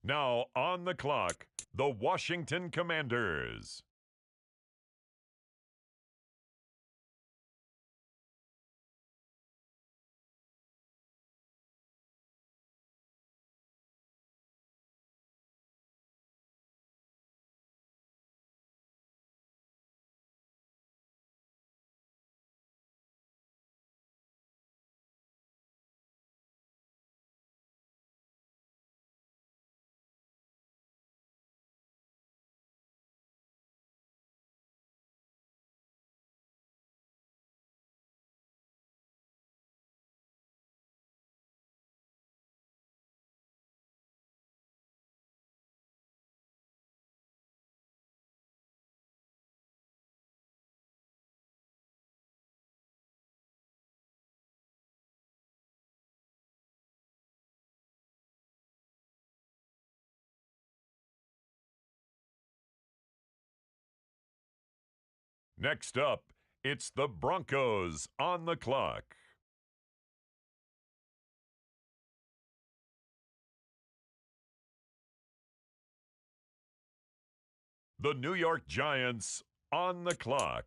Now on the clock, the Washington Commanders. Next up, it's the Broncos on the clock. The New York Giants on the clock.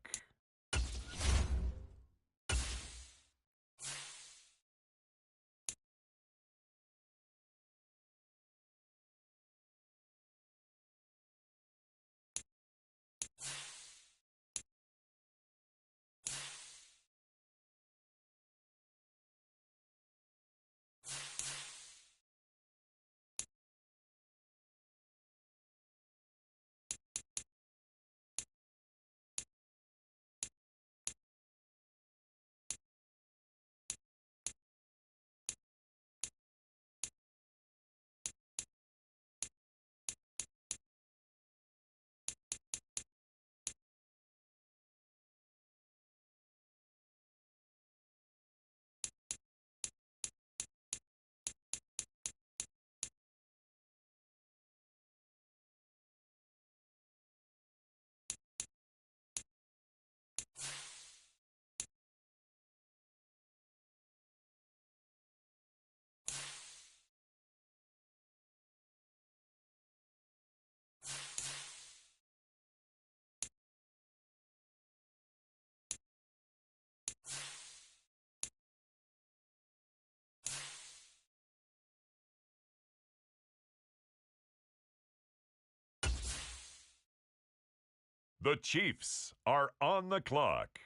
The Chiefs are on the clock.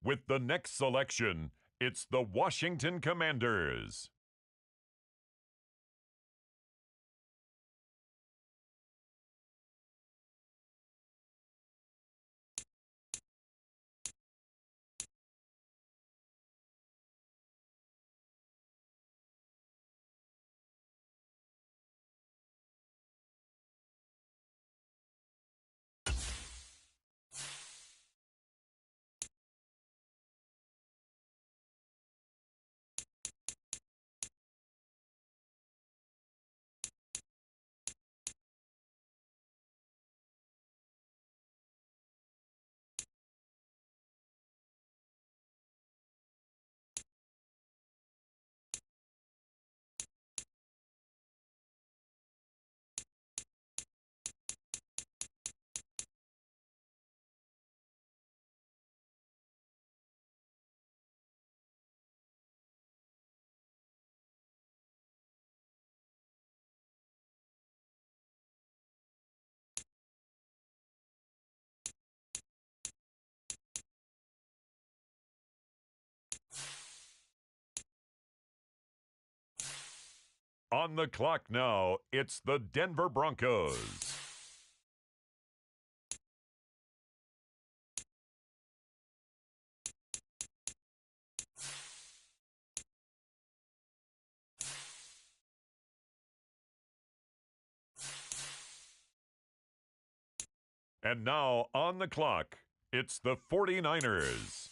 With the next selection, it's the Washington Commanders. On the clock now, it's the Denver Broncos. And now on the clock, it's the 49ers.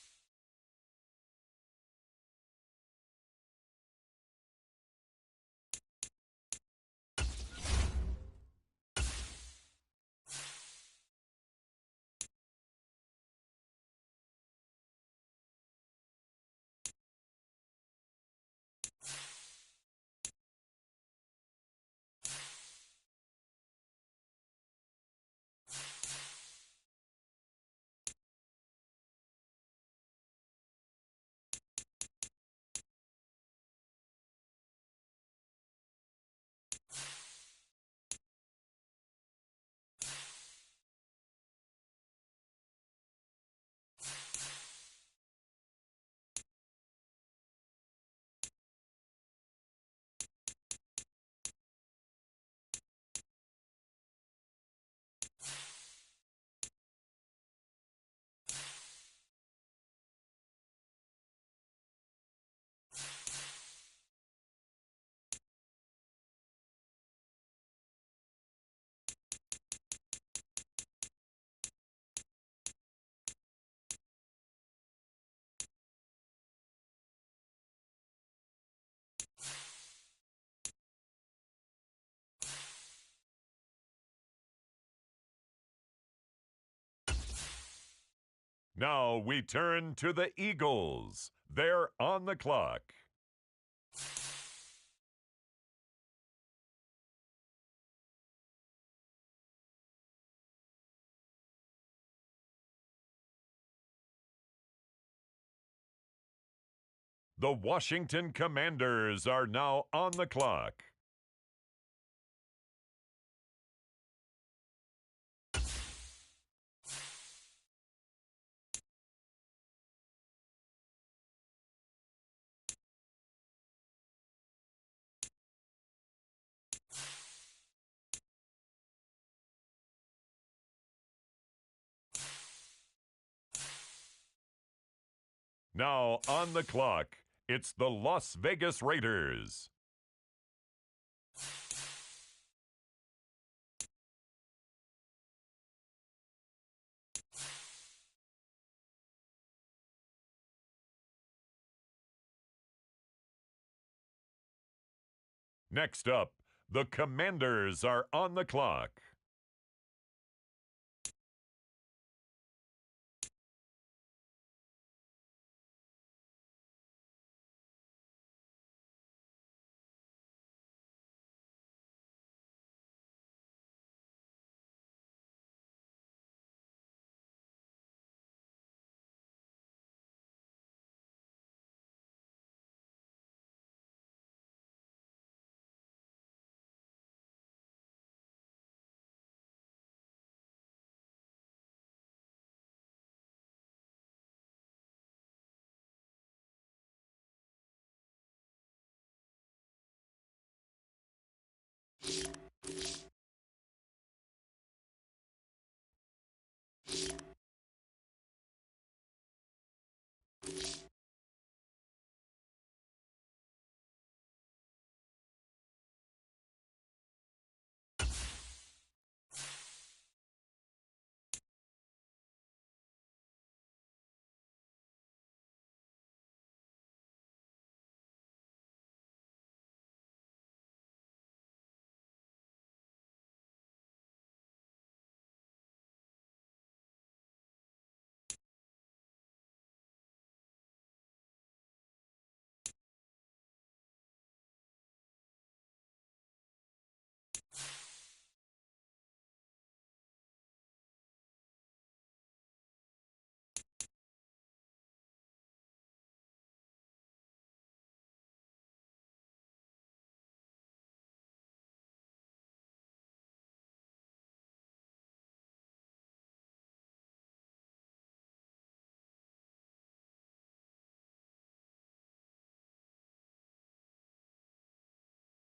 Now we turn to the Eagles. They're on the clock. The Washington Commanders are now on the clock. Now on the clock, it's the Las Vegas Raiders. Next up, the Commanders are on the clock.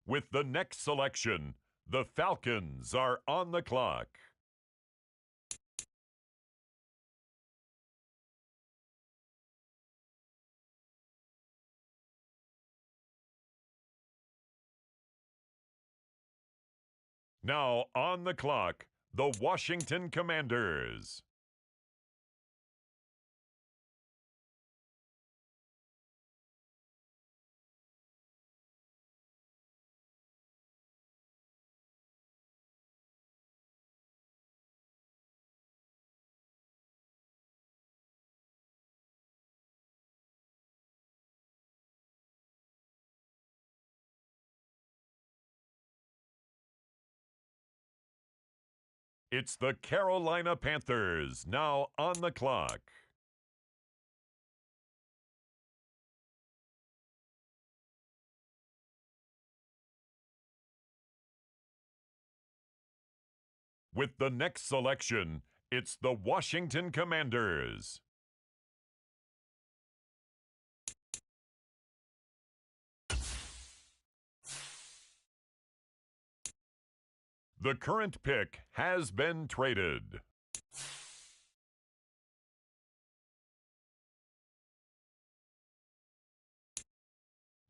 With the next selection, the Falcons are on the clock. Now on the clock, the Washington Commanders. It's the Carolina Panthers now on the clock. With the next selection, it's the Washington Commanders. The current pick has been traded.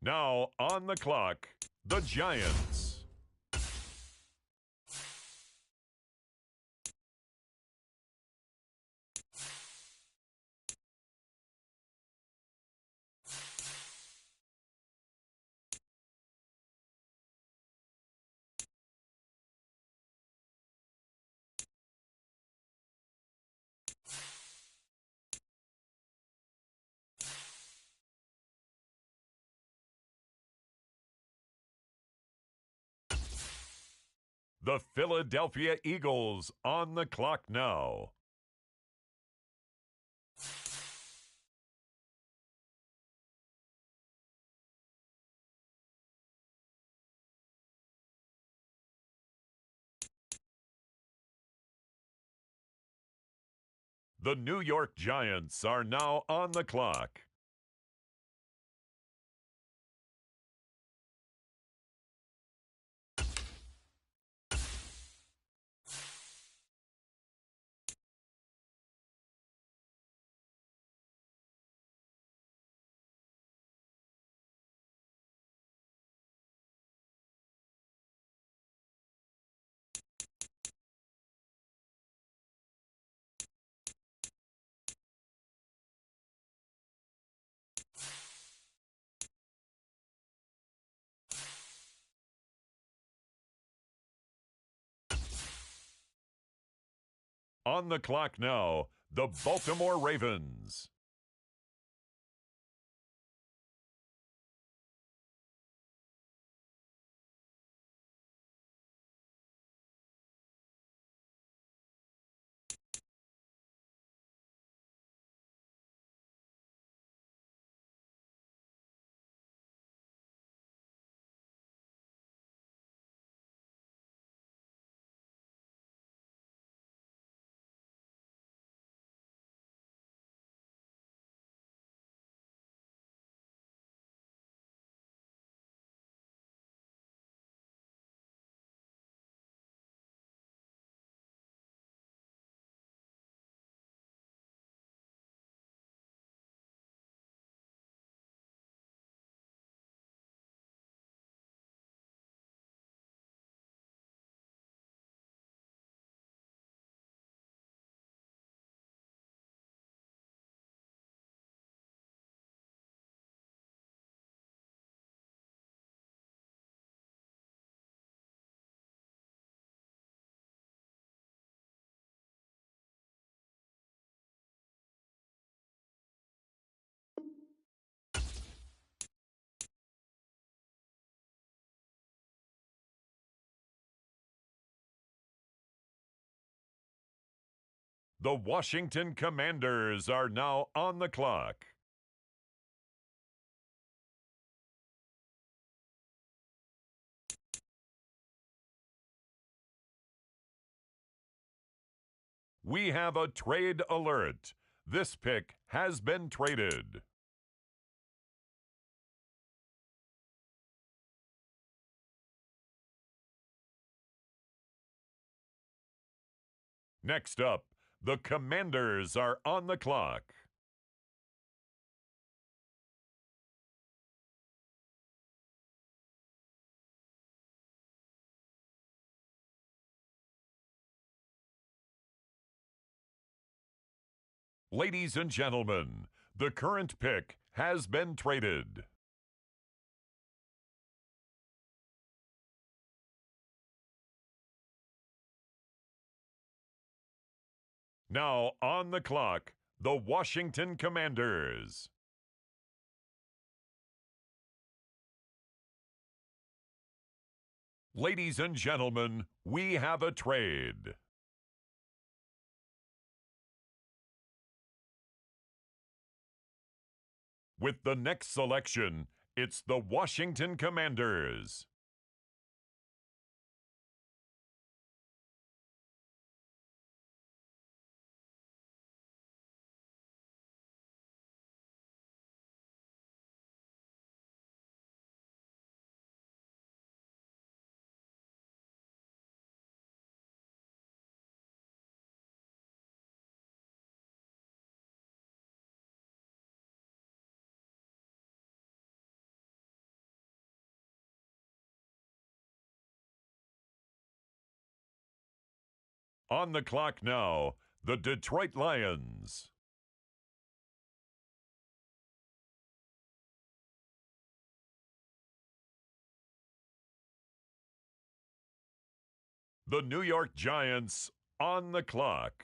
Now on the clock, the Giants. The Philadelphia Eagles on the clock now. The New York Giants are now on the clock. On the clock now, the Baltimore Ravens. The Washington Commanders are now on the clock. We have a trade alert. This pick has been traded. Next up, the Commanders are on the clock. Ladies and gentlemen, the current pick has been traded. Now on the clock, the Washington Commanders. Ladies and gentlemen, we have a trade. With the next selection, it's the Washington Commanders. On the clock now, the Detroit Lions. The New York Giants on the clock.